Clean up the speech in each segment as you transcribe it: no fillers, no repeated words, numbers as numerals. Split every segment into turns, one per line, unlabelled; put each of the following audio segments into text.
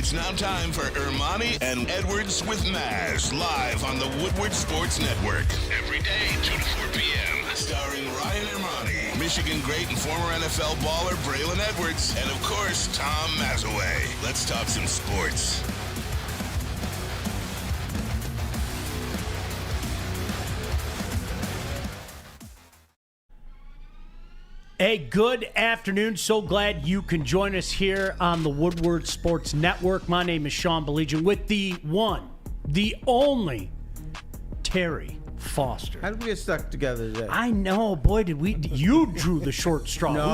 It's now time for Ermanni and Edwards with Maz, live on the Woodward Sports Network. Every day, 2 to 4 p.m. Starring Ryan Ermanni, Michigan great and former NFL baller Braylon Edwards, and of course, Tom Mazaway. Let's talk some sports.
Hey, good afternoon. So glad you can join us here on the Woodward Sports Network. My name is Sean Belegian with the one, the only Terry Foster.
How did we get stuck together today?
I know, boy, did we. You drew the short straw.
No,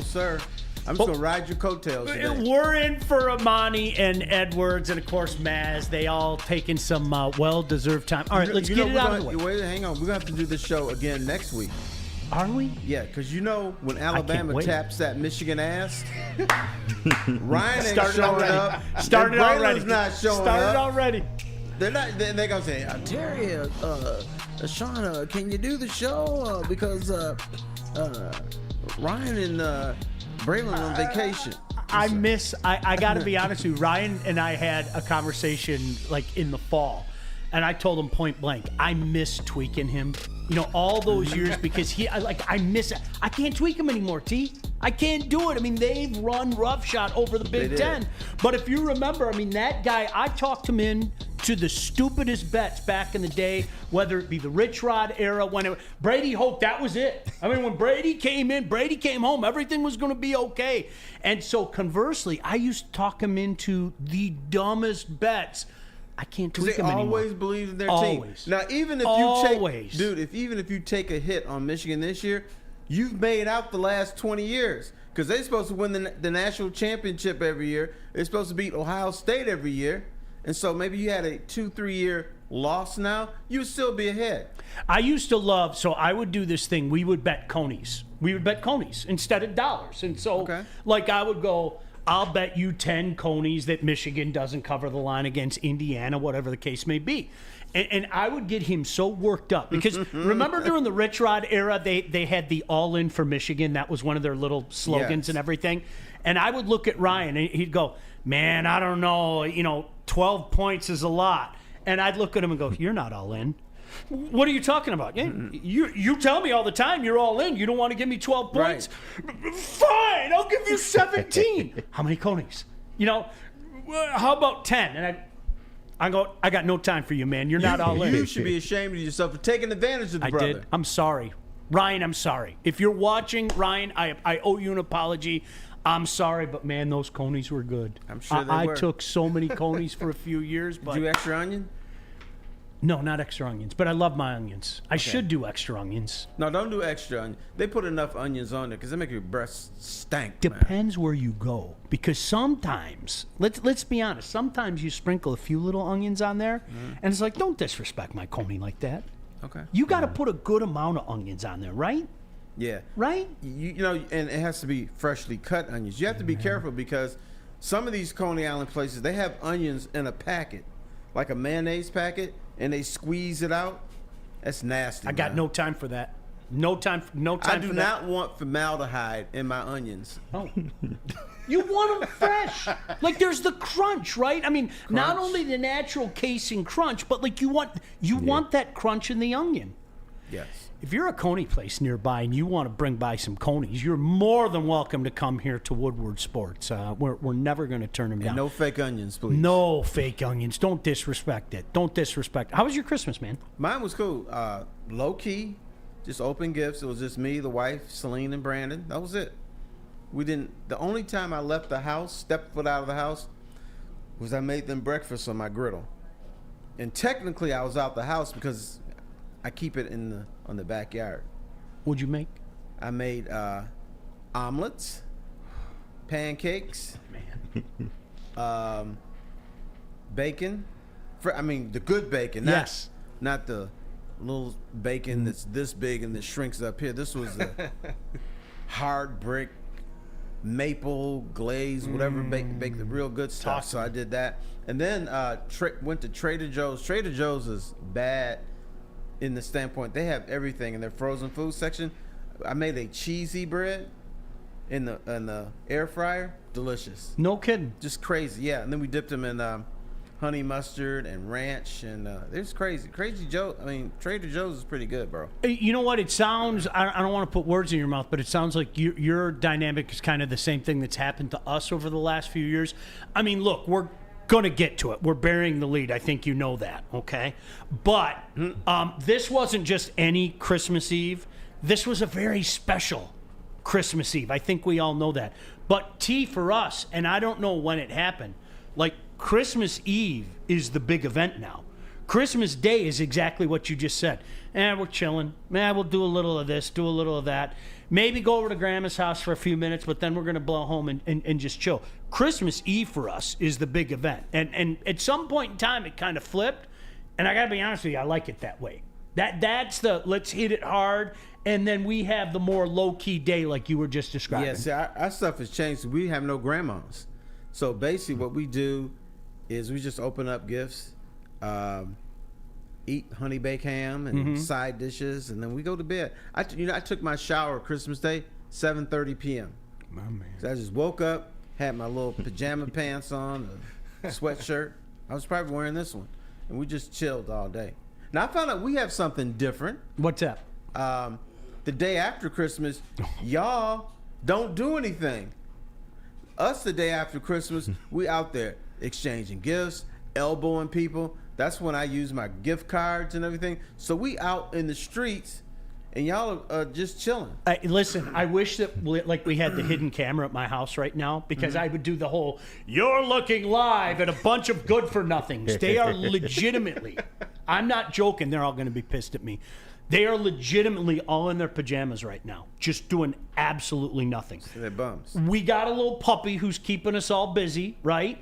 sir. I'm just going to ride your coattails today.
We're in for Ermanni and Edwards and, of course, Maz. They all taking some well-deserved time. All right, let's get it out of the way.
Wait, hang on. We're going to have to do this show again next week.
Are we?
Yeah, because you know when Alabama taps that Michigan ass, Ryan ain't showing up.
Started already.
Not showing
Started
up.
already.
They're not. They're gonna say, Terry, Sean, can you do the show? Because Ryan and Braylon on vacation.
I got to be honest with you. Ryan and I had a conversation like in the fall, and I told him point blank, I miss tweaking him. You know, all those years because I miss it. I can't tweak him anymore, T. I can't do it. I mean, they've run roughshod over the Big Ten. But if you remember, I mean, that guy, I talked him in to the stupidest bets back in the day, whether it be the Rich Rod era, when Brady hoped that was it. I mean, when Brady came in, Brady came home, everything was going to be okay. And so conversely, I used to talk him into the dumbest bets. I can't tweak them anymore.
They always believe in their
team.
Now, even if if you take a hit on Michigan this year, you've made out the last 20 years because they're supposed to win the national championship every year. They're supposed to beat Ohio State every year, and so maybe you had a 2-3 year loss. Now you would still be ahead.
I used to love, so I would do this thing. We would bet conies. We would bet conies instead of dollars, and so like I would go, I'll bet you 10 conies that Michigan doesn't cover the line against Indiana, whatever the case may be. And I would get him so worked up because remember during the Rich Rod era, they had the all in for Michigan. That was one of their little slogans and everything. And I would look at Ryan and he'd go, man, I don't know, 12 points is a lot. And I'd look at him and go, you're not all in. What are you talking about? You tell me all the time you're all in. You don't want to give me 12 points? Right. Fine, I'll give you 17. How many conies? How about 10? And I go, I got no time for you, man. You're not all in.
You should be ashamed of yourself for taking advantage of the brother.
I did. I'm sorry. Ryan, I'm sorry. If you're watching, Ryan, I owe you an apology. I'm sorry, but, man, those conies were good.
I'm sure they were.
I took so many conies for a few years. But
did you extra onion?
No, not extra onions, but I love my onions. I should do extra onions.
No, don't do extra onions. They put enough onions on there because they make your breath stank.
Depends where you go, because sometimes, let's be honest, sometimes you sprinkle a few little onions on there, and it's like, don't disrespect my coney like that.
Okay.
You got to put a good amount of onions on there, right?
Yeah.
Right?
You know, and it has to be freshly cut onions. You have to be careful because some of these Coney Island places, they have onions in a packet, like a mayonnaise packet, and they squeeze it out. That's nasty.
I got no time for that. No time for that.
I do not want formaldehyde in my onions.
Oh. You want them fresh. Like there's the crunch, right? I mean, not only the natural casing crunch, but like you want that crunch in the onion.
Yes.
If you're a coney place nearby and you want to bring by some conies, you're more than welcome to come here to Woodward Sports. We're never going to turn them down.
And no fake onions, please.
No fake onions. Don't disrespect it. Don't disrespect it. How was your Christmas, man?
Mine was cool. Low key, just open gifts. It was just me, the wife, Celine, and Brandon. That was it. The only time I left the house, stepped foot out of the house, was I made them breakfast on my griddle. And technically I was out the house because I keep it on the backyard.
What'd you make?
I made omelets, pancakes, bacon. The good bacon. Not the little bacon that's this big and that shrinks up here. This was the hard brick, maple glaze, whatever, bake the real good stuff. So I did that. And then went to Trader Joe's. Trader Joe's is bad in the standpoint they have everything in their frozen food section. I made a cheesy bread. in the air fryer. Delicious.
No kidding.
Just crazy. Yeah. And then we dipped them in honey mustard and ranch, and it was crazy. Trader Joe's is pretty good, bro.
You know what? It sounds, I don't want to put words in your mouth, but it sounds like your dynamic is kind of the same thing that's happened to us over the last few years. I mean, look, we're going to get to it. We're burying the lead. I think you know that, okay? But this wasn't just any Christmas Eve. This was a very special Christmas Eve. I think we all know that. But T, for us, and I don't know when it happened, like Christmas Eve is the big event now. Christmas Day is exactly what you just said. We're chilling. We'll do a little of this, do a little of that. Maybe go over to Grandma's house for a few minutes, but then we're going to blow home and just chill. Christmas Eve for us is the big event. And at some point in time, it kind of flipped. And I got to be honest with you, I like it that way. That's the let's hit it hard. And then we have the more low-key day like you were just describing.
Yeah, see, our stuff has changed. We have no grandmas. So basically what we do is we just open up gifts, eat honey baked ham and side dishes, and then we go to bed. I took my shower Christmas Day, 7:30 p.m.
My man.
So I just woke up, had my little pajama pants on, a sweatshirt. I was probably wearing this one, and we just chilled all day. Now I found out we have something different.
What's that?
The day after Christmas, y'all don't do anything. Us, the day after Christmas, we out there exchanging gifts, elbowing people. That's when I use my gift cards and everything. So we out in the streets, and y'all are just chilling.
Listen, I wish that we had the hidden camera at my house right now, because I would do the whole, you're looking live at a bunch of good-for-nothings. They are legitimately, I'm not joking, they're all going to be pissed at me. They are legitimately all in their pajamas right now, just doing absolutely nothing.
They're bums.
We got a little puppy who's keeping us all busy, right?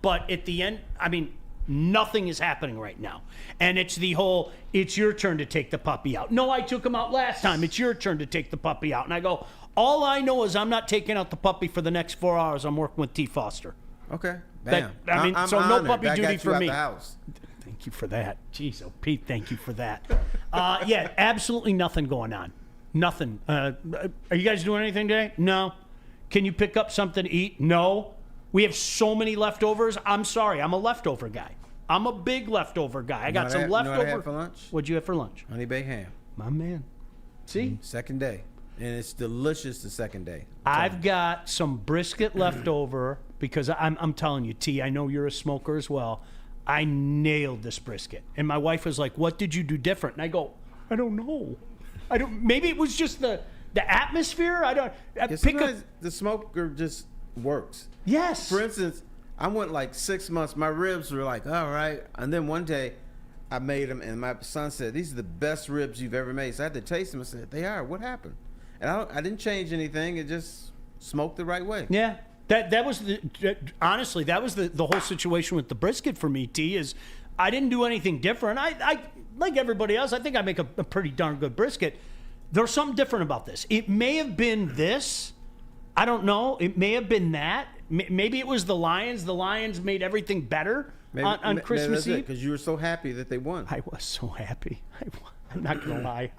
But at the end, I mean, nothing is happening right now. And it's the whole, it's your turn to take the puppy out. No, I took him out last time. It's your turn to take the puppy out. And I go, all I know is I'm not taking out the puppy for the next 4 hours. I'm working with T. Foster.
Okay. Bam.
I'm so no puppy
I
duty
got
for
you out
me.
the house.
Thank you for that. Jeez, oh Pete, thank you for that. Yeah, absolutely nothing going on. Nothing. Are you guys doing anything today? No. Can you pick up something to eat? No. We have so many leftovers. I'm sorry. I'm a leftover guy. I'm a big leftover guy. I got some leftover.
You know what I had for lunch?
What'd you have for lunch?
Honey baked ham.
My man. See?
Second day. And it's delicious the second day.
I've got some brisket left over because I'm telling you, T, I know you're a smoker as well. I nailed this brisket. And my wife was like, what did you do different? And I go, I don't know. Maybe it was just the atmosphere.
The smoker just works.
Yes.
For instance, I went like 6 months. My ribs were like, all right. And then one day I made them, and my son said, these are the best ribs you've ever made. So I had to taste them and said, they are. What happened? And I didn't change anything. It just smoked the right way.
Yeah. That was honestly, that was the whole situation with the brisket for me, T, is I didn't do anything different. I like everybody else, I think I make a pretty darn good brisket. There's something different about this. It may have been this. I don't know. It may have been that. Maybe it was the Lions. The Lions made everything better on Christmas Eve.
Because you were so happy that they won.
I was so happy. I'm not going to lie.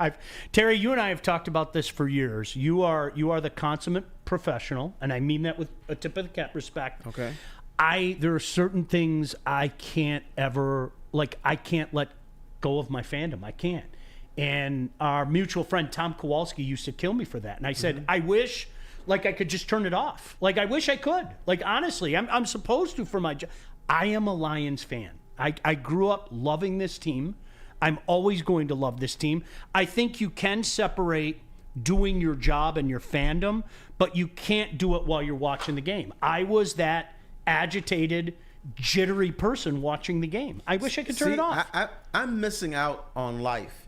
Terry, you and I have talked about this for years. You are the consummate professional, and I mean that with a tip of the cap respect.
Okay.
There are certain things I can't ever, I can't let go of my fandom. I can't. And our mutual friend Tom Kowalski used to kill me for that. And I said, I wish I could just turn it off. I wish I could. Honestly, I'm supposed to for my job. I am a Lions fan. I grew up loving this team. I'm always going to love this team. I think you can separate doing your job and your fandom, but you can't do it while you're watching the game. I was that agitated, jittery person watching the game. I wish I could turn it off.
I'm missing out on life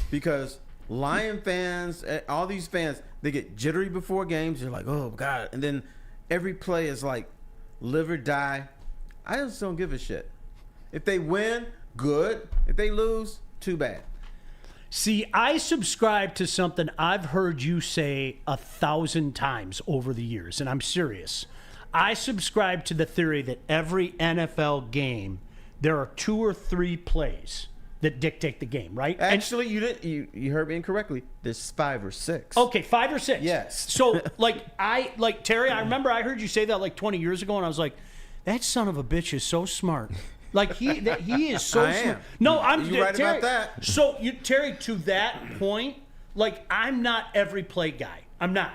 because Lion fans, all these fans, they get jittery before games. You're like, oh, God. And then every play is like live or die. I just don't give a shit. If they win, good. If they lose, too bad.
See, I subscribe to something I've heard you say 1,000 times over the years, and I'm serious. I subscribe to the theory that every NFL game, there are 2 or 3 plays that dictate the game, right?
Actually, you didn't. You heard me incorrectly. There's 5 or 6.
Okay, 5 or 6.
Yes.
So, Terry, I remember I heard you say that like 20 years ago, and I was like, that son of a bitch is so smart. Like, he is so
I
smart.
am.
No, I'm
You're right
Terry,
about that.
So, Terry, to that point, like, I'm not every play guy. I'm not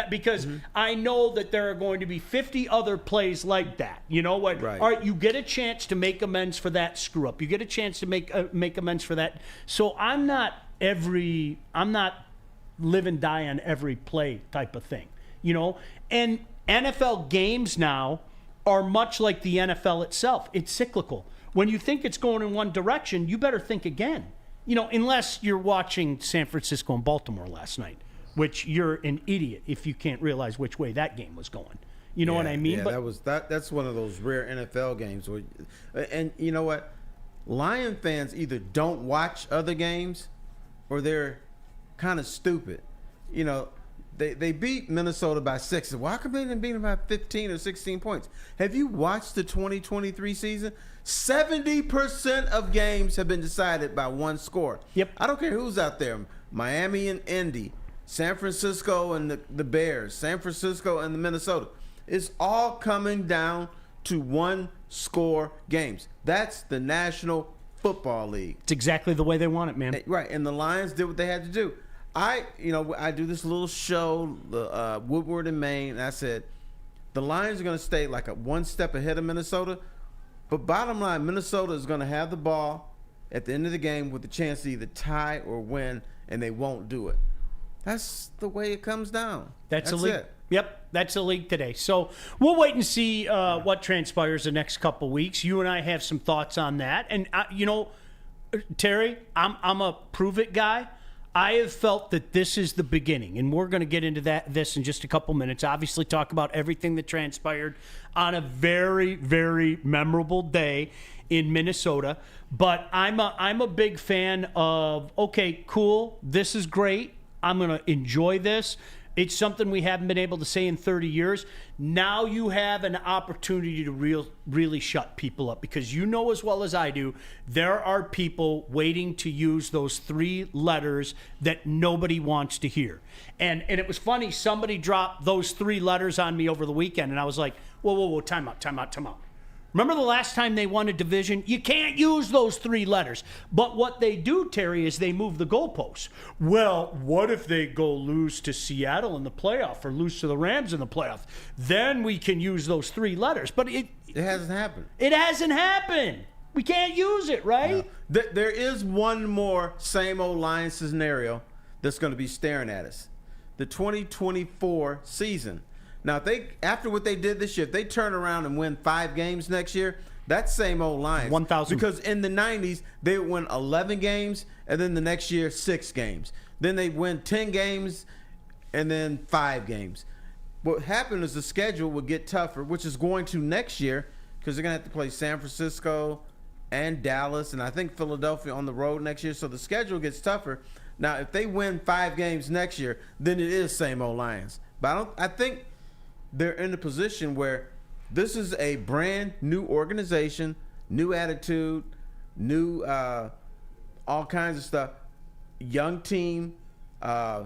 because I know that there are going to be 50 other plays like that. You know what?
Right.
All right, you get a chance to make amends for that screw up. You get a chance to make amends for that. So I'm not live and die on every play type of thing. You know, and NFL games now are much like the NFL itself. It's cyclical. When you think it's going in one direction, you better think again. You know, unless you're watching San Francisco and Baltimore last night, which you're an idiot if you can't realize which way that game was going. You know what I mean?
Yeah, that's one of those rare NFL games where, and you know what? Lion fans either don't watch other games or they're kind of stupid. You know, they beat Minnesota by 6. Why come they didn't beat them by 15 or 16 points? Have you watched the 2023 season? 70% of games have been decided by one score.
Yep.
I don't care who's out there. Miami and Indy, San Francisco and the Bears, San Francisco and the Minnesota. It's all coming down to one score games. That's the National Football League.
It's exactly the way they want it, man.
Right, and the Lions did what they had to do. I do this little show, Woodward in Maine, and I said, the Lions are going to stay like one step ahead of Minnesota, but bottom line, Minnesota is going to have the ball at the end of the game with the chance to either tie or win, and they won't do it. That's the way it comes down.
That's a league.
it.
Yep, that's the league today. So we'll wait and see what transpires the next couple weeks. You and I have some thoughts on that. And, Terry, I'm a prove-it guy. I have felt that this is the beginning, and we're going to get into this in just a couple minutes. Obviously, talk about everything that transpired on a very, very memorable day in Minnesota. But I'm a big fan of, okay, cool, this is great. I'm going to enjoy this. It's something we haven't been able to say in 30 years. Now you have an opportunity to really shut people up, because you know as well as I do, there are people waiting to use those 3 letters that nobody wants to hear. And it was funny, somebody dropped those 3 letters on me over the weekend, and I was like, whoa, time out. Remember the last time they won a division? You can't use those 3 letters. But what they do, Terry, is they move the goalposts. Well, what if they go lose to Seattle in the playoff or lose to the Rams in the playoff? Then we can use those 3 letters. But it
hasn't happened.
It hasn't happened. We can't use it, right?
No. There is one more same old Lions scenario that's going to be staring at us. The 2024 season. Now, after what they did this year, if they turn around and win 5 games next year, that's same old Lions.
1,000.
Because in the 90s, they would win 11 games, and then the next year, 6 games. Then they win 10 games, and then 5 games. What happened is the schedule would get tougher, which is going to next year, because they're going to have to play San Francisco and Dallas, and I think Philadelphia on the road next year. So the schedule gets tougher. Now, if they win 5 games next year, then it is same old Lions. But I think they're in a position where this is a brand new organization, new attitude, new all kinds of stuff, young team,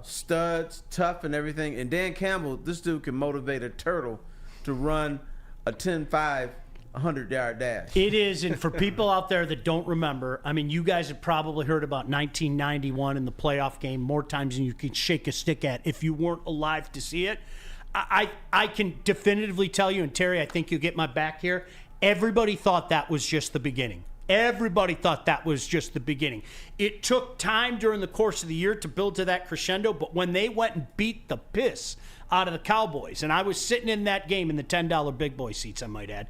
studs, tough and everything. And Dan Campbell, this dude can motivate a turtle to run a 10-5 100-yard dash.
It is, and for people out there that don't remember, I mean, you guys have probably heard about 1991 in the playoff game more times than you can shake a stick at if you weren't alive to see it. I can definitively tell you, and Terry, I think you'll get my back here, everybody thought that was just the beginning. Everybody thought that was just the beginning. It took time during the course of the year to build to that crescendo, but when they went and beat the piss out of the Cowboys, and I was sitting in that game in the $10 big boy seats, I might add,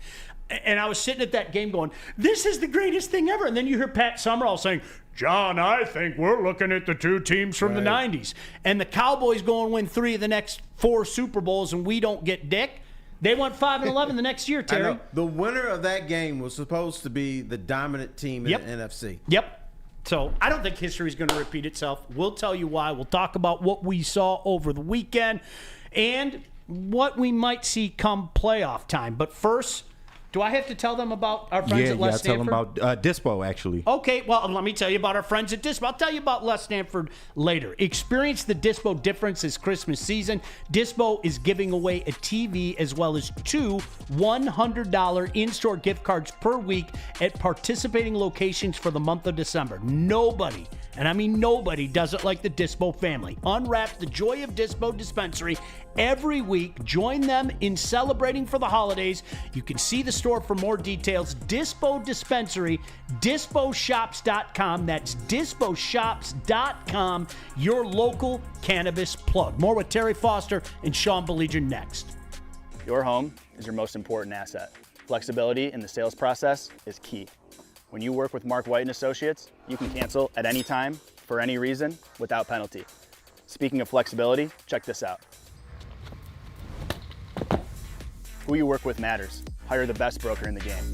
and I was sitting at that game going, this is the greatest thing ever. And then you hear Pat Summerall saying, John, I think we're looking at the 2 teams from the 90s. And the Cowboys go and win 3 of the next 4 Super Bowls, and we don't get dick. They went 5-11 the next year, Terry.
I know. The winner of that game was supposed to be the dominant team in the NFC.
Yep. So I don't think history is going to repeat itself. We'll tell you why. We'll talk about what we saw over the weekend and what we might see come playoff time. But first, Do I have to tell them about our friends at Les Stanford?
Tell them about Dispo, actually.
Okay, well, let me tell you about our friends at Dispo. I'll tell you about Les Stanford later. Experience the Dispo difference this Christmas season. Dispo is giving away a TV as well as 2 $100 in-store gift cards per week at participating locations for the month of December. Nobody, and I mean nobody, does it like the Dispo family. Unwrap the joy of Dispo Dispensary every week. Join them in celebrating for the holidays. You can see the store for more details. Dispo Dispensary, disposhops.com. That's disposhops.com, your local cannabis plug. More with Terry Foster and Sean Belegian next.
Your home is your most important asset. Flexibility in the sales process is key. When you work with Mark White and Associates, you can cancel at any time, for any reason, without penalty. Speaking of flexibility, check this out. Who you work with matters. Hire the best broker in the game.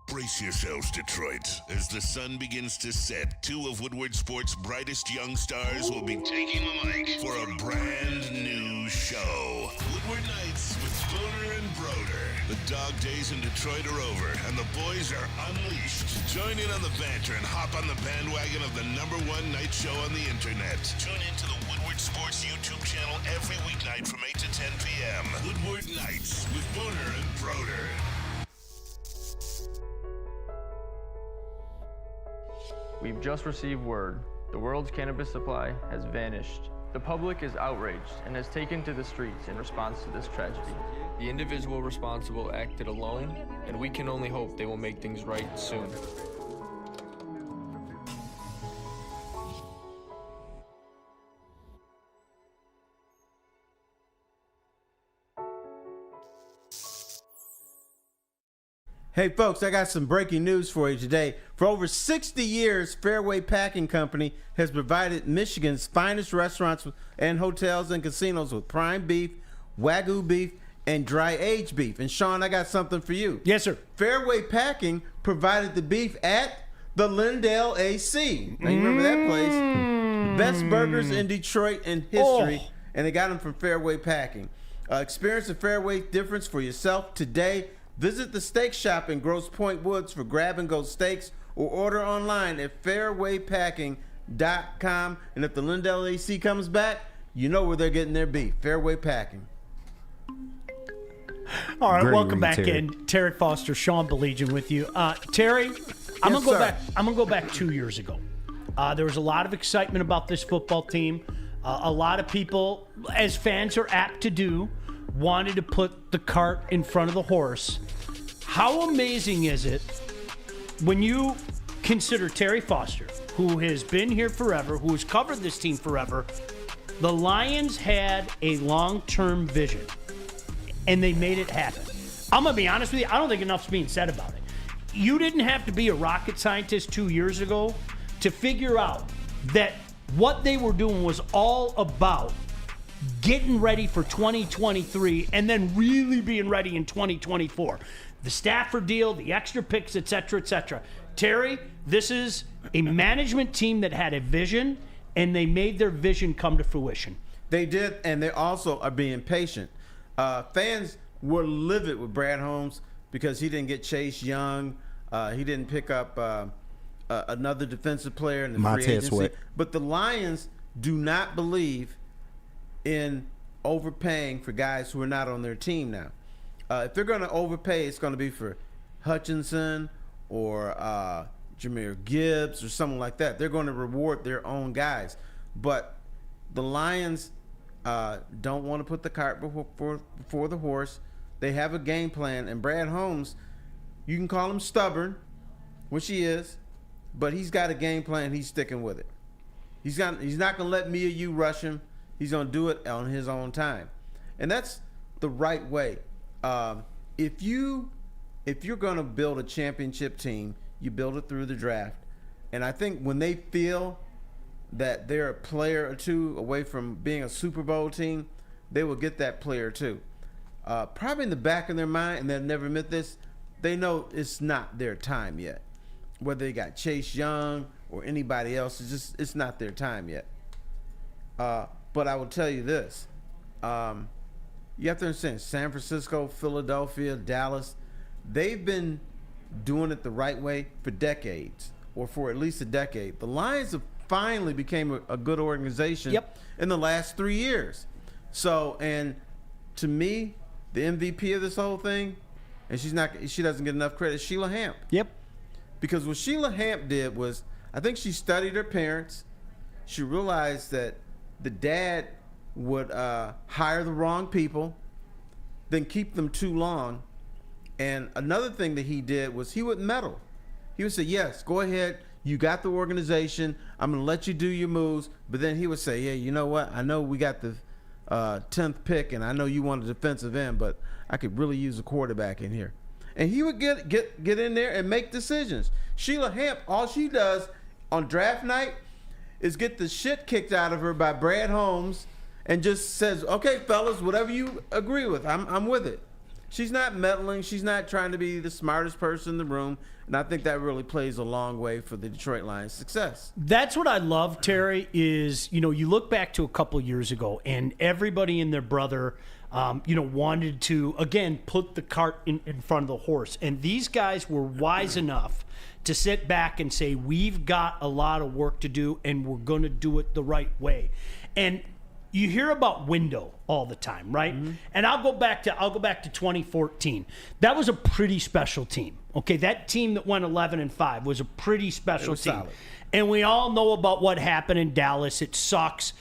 Brace yourselves, Detroit. As the sun begins to set, 2 of Woodward Sports' brightest young stars will be taking the mic for a brand new show. Woodward Nights with Spooner and Broder. The dog days in Detroit are over, and the boys are unleashed. Join in on the banter and hop on the bandwagon of the #1 night show on the internet. Tune into the Woodward Sports YouTube channel every weeknight from 8 to 10 p.m. Woodward Nights with Spooner and Broder.
We've just received word. The world's cannabis supply has vanished. The public is outraged and has taken to the streets in response to this tragedy. The individual responsible acted alone, and we can only hope they will make things right soon.
Hey folks, I got some breaking news for you today. For over 60 years, Fairway Packing Company has provided Michigan's finest restaurants and hotels and casinos with prime beef, Wagyu beef, and dry aged beef. And Sean, I got something for you.
Yes, sir.
Fairway Packing provided the beef at the Lindale AC. Now you remember that place? The best burgers in Detroit in history, and they got them from Fairway Packing. Experience the Fairway difference for yourself today. Visit the steak shop in Grosse Pointe Woods for grab-and-go steaks or order online at fairwaypacking.com. And if the Lindale AC comes back, you know where they're getting their beef. Fairway Packing.
All right,
Great
welcome
read,
back
Terry.
in. Terry Foster, Sean Belegian with you. Terry, I'm
Yes,
gonna go
sir.
back. I'm gonna go back 2 years ago. There was a lot of excitement about this football team. A lot of people, as fans are apt to do, wanted to put the cart in front of the horse. How amazing is it when you consider Terry Foster, who has been here forever, who has covered this team forever? The Lions had a long-term vision, and they made it happen. I'm going to be honest with you, I don't think enough's being said about it. You didn't have to be a rocket scientist 2 years ago to figure out that what they were doing was all about getting ready for 2023 and then really being ready in 2024. The Stafford deal, the extra picks, et cetera, et cetera. Terry, this is a management team that had a vision, and they made their vision come to fruition.
They did, and they also are being patient. Fans were livid with Brad Holmes because he didn't get Chase Young. He didn't pick up another defensive player in the free
Montez
agency.
Sweat.
But the Lions do not believe in overpaying for guys who are not on their team now. If they're going to overpay, it's going to be for Hutchinson or Jahmyr Gibbs or someone like that. They're going to reward their own guys. But the Lions don't want to put the cart before the horse. They have a game plan. And Brad Holmes, you can call him stubborn, which he is, but he's got a game plan. He's sticking with it. He's not going to let me or you rush him. He's going to do it on his own time. And that's the right way. If you're going to build a championship team, you build it through the draft. And I think when they feel that they're a player or two away from being a Super Bowl team, they will get that player too. Probably in the back of their mind, and they've never admit this, they know it's not their time yet. whether they got Chase Young or anybody else, it's not their time yet. But I will tell you this. You have to understand, San Francisco, Philadelphia, Dallas, they've been doing it the right way for decades, or for at least a decade. The Lions have finally became a good organization in the last 3 years. So, and to me, the MVP of this whole thing, and she doesn't get enough credit, Sheila Hamp.
Yep.
Because what Sheila Hamp did was, I think she studied her parents. She realized that the dad would hire the wrong people, then keep them too long. And another thing that he did was he would meddle. He would say, yes, go ahead. You got the organization. I'm going to let you do your moves. But then he would say, yeah, you know what? I know we got the 10th pick, and I know you want a defensive end, but I could really use a quarterback in here. And he would get in there and make decisions. Sheila Hamp, all she does on draft night is get the shit kicked out of her by Brad Holmes and just says, okay, fellas, whatever you agree with, I'm with it. She's not meddling. She's not trying to be the smartest person in the room. And I think that really plays a long way for the Detroit Lions' success.
That's what I love, Terry, is, you look back to a couple years ago and everybody and their brother, wanted to, again, put the cart in front of the horse. And these guys were wise enough to sit back and say, we've got a lot of work to do and we're going to do it the right way. And you hear about window all the time, right? Mm-hmm. And I'll go back to 2014. That was a pretty special team. Okay, that team that went 11-5 was a pretty special team. Solid. And we all know about what happened in Dallas. It sucks.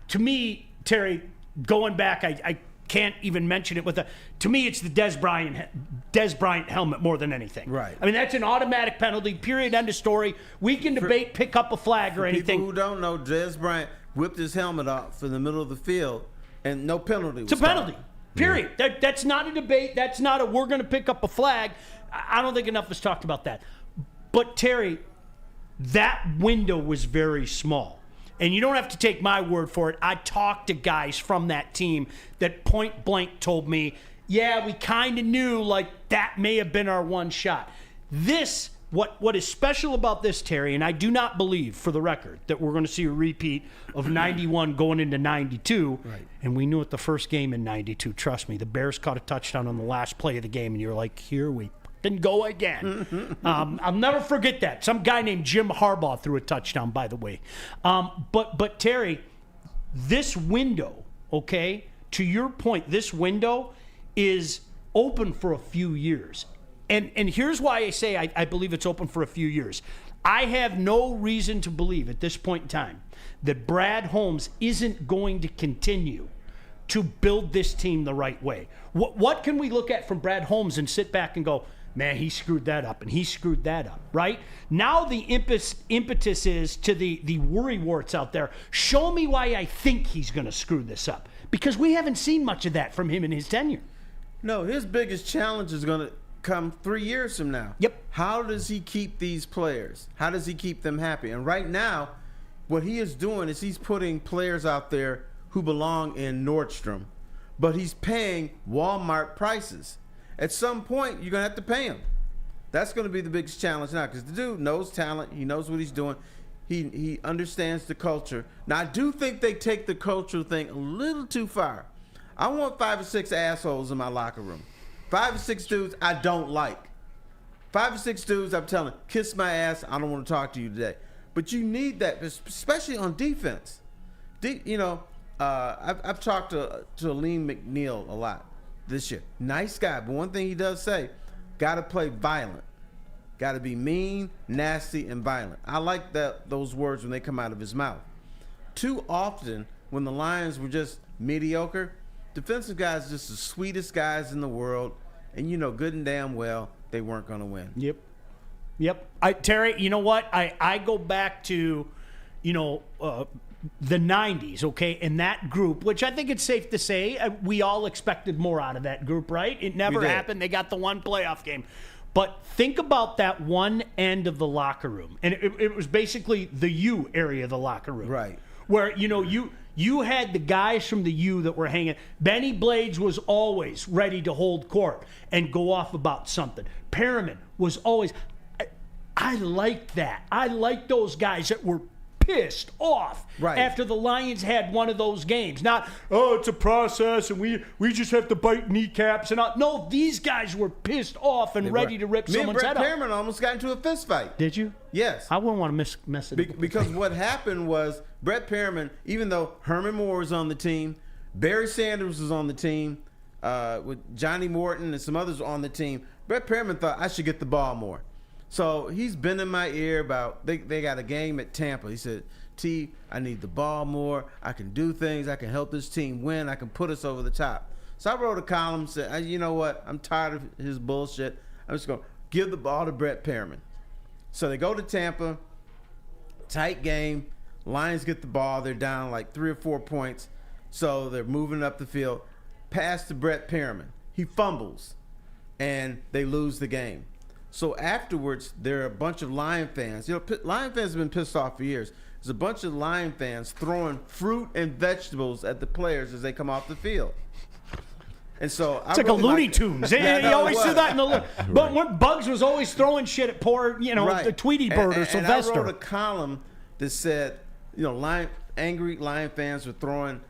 To me, Terry, going back, I can't even mention it to me, it's the Des Bryant helmet more than anything.
Right.
I mean, that's an automatic penalty, period, end of story. We can debate, pick up a flag or anything.
People who don't know, Des Bryant whipped his helmet off in the middle of the field, and no penalty was
It's a penalty, period. Yeah. That's not a debate. That's not we're going to pick up a flag. I don't think enough was talked about that. But, Terry, that window was very small. And you don't have to take my word for it. I talked to guys from that team that point blank told me, yeah, we kind of knew like that may have been our one shot. What is special about this, Terry, and I do not believe, for the record, that we're going to see a repeat of 91 going into 92.
Right.
And we knew it the first game in 92. Trust me, the Bears caught a touchdown on the last play of the game, and you're like, here we fucking go again. I'll never forget that. Some guy named Jim Harbaugh threw a touchdown, by the way. But Terry, this window, okay, to your point, this window is open for a few years. And here's why I say I believe it's open for a few years. I have no reason to believe at this point in time that Brad Holmes isn't going to continue to build this team the right way. What can we look at from Brad Holmes and sit back and go, man, he screwed that up and he screwed that up, right? Now the impetus is to the worrywarts out there. Show me why I think he's going to screw this up. Because we haven't seen much of that from him in his tenure.
No, his biggest challenge is going to come 3 years from now.
Yep.
How does he keep these players? How does he keep them happy? And right now, what he is doing is he's putting players out there who belong in Nordstrom, but he's paying Walmart prices. At some point, you're going to have to pay him. That's going to be the biggest challenge now, because the dude knows talent. He knows what he's doing. He understands the culture. Now, I do think they take the cultural thing a little too far. I want 5 or 6 assholes in my locker room. 5 or 6 dudes I don't like. 5 or 6 dudes I'm telling, kiss my ass, I don't want to talk to you today. But you need that, especially on defense. I've talked to Aleem McNeil a lot this year. Nice guy, but one thing he does say, got to play violent. Got to be mean, nasty, and violent. I like those words when they come out of his mouth. Too often, when the Lions were just mediocre, defensive guys just the sweetest guys in the world, and you know good and damn well they weren't going to win.
Yep. Terry, you know what? I go back to, the 90s, okay, and that group, which I think it's safe to say we all expected more out of that group, right? It never happened. They got the one playoff game. But think about that one end of the locker room, and it was basically the U area of the locker room.
Right.
Where, you had the guys from the U that were hanging. Benny Blades was always ready to hold court and go off about something. Perriman was always... I like that. I like those guys that were pissed off after the Lions had one of those games. Not, it's a process and we just have to bite kneecaps. And no, these guys were pissed off and ready to rip someone's head off.
Me and Brett Pearman almost got into a fist fight.
Did you?
Yes.
I wouldn't want to mess it up.
Because what happened was Brett Pearman, even though Herman Moore was on the team, Barry Sanders was on the team, with Johnny Morton and some others on the team, Brett Pearman thought I should get the ball more. So he's been in my ear about they got a game at Tampa. He said, T, I need the ball more. I can do things. I can help this team win. I can put us over the top. So I wrote a column, said, you know what? I'm tired of his bullshit. I'm just going to give the ball to Brett Pearman. So they go to Tampa, tight game. Lions get the ball. They're down like 3 or 4 points. So they're moving up the field. Pass to Brett Pearman. He fumbles, and they lose the game. So afterwards, there are a bunch of Lion fans. Lion fans have been pissed off for years. There's a bunch of Lion fans throwing fruit and vegetables at the players as they come off the field. And so
it's like a Looney Tunes. You always see that in the. But when Bugs was always throwing shit at poor, the Tweety Bird or Sylvester.
And I wrote a column that said, angry Lion fans were throwing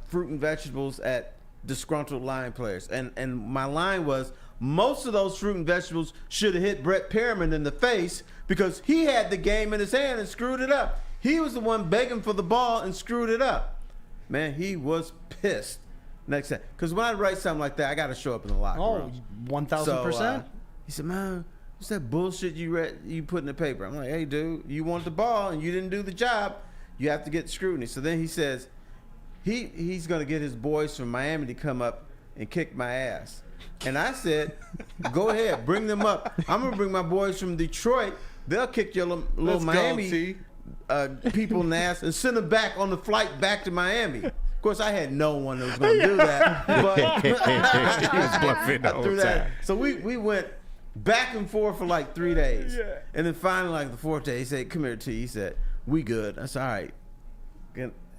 fruit and vegetables at disgruntled Lion players. And my line was, most of those fruit and vegetables should have hit Brett Pearman in the face because he had the game in his hand and screwed it up. He was the one begging for the ball and screwed it up. Man, he was pissed. Next time, because when I write something like that, I got to show up in the locker room.
1,000%.
He said, "Man, what's that bullshit you put in the paper?" I'm like, "Hey, dude, you want the ball and you didn't do the job. You have to get scrutiny." So then he says, he's going to get his boys from Miami to come up and kick my ass. And I said, "Go ahead, bring them up. I'm going to bring my boys from Detroit. They'll kick your little Miami people in the ass and send them back on the flight back to Miami." Of course, I had no one that was going to do that. But
he was bluffing the whole time.
So we went back and forth for like 3 days. Yeah. And then finally, like the 4th day, he said, "Come here, T." He said, "We good." I said, "All right."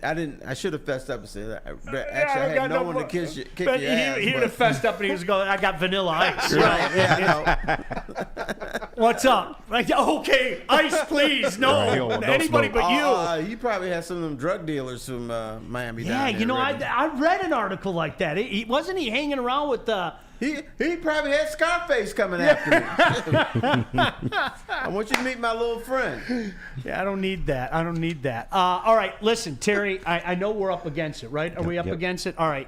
I should have fessed up and said, "Actually, I had no one to kick your ass."
He would have fessed up and he was going, "I got vanilla ice."
Right, yeah,
What's up? Like, okay, ice, please. No, anybody but you.
You probably had some of them drug dealers from Miami down there.
I read an article like that. Wasn't he hanging around with
He probably had Scarface coming after me. I want you to meet my little friend.
Yeah, I don't need that. All right, listen, Terry, I know we're up against it, right? Are we up against it? All right.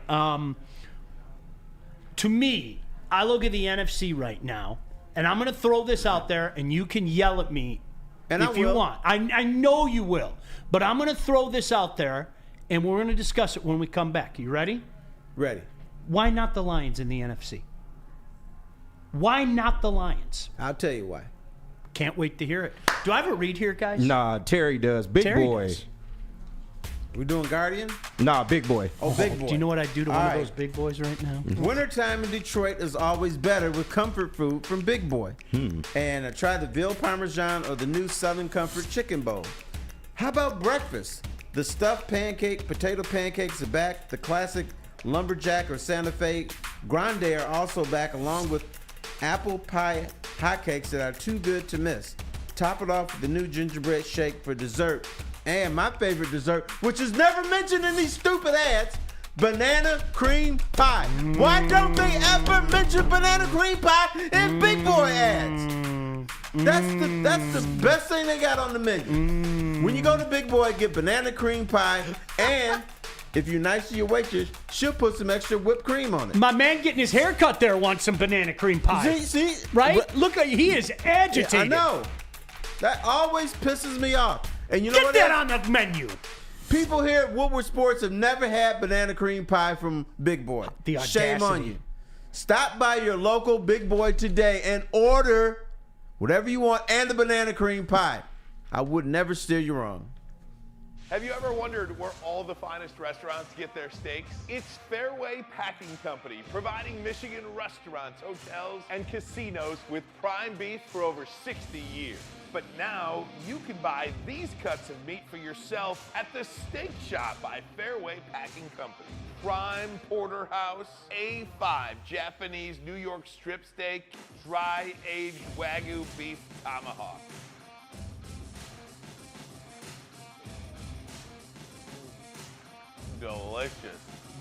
To me, I look at the NFC right now, and I'm going to throw this out there, and you can yell at me if you want. I know you will, but I'm going to throw this out there, and we're going to discuss it when we come back. You ready?
Ready.
Why not the Lions in the NFC? Why not the Lions?
I'll tell you why.
Can't wait to hear it. Do I have a read here, guys?
Nah, Terry does. Big boy.
Does.
We doing Guardian?
Nah, big boy.
Oh, big boy.
Do you know what I'd do to one of those big boys right now?
Wintertime in Detroit is always better with comfort food from Big Boy. And try the veal parmesan or the new Southern Comfort chicken bowl. How about breakfast? The stuffed potato pancakes are back. The classic lumberjack or Santa Fe grande are also back, along with apple pie hotcakes that are too good to miss. Top it off with the new gingerbread shake for dessert. And my favorite dessert, which is never mentioned in these stupid ads, banana cream pie. Why don't they ever mention banana cream pie in Big Boy ads? That's the best thing they got on the menu. When you go to Big Boy, get banana cream pie, and if you're nice to your waitress, she'll put some extra whipped cream on it.
My man getting his hair cut there wants some banana cream pie.
See?
Right? Look, he is agitated.
Yeah, I know. That always pisses me off. And you know
Get that on the menu.
People here at Woodward Sports have never had banana cream pie from Big Boy.
The audacity.
Shame on you. Stop by your local Big Boy today and order whatever you want and the banana cream pie. I would never steer you wrong.
Have you ever wondered where all the finest restaurants get their steaks? It's Fairway Packing Company, providing Michigan restaurants, hotels, and casinos with prime beef for over 60 years. But now you can buy these cuts of meat for yourself at the Steak Shop by Fairway Packing Company. Prime porterhouse, A5 Japanese New York strip steak, dry-aged Wagyu beef tomahawk. Delicious.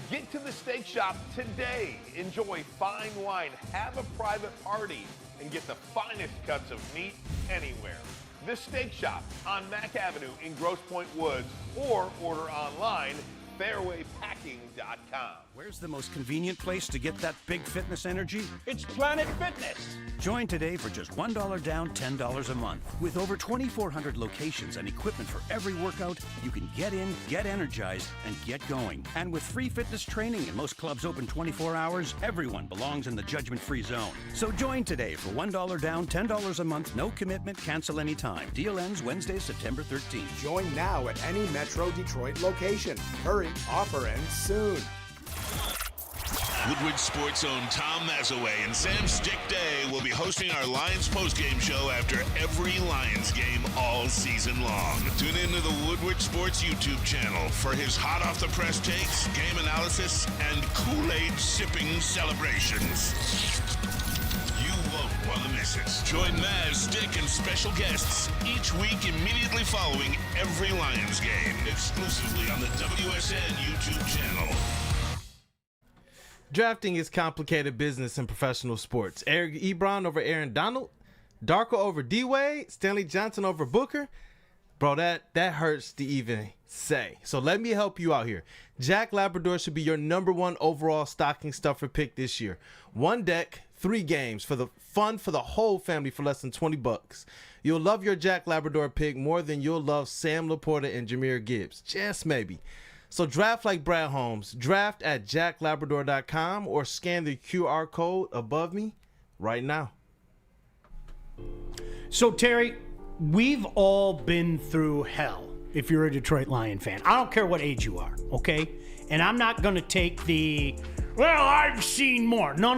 Get to the Steak Shop today. Enjoy fine wine, have a private party, and get the finest cuts of meat anywhere. The Steak Shop on Mack Avenue in Grosse Pointe Woods, or order online, fairwaypacking.com.
Where's the most convenient place to get that big fitness energy?
It's Planet Fitness.
Join today for just $1 down, $10 a month. With over 2,400 locations and equipment for every workout, you can get in, get energized, and get going. And with free fitness training and most clubs open 24 hours, everyone belongs in the judgment-free zone. So join today for $1 down, $10 a month, no commitment, cancel anytime. Deal ends Wednesday, September 13th.
Join now at any Metro Detroit location. Hurry, offer ends soon.
Woodward Sports' own Tom Mazaway and Sam Stick Day will be hosting our Lions postgame show after every Lions game all season long. Tune into the Woodward Sports YouTube channel for his hot-off-the-press takes, game analysis, and Kool-Aid sipping celebrations. You won't want to miss it. Join Maz, Stick, and special guests each week immediately following every Lions game, exclusively on the WSN YouTube channel.
Drafting is complicated business in professional sports. Eric Ebron over Aaron Donald, Darko over D-Wade, Stanley Johnson over Booker. Bro, that hurts to even say. So let me help you out here. Jack Labrador should be your #1 overall stocking stuffer pick this year. 1 deck, 3 games for the fun for the whole family for less than $20. You'll love your Jack Labrador pick more than you'll love Sam Laporta and Jahmyr Gibbs. Just maybe. So draft like Brad Holmes. Draft at jacklabrador.com or scan the QR code above me right now.
So, Terry, we've all been through hell if you're a Detroit Lion fan. I don't care what age you are, okay? And I'm not going to take the, well, I've seen more. No.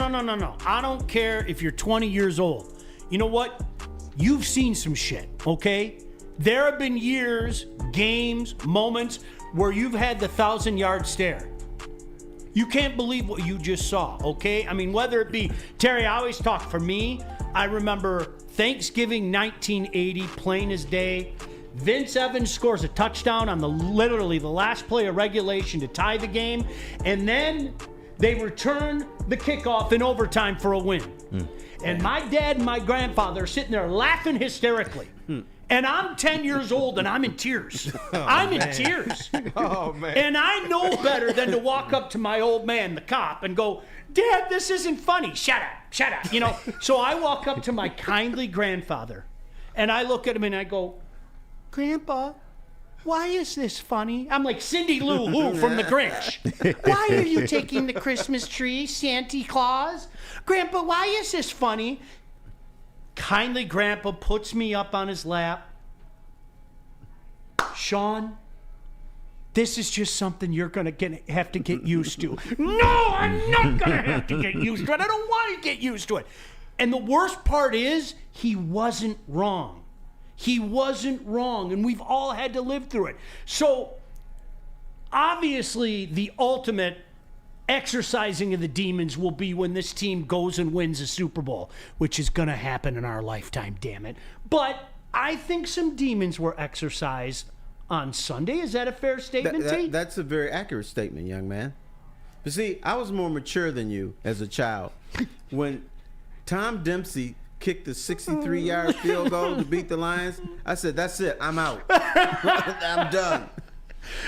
I don't care if you're 20 years old. You know what? You've seen some shit, okay? There have been years, games, moments where you've had the 1,000-yard stare. You can't believe what you just saw, okay? I mean, whether it be, Terry, I always talk for me. I remember Thanksgiving 1980, plain as day. Vince Evans scores a touchdown on literally the last play of regulation to tie the game. And then they return the kickoff in overtime for a win. And my dad and my grandfather are sitting there laughing hysterically. And I'm 10 years old and I'm in tears. I'm in tears.
Oh, man.
And I know better than to walk up to my old man, the cop, and go, Dad, this isn't funny. Shut up. You know, so I walk up to my kindly grandfather and I look at him and I go, Grandpa, why is this funny? I'm like Cindy Lou Who from The Grinch. Why are you taking the Christmas tree, Santa Claus? Grandpa, why is this funny? Kindly Grandpa puts me up on his lap. Sean, this is just something you're going to have to get used to. No, I'm not going to have to get used to it. I don't want to get used to it. And the worst part is he wasn't wrong. He wasn't wrong, and we've all had to live through it. So, obviously, the ultimate exercising of the demons will be when this team goes and wins a Super Bowl, which is going to happen in our lifetime, damn it. But I think some demons were exercised on Sunday. Is that a fair statement, T?
That's a very accurate statement, young man. But see, I was more mature than you as a child. When Tom Dempsey kicked the 63-yard field goal to beat the Lions, I said, that's it, I'm out. I'm done.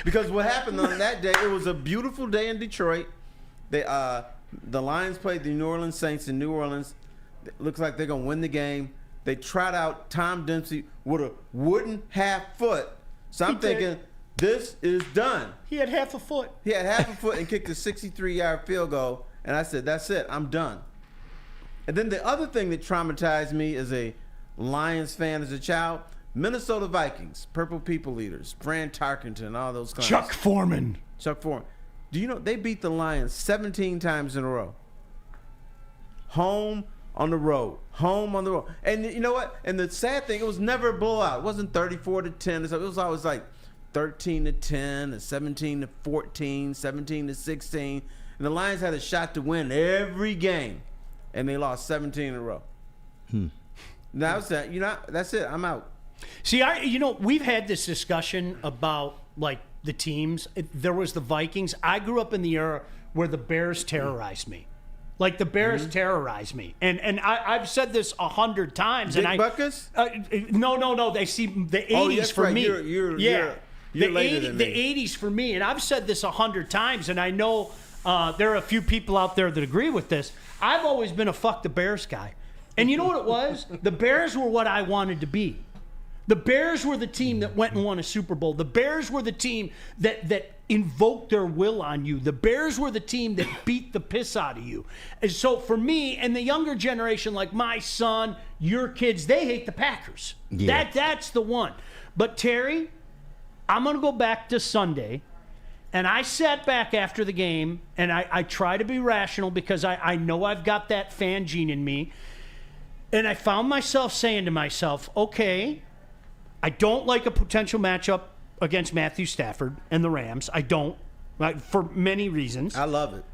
Because what happened on that day, it was a beautiful day in Detroit. The Lions played the New Orleans Saints in New Orleans. It looks like they're going to win the game. They trot out Tom Dempsey with a wooden half foot. So I'm thinking, this is done.
He had half a foot.
He had half a foot and kicked a 63-yard field goal. And I said, that's it, I'm done. And then the other thing that traumatized me as a Lions fan as a child, Minnesota Vikings, Purple People Eaters, Fran Tarkenton, all those guys.
Chuck Foreman.
Do you know they beat the Lions 17 times in a row? Home, on the road, home on the road. And you know what? And the sad thing, it was never a blowout. It wasn't 34-10. It was always like 13-10, 17-14, 17-16. And the Lions had a shot to win every game, and they lost 17 in a row. Now that's it. I'm out.
See, we've had this discussion about like the teams. There was the Vikings. I grew up in the era where the Bears terrorized me. Like the Bears terrorized me, and I've said this 100 times.
Big
and
Buckets?
No. They see the 80s for
right.
me.
You're later than me.
The 80s for me, and I've said this 100 times, and I know there are a few people out there that agree with this. I've always been a fuck the Bears guy, and you know what it was? The Bears were what I wanted to be. The Bears were the team that went and won a Super Bowl. The Bears were the team that invoked their will on you. The Bears were the team that beat the piss out of you. And so for me and the younger generation, like my son, your kids, they hate the Packers.
Yeah.
That's the one. But Terry, I'm going to go back to Sunday, and I sat back after the game, and I try to be rational because I know I've got that fan gene in me. And I found myself saying to myself, okay, I don't like a potential matchup against Matthew Stafford and the Rams. I don't, for many reasons.
I love it.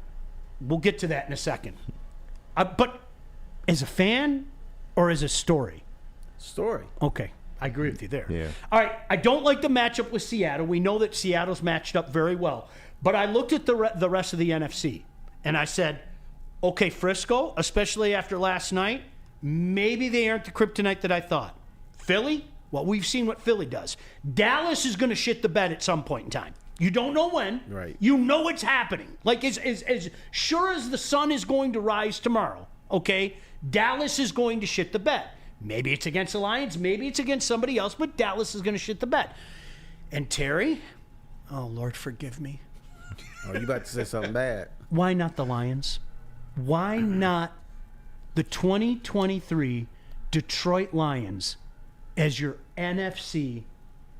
We'll get to that in a second. But as a fan or as a story?
Story.
Okay. I agree with you there.
Yeah.
All right. I don't like the matchup with Seattle. We know that Seattle's matched up very well. But I looked at the rest of the NFC, and I said, okay, Frisco, especially after last night, maybe they aren't the kryptonite that I thought. Philly? Well, we've seen what Philly does. Dallas is going to shit the bed at some point in time. You don't know when.
Right.
You know it's happening. Like as sure as the sun is going to rise tomorrow, okay, Dallas is going to shit the bed. Maybe it's against the Lions. Maybe it's against somebody else, but Dallas is going to shit the bed. And Terry, oh, Lord, forgive me.
Oh, you about to say something bad.
Why not the Lions? Why not the 2023 Detroit Lions as your NFC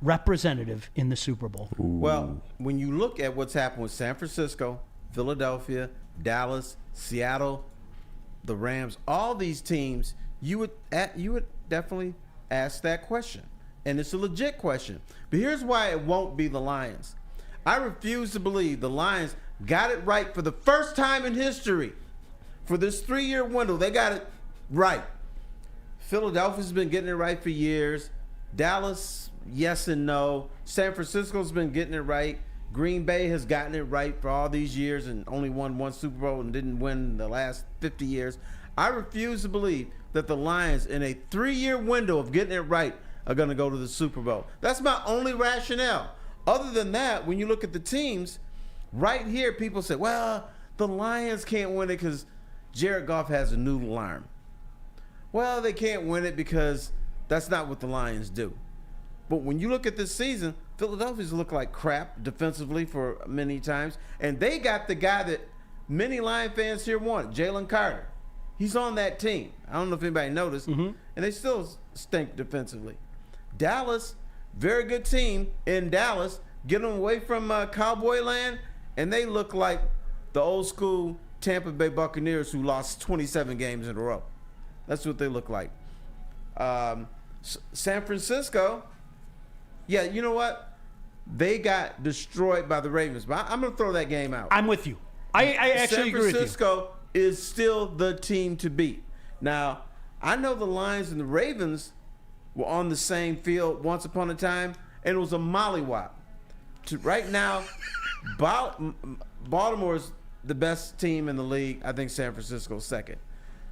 representative in the Super Bowl?
Well, when you look at what's happened with San Francisco, Philadelphia, Dallas, Seattle, the Rams, all these teams, you would definitely ask that question. And it's a legit question. But here's why it won't be the Lions. I refuse to believe the Lions got it right for the first time in history. For this 3-year window, they got it right. Philadelphia's been getting it right for years. Dallas, yes and no. San Francisco's been getting it right. Green Bay has gotten it right for all these years and only won one Super Bowl and didn't win the last 50 years. I refuse to believe that the Lions, in a 3-year window of getting it right, are going to go to the Super Bowl. That's my only rationale. Other than that, when you look at the teams, right here, people say, well, the Lions can't win it because Jared Goff has a noodle arm. Well, they can't win it because that's not what the Lions do. But when you look at this season, Philadelphia's looked like crap defensively for many times. And they got the guy that many Lion fans here want, Jalen Carter. He's on that team. I don't know if anybody noticed. And they still stink defensively. Dallas, very good team in Dallas. Get them away from Cowboy land, and they look like the old school Tampa Bay Buccaneers who lost 27 games in a row. That's what they look like. San Francisco, yeah, you know what? They got destroyed by the Ravens, but I'm going to throw that game out.
I'm with you. I actually agree with you.
San Francisco is still the team to beat. Now, I know the Lions and the Ravens were on the same field once upon a time, and it was a mollywop. Right now, Baltimore's the best team in the league. I think San Francisco's second.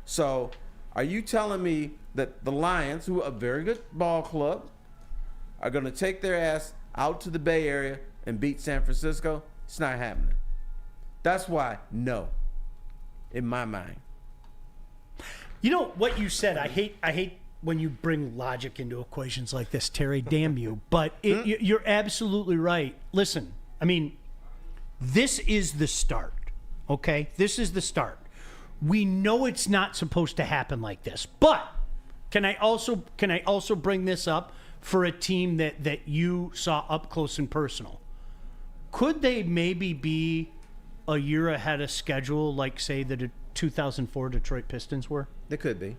So, are you telling me that the Lions, who are a very good ball club, are going to take their ass out to the Bay Area and beat San Francisco? It's not happening. That's why, no, in my mind.
You know what you said. I hate when you bring logic into equations like this, Terry. Damn you! But you're absolutely right. Listen, I mean, this is the start. Okay, this is the start. We know it's not supposed to happen like this, but can I also bring this up for a team that you saw up close and personal? Could they maybe be a year ahead of schedule, like say the 2004 Detroit Pistons were?
They could be.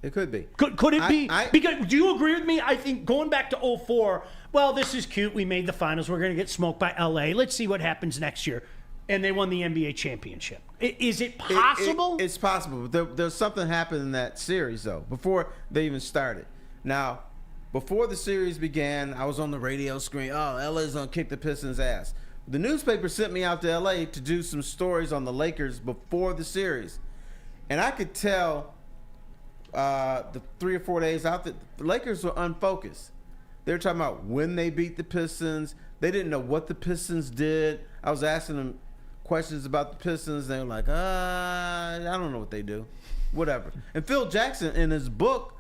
It could be.
Could it be? Because do you agree with me? I think going back to 04, well, this is cute. We made the finals. We're going to get smoked by LA. Let's see what happens next year. And they won the NBA championship. Is it possible?
It's possible. There's something happened in that series, though, before they even started. Now, before the series began, I was on the radio screen. Oh, LA's going to kick the Pistons' ass. The newspaper sent me out to LA to do some stories on the Lakers before the series. And I could tell the 3 or 4 days out that the Lakers were unfocused. They were talking about when they beat the Pistons. They didn't know what the Pistons did. I was asking them questions about the Pistons. They were like, I don't know what they do. Whatever. And Phil Jackson, in his book,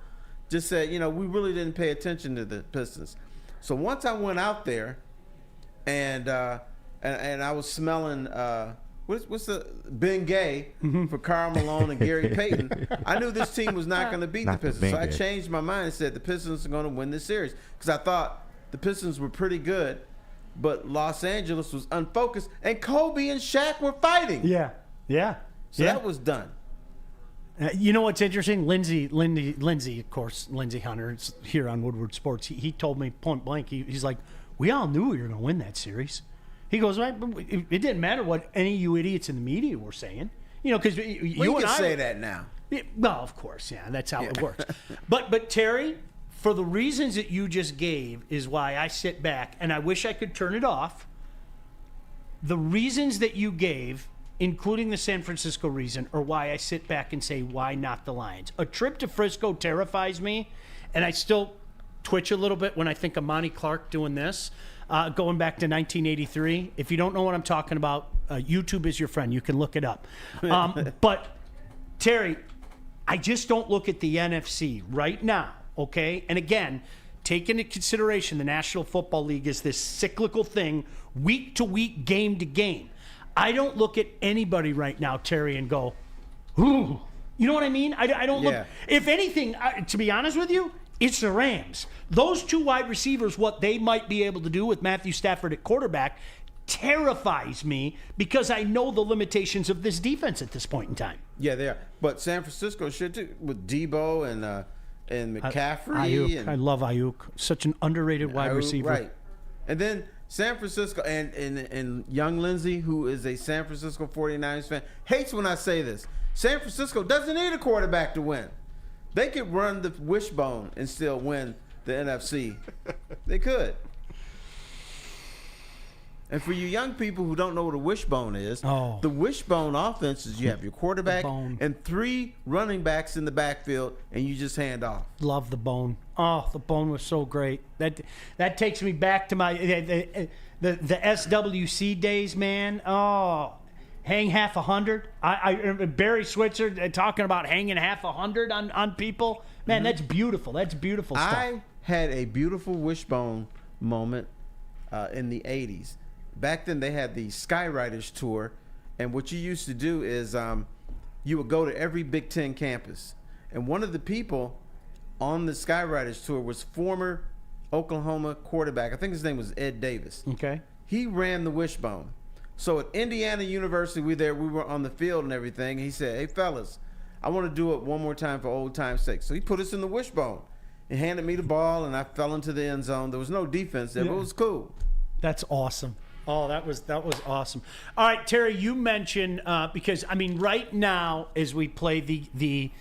just said, we really didn't pay attention to the Pistons. So once I went out there and I was smelling what's the Bengay for Karl Malone and Gary Payton, I knew this team was not going to beat the Pistons. So I changed my mind and said the Pistons are going to win this series because I thought the Pistons were pretty good, but Los Angeles was unfocused, and Kobe and Shaq were fighting.
Yeah.
So that was done.
You know what's interesting? Lindsey, of course, Lindsey Hunter, is here on Woodward Sports. He told me point blank, he's like, we all knew we were going to win that series. He goes, right, but it didn't matter what any of you idiots in the media were saying. Because you
can
and I
say that now.
Well, of course, yeah, that's how it works. But Terry, for the reasons that you just gave is why I sit back, and I wish I could turn it off. The reasons that you gave, including the San Francisco reason, are why I sit back and say, why not the Lions? A trip to Frisco terrifies me, and I still twitch a little bit when I think of Monty Clark doing this, going back to 1983. If you don't know what I'm talking about, YouTube is your friend. You can look it up. But, Terry, I just don't look at the NFC right now, okay? And again, take into consideration the National Football League is this cyclical thing, week to week, game to game. I don't look at anybody right now, Terry, and go, ooh. You know what I mean? I don't look. If anything, to be honest with you, it's the Rams. Those two wide receivers, what they might be able to do with Matthew Stafford at quarterback, terrifies me because I know the limitations of this defense at this point in time.
Yeah, they are. But San Francisco should too, with Debo and McCaffrey.
Ayuk. I love Ayuk. Such an underrated wide receiver.
Right. And then San Francisco and young Lindsey, who is a San Francisco 49ers fan, hates when I say this. San Francisco doesn't need a quarterback to win. They could run the wishbone and still win the NFC. They could. And for you young people who don't know what a wishbone is, the wishbone offense is you have your quarterback and 3 running backs in the backfield, and you just hand off.
Love the bone. Oh, the bone was so great. That takes me back to my the SWC days, man. Oh, hang half 100. I Barry Switzer talking about hanging half 100 on people. Man, that's beautiful. That's beautiful stuff.
I had a beautiful wishbone moment in the 80s. Back then, they had the Skywriters Tour, and what you used to do is you would go to every Big Ten campus. And one of the people on the Skywriters Tour was former Oklahoma quarterback. I think his name was Ed Davis.
Okay.
He ran the wishbone. So at Indiana University, we were on the field and everything. And he said, hey, fellas, I want to do it one more time for old time's sake. So he put us in the wishbone. He handed me the ball, and I fell into the end zone. There was no defense there, but it was cool.
That's awesome. Oh, that was awesome. All right, Terry, you mentioned because I mean, right now as we play the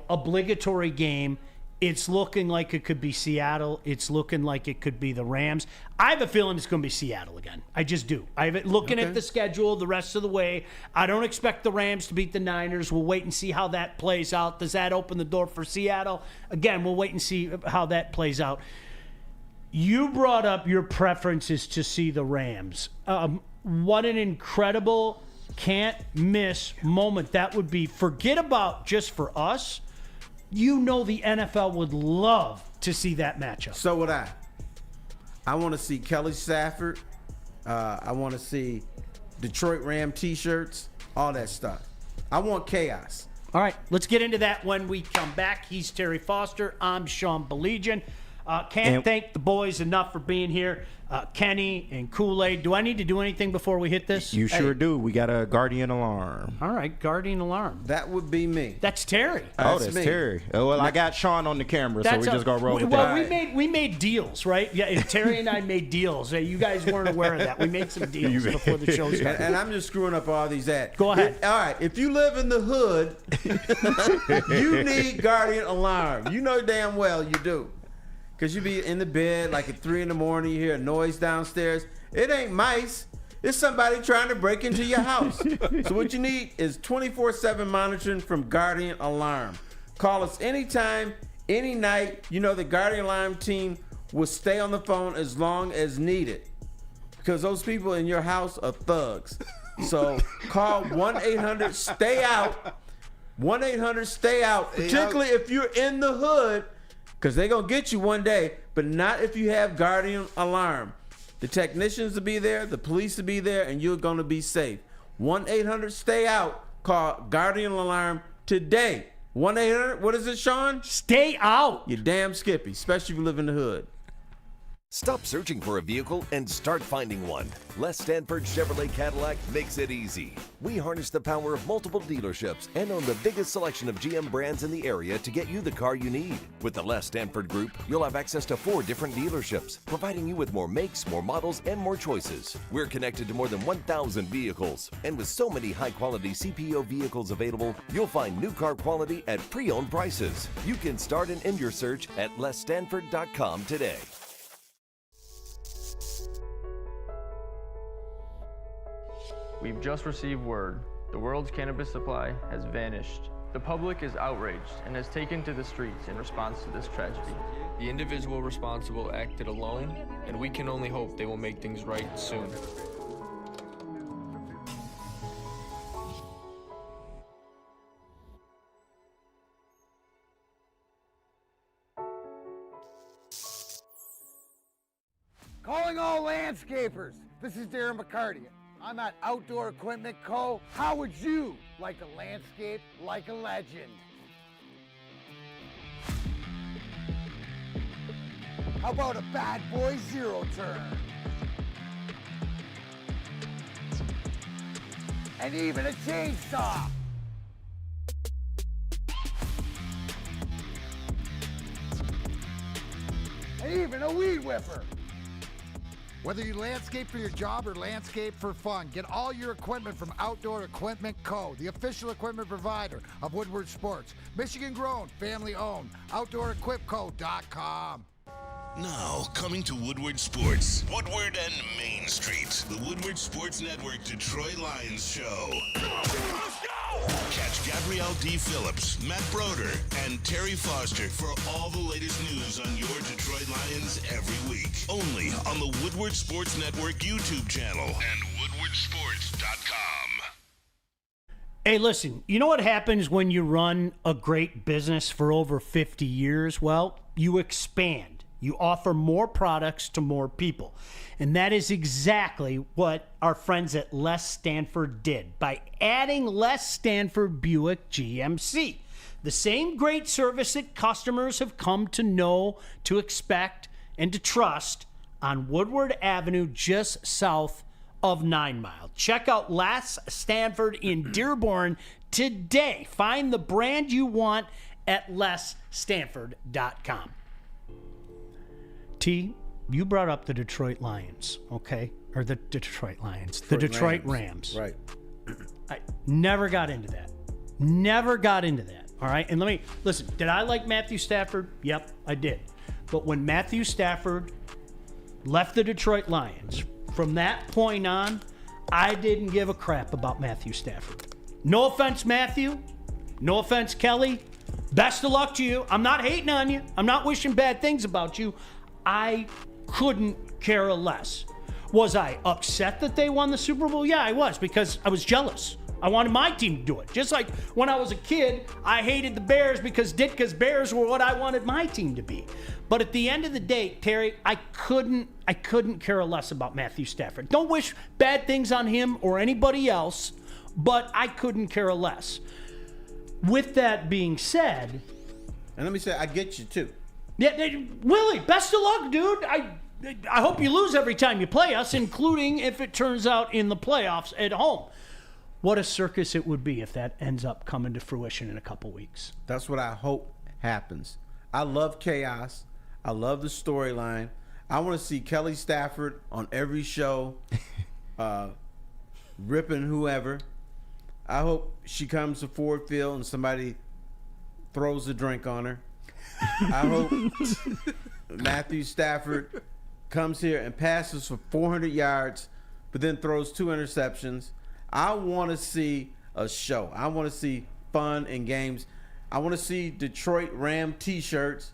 obligatory game, it's looking like it could be Seattle. It's looking like it could be the Rams. I have a feeling it's going to be Seattle again. I just do. Looking at the schedule the rest of the way, I don't expect the Rams to beat the Niners. We'll wait and see how that plays out. Does that open the door for Seattle? Again, we'll wait and see how that plays out. You brought up your preferences to see the Rams. What an incredible, can't-miss moment that would be. Forget about just for us. The NFL would love to see that matchup.
So would I. I want to see Kelly Stafford. I want to see Detroit Ram T-shirts, all that stuff. I want chaos.
All right, let's get into that when we come back. He's Terry Foster. I'm Sean Belegian. Can't thank the boys enough for being here. Kenny and Kool-Aid. Do I need to do anything before we hit this?
You sure do. We got a Guardian alarm.
All right, Guardian alarm.
That would be me.
That's Terry.
That's
me.
Terry. Oh, well, I got Sean on the camera, so we just gonna roll with
well,
that.
we made deals, right? Yeah, and Terry and I made deals. You guys weren't aware of that. We made some deals before the show started.
And I'm just screwing up all these ads.
Go ahead.
All right, if you live in the hood, you need Guardian alarm. You know damn well you do. Because you be in the bed like at 3 in the morning, you hear a noise downstairs. It ain't mice. It's somebody trying to break into your house. So what you need is 24/7 monitoring from Guardian Alarm. Call us anytime, any night. You know the Guardian Alarm team will stay on the phone as long as needed. Because those people in your house are thugs. So call 1-800-STAY-OUT. 1-800-STAY-OUT. Particularly if you're in the hood. Because they're going to get you one day, but not if you have Guardian Alarm. The technicians will be there, the police will be there, and you're going to be safe. 1-800-STAY-OUT. Call Guardian Alarm today. 1-800, what is it, Sean?
Stay out.
You damn Skippy, especially if you live in the hood.
Stop searching for a vehicle and start finding one. Les Stanford Chevrolet Cadillac makes it easy. We harness the power of multiple dealerships and own the biggest selection of GM brands in the area to get you the car you need. With the Les Stanford Group, you'll have access to 4 different dealerships, providing you with more makes, more models, and more choices. We're connected to more than 1,000 vehicles, and with so many high-quality CPO vehicles available, you'll find new car quality at pre-owned prices. You can start and end your search at lesstanford.com today.
We've just received word. The world's cannabis supply has vanished. The public is outraged and has taken to the streets in response to this tragedy. The individual responsible acted alone, and we can only hope they will make things right soon.
Calling all landscapers. This is Darren McCarty. I'm at Outdoor Equipment Co. How would you like to landscape like a legend? How about a bad boy zero turn? And even a chainsaw. And even a weed whipper. Whether you landscape for your job or landscape for fun, get all your equipment from Outdoor Equipment Co., the official equipment provider of Woodward Sports. Michigan grown, family owned. OutdoorEquipCo.com.
Now, coming to Woodward Sports, Woodward and Main Street, the Woodward Sports Network Detroit Lions Show. Let's go! Catch Gabrielle D. Phillips, Matt Broder, and Terry Foster for all the latest news on your Detroit Lions every week. Only on the Woodward Sports Network YouTube channel and woodwardsports.com.
Hey, listen, you know what happens when you run a great business for over 50 years? Well, you expand. You offer more products to more people. And that is exactly what our friends at Les Stanford did by adding Les Stanford Buick GMC. The same great service that customers have come to know, to expect, and to trust on Woodward Avenue just south of 9 Mile. Check out Les Stanford in Dearborn today. Find the brand you want at lesstanford.com. T, you brought up the Detroit Lions, okay? Or the Detroit Lions. The Detroit Rams.
Right.
I never got into that. All right? And listen, did I like Matthew Stafford? Yep, I did. But when Matthew Stafford left the Detroit Lions, from that point on, I didn't give a crap about Matthew Stafford. No offense, Matthew. No offense, Kelly. Best of luck to you. I'm not hating on you. I'm not wishing bad things about you. I couldn't care less. Was I upset that they won the Super Bowl? Yeah, I was, because I was jealous. I wanted my team to do it. Just like when I was a kid, I hated the Bears because Ditka's Bears were what I wanted my team to be. But at the end of the day, Terry, I couldn't care less about Matthew Stafford. Don't wish bad things on him or anybody else, but I couldn't care less. With that being said...
And let me say, I get you too.
Yeah, Willie, best of luck, dude. I hope you lose every time you play us, including if it turns out in the playoffs at home. What a circus it would be if that ends up coming to fruition in a couple weeks.
That's what I hope happens. I love chaos. I love the storyline. I want to see Kelly Stafford on every show, ripping whoever. I hope she comes to Ford Field and somebody throws a drink on her. I hope Matthew Stafford comes here and passes for 400 yards, but then throws 2 interceptions. I want to see a show. I want to see fun and games. I want to see Detroit Ram T-shirts.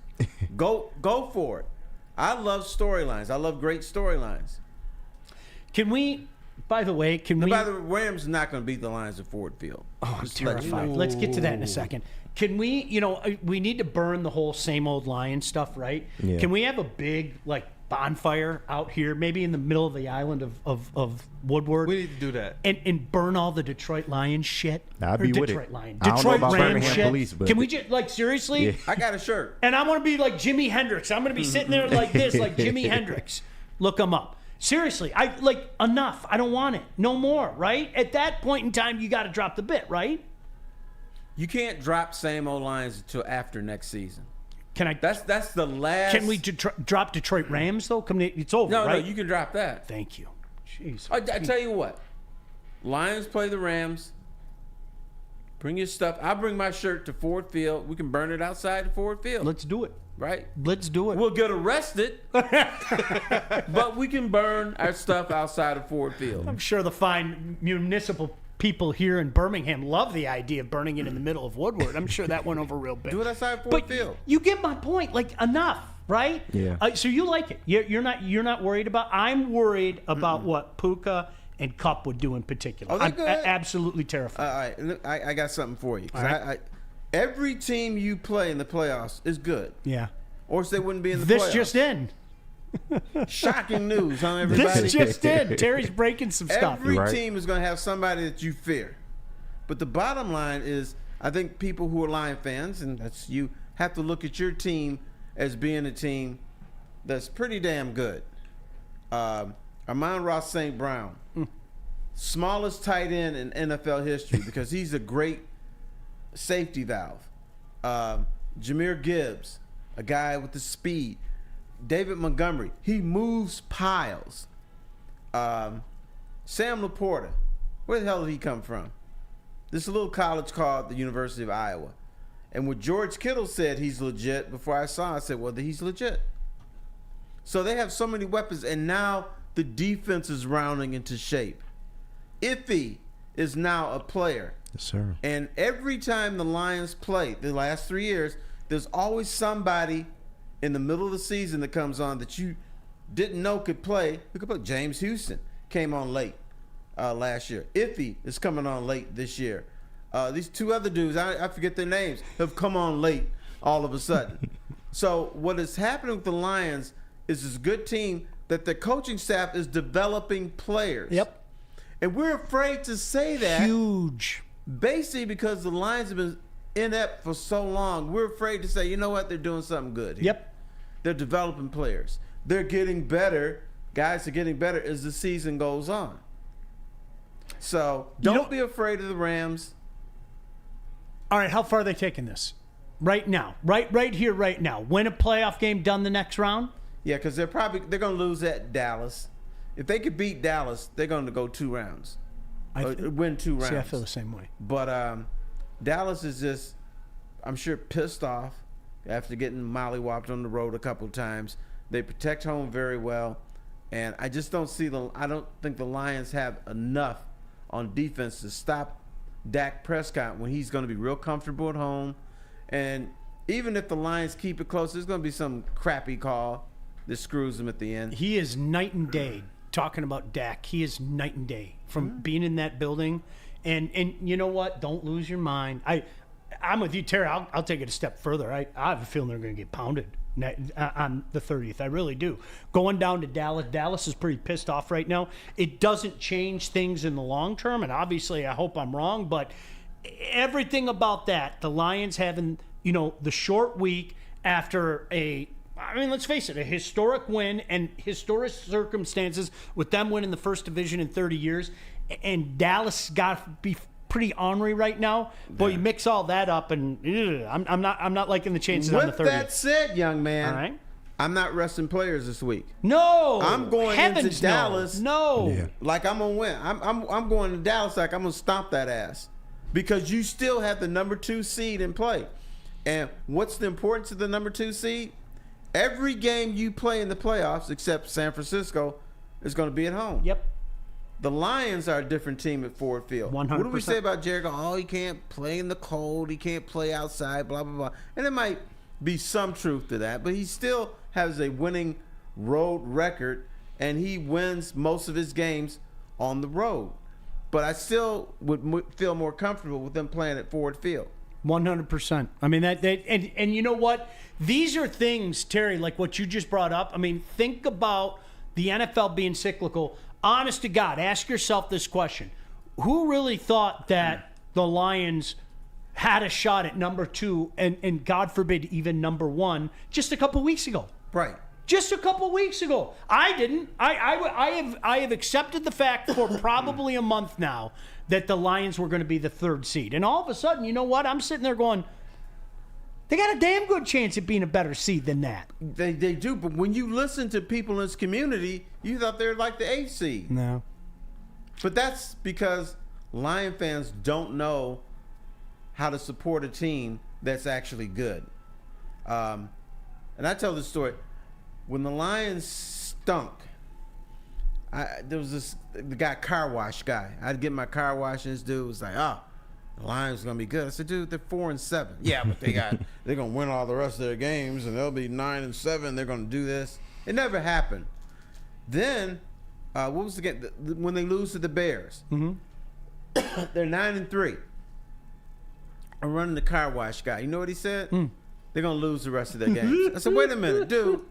Go for it. I love storylines. I love great storylines.
Can we? By the way,
Rams are not going to beat the Lions at Ford Field.
Oh, I'm terrified. Let's get to that in a second. Can we? We need to burn the whole same old Lion stuff, right?
Yeah.
Can we have a big bonfire out here, maybe in the middle of the island of Woodward?
We need to do that.
And burn all the Detroit Lions shit.
I'd be with
Detroit
it.
Lion.
I don't know
Detroit
about
Ram
Birmingham
shit.
police, but-
Can we just seriously?
Yeah.
I got a shirt.
And I want to be like Jimi Hendrix. I'm going to be sitting there like this, like Jimi Hendrix. Look him up. Seriously, enough. I don't want it. No more, right? At that point in time, you got to drop the bit, right?
You can't drop same old Lions until after next season.
Can I?
That's the last.
Can we drop Detroit Rams though? It's over.
No,
right?
no, you can drop that.
Thank you. Jeez.
I tell you what, Lions play the Rams. Bring your stuff. I'll bring my shirt to Ford Field. We can burn it outside of Ford Field.
Let's do it.
Right?
Let's do it.
We'll get arrested, but we can burn our stuff outside of Ford Field.
I'm sure the fine municipal people here in Birmingham love the idea of burning it in the middle of Woodward. I'm sure that went over real big.
Do it outside Ford Field.
You get my point. Enough, right?
Yeah.
So you like it. You're not worried about. I'm worried about what Puka and Kupp would do in particular.
Oh, they're
I'm
good.
absolutely terrified.
All right, look, I got something for you.
All right.
Every team you play in the playoffs is good.
Yeah.
Or else they wouldn't be in the playoffs.
This just in.
Shocking news, huh, everybody?
This just in. Terry's breaking some stuff.
Every team is going to have somebody that you fear. But the bottom line is, I think people who are Lion fans, and that's you, have to look at your team as being a team that's pretty damn good. Amon-Ra St. Brown, smallest tight end in NFL history because he's a great safety valve. Jahmyr Gibbs, a guy with the speed. David Montgomery, he moves piles. Sam Laporta, where the hell did he come from? This little college called the University of Iowa. And when George Kittle said he's legit, before I saw it, I said, well, he's legit. So they have so many weapons, and now the defense is rounding into shape. Iffy is now a player.
Yes, sir.
And every time the Lions play, the last 3 years, there's always somebody in the middle of the season that comes on that you didn't know could play. Who could play? James Houston came on late last year. Iffy is coming on late this year. These 2 other dudes, I forget their names, have come on late all of a sudden. So what is happening with the Lions is this good team that the coaching staff is developing players.
Yep.
And we're afraid to say that.
Huge.
Basically because the Lions have been inept for so long, we're afraid to say, you know what, they're doing something good here.
Yep.
They're developing players. They're getting better. Guys are getting better as the season goes on. So don't be afraid of the Rams.
All right, how far are they taking this? Right now. Right here, right now. Win a playoff game, done the next round?
Yeah, because they're going to lose at Dallas. If they could beat Dallas, they're going to go 2 rounds. Win 2 rounds.
See, I feel the same way.
But Dallas is just, I'm sure, pissed off after getting mollywopped on the road a couple of times. They protect home very well. And I just don't think the Lions have enough on defense to stop Dak Prescott when he's going to be real comfortable at home. And even if the Lions keep it close, there's going to be some crappy call that screws them at the end.
He is night and day. Talking about Dak, he is night and day from being in that building. And you know what? Don't lose your mind. I'm with you, Terry. I'll take it a step further. I have a feeling they're going to get pounded on the 30th. I really do. Going down to Dallas is pretty pissed off right now. It doesn't change things in the long term, and obviously I hope I'm wrong, but everything about that, the Lions having, the short week after a I mean, let's face it, a historic win and historic circumstances with them winning the first division in 30 years, and Dallas got to be pretty ornery right now. Boy, you mix all that up, and I'm not liking the chances on the 30th.
With that said, young man,
all right,
I'm not resting players this week.
No,
I'm going into Dallas.
No,
like I'm gonna win. I'm going to Dallas like I'm gonna stomp that ass, because you still have the number 2 seed in play. And what's the importance of the number 2 seed? Every game you play in the playoffs, except San Francisco, is going to be at home.
Yep.
The Lions are a different team at Ford Field. 100%. What do we say about Jericho? Oh, he can't play in the cold. He can't play outside, blah, blah, blah. And there might be some truth to that, but he still has a winning road record, and he wins most of his games on the road. But I still would feel more comfortable with them playing at Ford Field.
100%. I mean, and you know what? These are things, Terry, like what you just brought up. I mean, think about the NFL being cyclical. Honest to God, ask yourself this question. Who really thought that the Lions had a shot at number 2 and God forbid, even number 1 just a couple weeks ago?
Right.
Just a couple weeks ago. I didn't. I have accepted the fact for probably a month now that the Lions were going to be the 3rd seed. And all of a sudden, you know what? I'm sitting there going, they got a damn good chance at being a better seed than that.
They do, but when you listen to people in this community, you thought they were like the 8th seed.
No.
But that's because Lion fans don't know how to support a team that's actually good. And I tell this story. When the Lions stunk, there was the guy, car wash guy. I'd get my car wash, and this dude was like, "Oh, the Lions gonna be good." I said, "Dude, they're 4-7. Yeah, but they're gonna win all the rest of their games, and they'll be 9-7. They're gonna do this." It never happened. Then, what was the game when they lose to the Bears? Mm-hmm. They're 9-3. I'm running the car wash guy. You know what he said? They're gonna lose the rest of their games. I said, "Wait a minute, dude.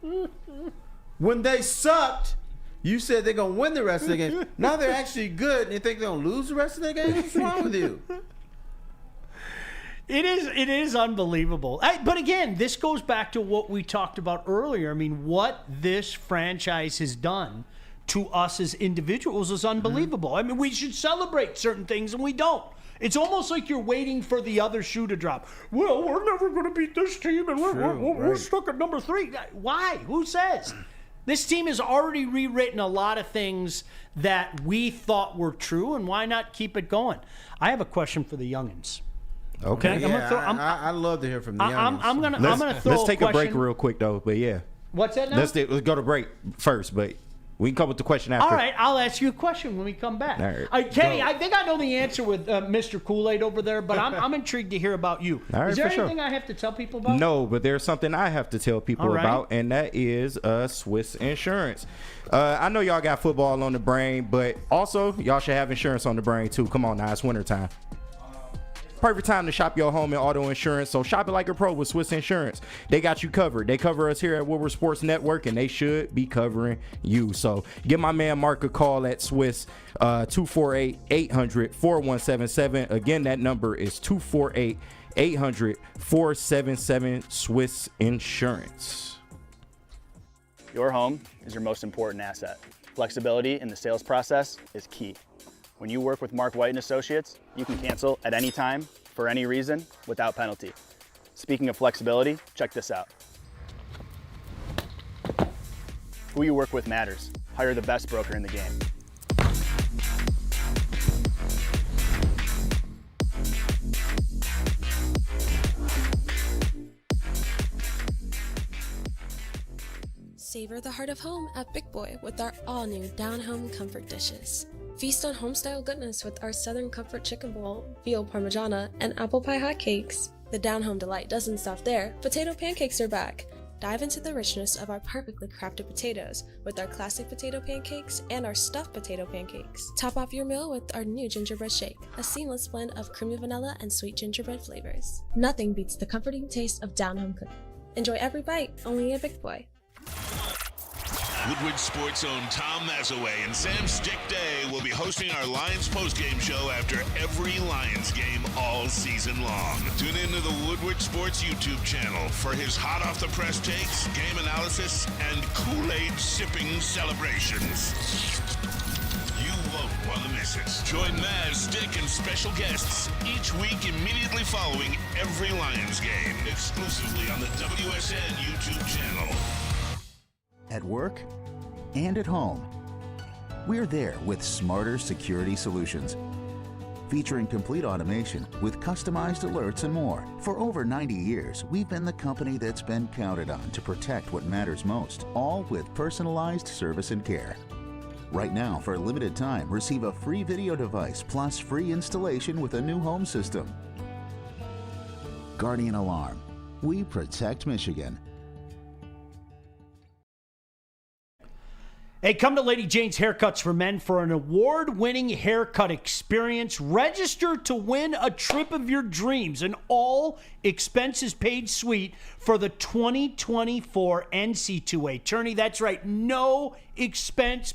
When they sucked, you said they're going to win the rest of the game. Now they're actually good, and you think they're going to lose the rest of their game? What's wrong with you?"
It is unbelievable. But again, this goes back to what we talked about earlier. I mean, what this franchise has done to us as individuals is unbelievable. I mean, we should celebrate certain things, and we don't. It's almost like you're waiting for the other shoe to drop. Well, we're never going to beat this team, and we're stuck at number 3. Why? Who says? This team has already rewritten a lot of things that we thought were true, and why not keep it going? I have a question for the youngins.
Okay. Yeah, I'd love to hear from the youngins.
I'm gonna throw.
Let's take a break
question.
real quick, though. But yeah.
What's that now?
Let's go to break first, but we can come with the question after.
All right, I'll ask you a question when we come back.
All right.
Kenny, I think I know the answer with Mr. Kool-Aid over there, but I'm intrigued to hear about you.
All right,
is there
for
anything I have to tell people about?
No, but there's something I have to tell people about, and that is Swiss Insurance. I know y'all got football on the brain, but also y'all should have insurance on the brain too. Come on now, it's wintertime. Perfect time to shop your home and auto insurance, so shop it like a pro with Swiss Insurance. They got you covered. They cover us here at Woodward Sports Network, and they should be covering you. So give my man Mark a call at Swiss, 248-800-4177. Again, that number is 248-800-477 Swiss Insurance.
Your home is your most important asset. Flexibility in the sales process is key. When you work with Mark White & Associates, you can cancel at any time, for any reason, without penalty. Speaking of flexibility, check this out. Who you work with matters. Hire the best broker in the game.
Savor the heart of home at Big Boy with our all-new down-home comfort dishes. Feast on home-style goodness with our Southern Comfort Chicken Bowl, veal parmigiana, and apple pie hotcakes. The down-home delight doesn't stop there. Potato pancakes are back. Dive into the richness of our perfectly crafted potatoes with our classic potato pancakes and our stuffed potato pancakes. Top off your meal with our new gingerbread shake, a seamless blend of creamy vanilla and sweet gingerbread flavors. Nothing beats the comforting taste of down-home cooking. Enjoy every bite, only at Big Boy.
Woodward Sports own Tom Mazaway and Sam Stick Day will will be hosting our Lions postgame show after every Lions game all season long. Tune into the Woodward Sports YouTube channel for his hot-off-the-press takes, game analysis, and Kool-Aid sipping celebrations. You won't want to miss it. Join Maz, Dick, and special guests each week immediately following every Lions game, exclusively on the WSN YouTube channel.
At work and at home, we're there with smarter security solutions. Featuring complete automation with customized alerts and more. For over 90 years, we've been the company that's been counted on to protect what matters most, all with personalized service and care. Right now, for a limited time, receive a free video device plus free installation with a new home system. Guardian Alarm. We protect Michigan.
Hey, come to Lady Jane's Haircuts for Men for an award-winning haircut experience. Register to win a trip of your dreams, an all-expenses-paid suite for the 2024 NC2A Tourney. That's right, no expense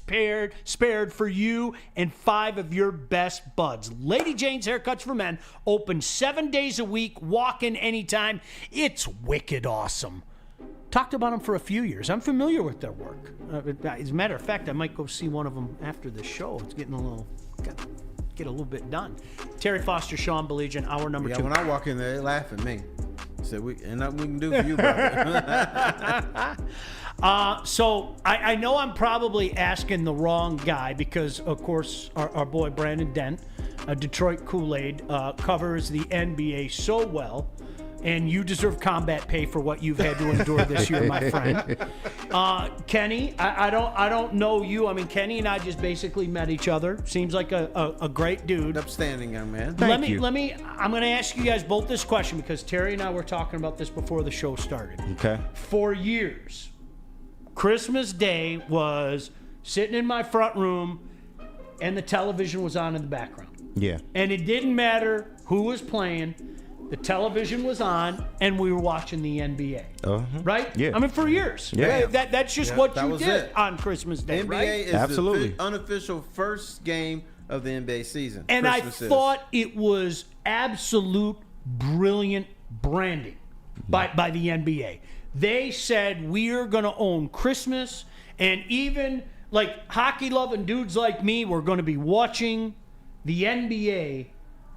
spared for you and 5 of your best buds. Lady Jane's Haircuts for Men, open 7 days a week, walk in anytime. It's wicked awesome. Talked about them for a few years. I'm familiar with their work. As a matter of fact, I might go see one of them after the show. It's getting get a little bit done. Terry Foster, Sean Belegian, hour number 2.
When I walk in there, they laugh at me. Say, ain't nothing we can do for you, brother.
So I know I'm probably asking the wrong guy because, of course, our boy Brandon Dent, Detroit Kool-Aid, covers the NBA so well. And you deserve combat pay for what you've had to endure this year, my friend. Kenny, I don't know you. I mean, Kenny and I just basically met each other. Seems like a great dude.
Upstanding young man.
Let me. I'm going to ask you guys both this question because Terry and I were talking about this before the show started.
Okay.
For years, Christmas Day was sitting in my front room, and the television was on in the background.
Yeah.
And it didn't matter who was playing. The television was on, and we were watching the NBA. Right?
Yeah.
I mean, for years.
Yeah.
That's just what you did on Christmas Day,
NBA
right?
is
Absolutely.
the unofficial first game of the NBA season.
And
Christmas
I thought it was absolute brilliant branding by the NBA. They said, we're going to own Christmas, and even like hockey-loving dudes like me, we're going to be watching the NBA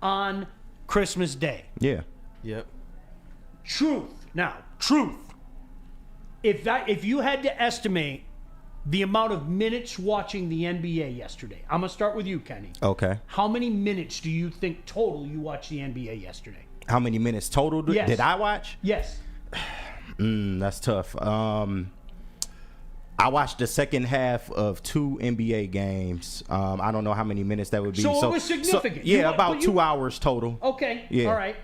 on Christmas Day.
Yeah.
Yep.
Truth. Now, truth. If you had to estimate the amount of minutes watching the NBA yesterday, I'm going to start with you, Kenny.
Okay.
How many minutes do you think total you watched the NBA yesterday?
How many minutes total did I watch?
Yes.
That's tough. I watched the second half of 2 NBA games. I don't know how many minutes that would be.
So it was significant.
About 2 hours total.
Okay.
Yeah.
All right.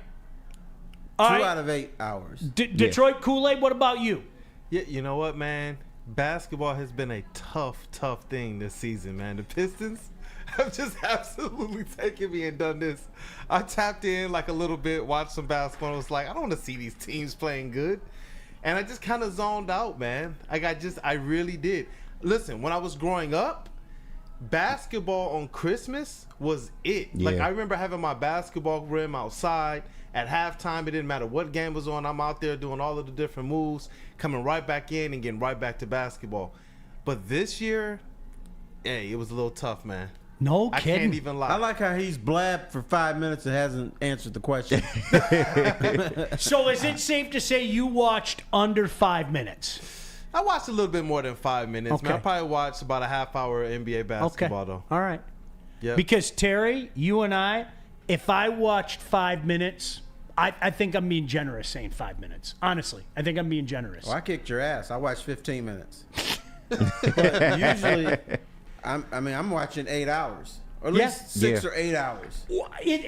2 out of 8 hours.
Detroit Kool-Aid, what about you?
Yeah, you know what, man? Basketball has been a tough thing this season, man. The Pistons have just absolutely taken me and done this. I tapped in like a little bit, watched some basketball, and was like, I don't want to see these teams playing good. And I just kind of zoned out, man. I really did. Listen, when I was growing up, basketball on Christmas was it.
Yeah.
Like, I remember having my basketball rim outside. At halftime, it didn't matter what game was on. I'm out there doing all of the different moves, coming right back in and getting right back to basketball. But this year, hey, it was a little tough, man.
No
I
kidding.
can't even lie.
I like how he's blabbed for 5 minutes and hasn't answered the question.
So is it safe to say you watched under 5 minutes?
I watched a little bit more than 5 minutes, man. I
Okay.
probably watched about a half hour NBA basketball, though.
All right.
Yep.
Because Terry, you and I, if I watched 5 minutes, I think I'm being generous saying 5 minutes. Honestly, I think I'm being generous.
Well, I kicked your ass. I watched 15 minutes. But usually, I'm watching 8 hours. Or at least 6 or 8 hours.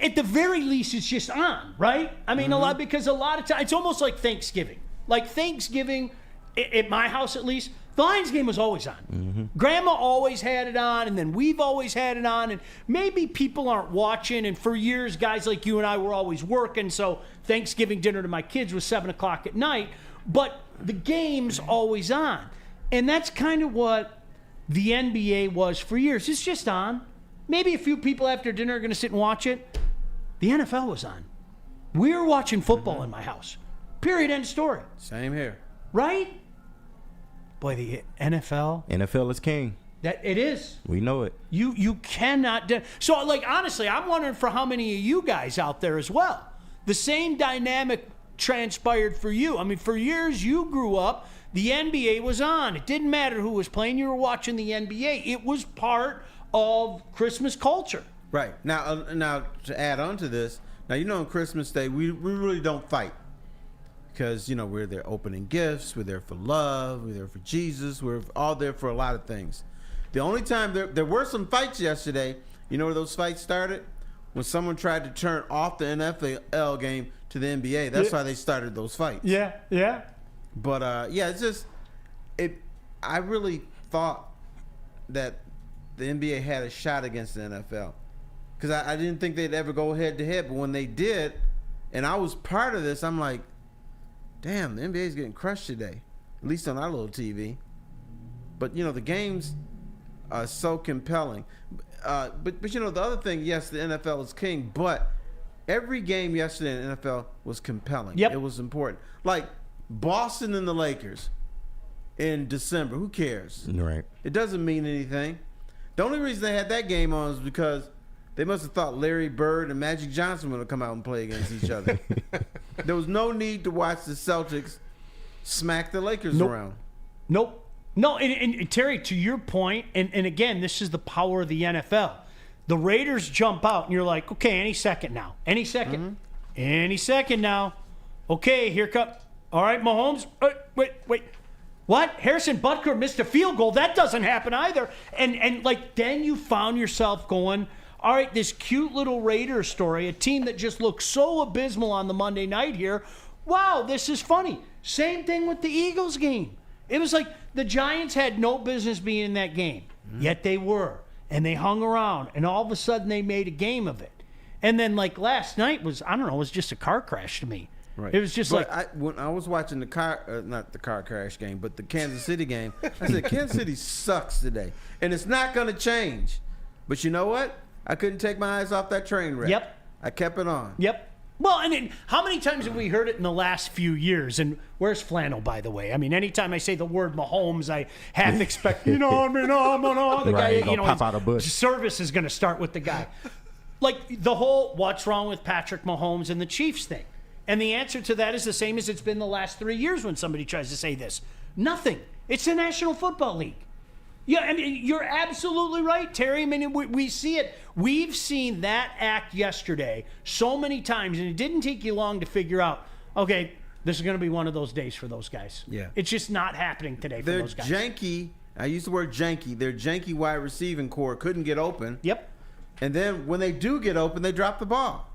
At the very least, it's just on, right? I mean, a lot of times, it's almost like Thanksgiving. Like Thanksgiving, at my house at least, the Lions game was always on. Grandma always had it on, and then we've always had it on, and maybe people aren't watching, and for years, guys like you and I were always working, so Thanksgiving dinner to my kids was 7 o'clock at night, but the game's always on. And that's kind of what the NBA was for years. It's just on. Maybe a few people after dinner are going to sit and watch it. The NFL was on. We were watching football in my house. Period. End story.
Same here.
Right? Boy, the NFL.
NFL is king.
That it is.
We know it.
You cannot. So, like, honestly, I'm wondering for how many of you guys out there as well. The same dynamic transpired for you. I mean, for years you grew up, the NBA was on. It didn't matter who was playing. You were watching the NBA. It was part of Christmas culture.
Right. Now to add on to this, now, on Christmas Day, we really don't fight. Because, we're there opening gifts. We're there for love. We're there for Jesus. We're all there for a lot of things. The only time there were some fights yesterday, you know where those fights started? When someone tried to turn off the NFL game to the NBA. That's why they started those fights.
Yeah.
But, it's just, I really thought that the NBA had a shot against the NFL. Because I didn't think they'd ever go head-to-head. But when they did, and I was part of this, I'm like, damn, the NBA's getting crushed today, at least on our little TV. But, the games are so compelling. But the other thing, yes, the NFL is king, but every game yesterday in the NFL was compelling.
Yep.
It was important. Like Boston and the Lakers in December, who cares?
Right.
It doesn't mean anything. The only reason they had that game on is because they must have thought Larry Bird and Magic Johnson would have come out and play against each other. There was no need to watch the Celtics smack the Lakers around.
Nope. No, and Terry, to your point, and again, this is the power of the NFL. The Raiders jump out, and you're like, okay, any second now. Any second.
Mm-hmm.
Any second now. Okay, here come. All right, Mahomes. Wait. What? Harrison Butker missed a field goal. That doesn't happen either. And then you found yourself going, all right, this cute little Raiders story, a team that just looks so abysmal on the Monday night here. Wow, this is funny. Same thing with the Eagles game. It was like the Giants had no business being in that game, yet they were. And they hung around, and all of a sudden they made a game of it. And then, last night was just a car crash to me.
Right.
It was just
when I was watching not the car crash game, but the Kansas City game, I said, Kansas City sucks today. And it's not going to change. But you know what? I couldn't take my eyes off that train wreck.
Yep.
I kept it on.
Yep. Well, and how many times have we heard it in the last few years? And where's Flannel, by the way? I mean, anytime I say the word Mahomes, I half expect, the
right,
guy,
pop out a bush.
Service is going to start with the guy. The whole what's wrong with Patrick Mahomes and the Chiefs thing. And the answer to that is the same as it's been the last 3 years when somebody tries to say this. Nothing. It's the National Football League. Yeah, I mean, you're absolutely right, Terry. I mean, we see it. We've seen that act yesterday so many times, and it didn't take you long to figure out, okay, this is going to be one of those days for those guys.
Yeah.
It's just not happening today for those guys.
They're janky. I use the word janky. Their janky wide receiving core couldn't get open.
Yep.
And then when they do get open, they drop the ball.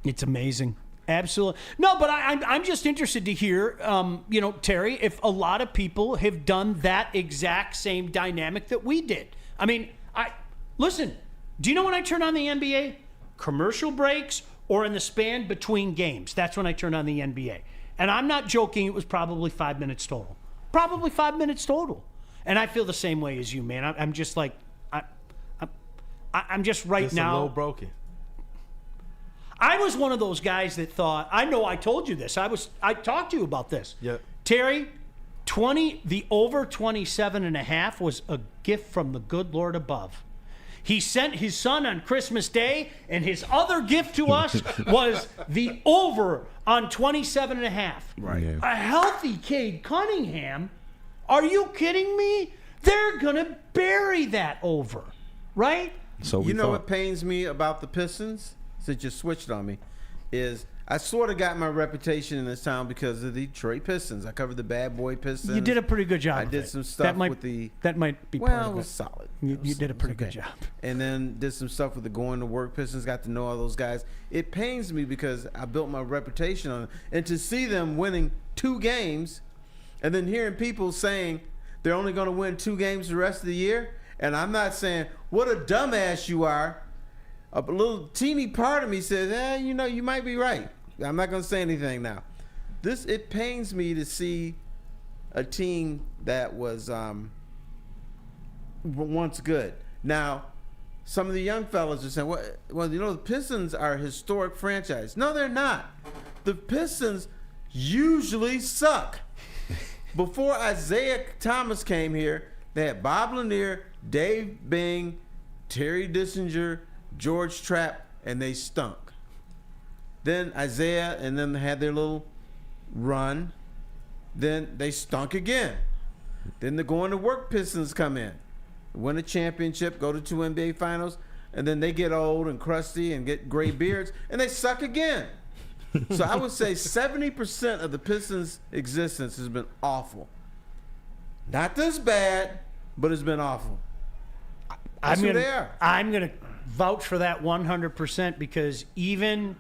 It's amazing. Absolutely. No, but I'm just interested to hear, Terry, if a lot of people have done that exact same dynamic that we did. I mean, listen, do you know when I turn on the NBA? Commercial breaks or in the span between games. That's when I turn on the NBA. And I'm not joking. It was probably 5 minutes total. Probably 5 minutes total. And I feel the same way as you, man. I'm just like, I'm just right
just
now.
a little broken.
I was one of those guys that thought, I know I told you this. I talked to you about this.
Yep.
Terry, the over 27.5 was a gift from the good Lord above. He sent his son on Christmas Day, and his other gift to us was the over on 27.5.
Right. Yeah.
A healthy Cade Cunningham. Are you kidding me? They're going to bury that over, right?
So
what pains me about the Pistons? Since you switched on me, is I sort of got my reputation in this town because of the Detroit Pistons. I covered the bad boy Pistons.
You did a pretty good job.
I did some stuff
that might be part of it.
It was solid.
You did a pretty good job.
And then did some stuff with the going to work Pistons. Got to know all those guys. It pains me because I built my reputation on it, and to see them winning 2 games, and then hearing people saying they're only going to win 2 games the rest of the year, and I'm not saying what a dumbass you are. A little teeny part of me says, you might be right. I'm not going to say anything now. It pains me to see a team that was once good. Now, some of the young fellas are saying, well, the Pistons are a historic franchise. No, they're not. The Pistons usually suck. Before Isaiah Thomas came here, they had Bob Lanier, Dave Bing, Terry Dissinger, George Trapp, and they stunk. Then Isaiah and them had their little run. Then they stunk again. Then the going to work Pistons come in, win a championship, go to 2 NBA finals, and then they get old and crusty and get gray beards, and they suck again. So I would say 70% of the Pistons' existence has been awful. Not this bad, but it's been awful. That's who they are.
I'm going to vouch for that 100% because even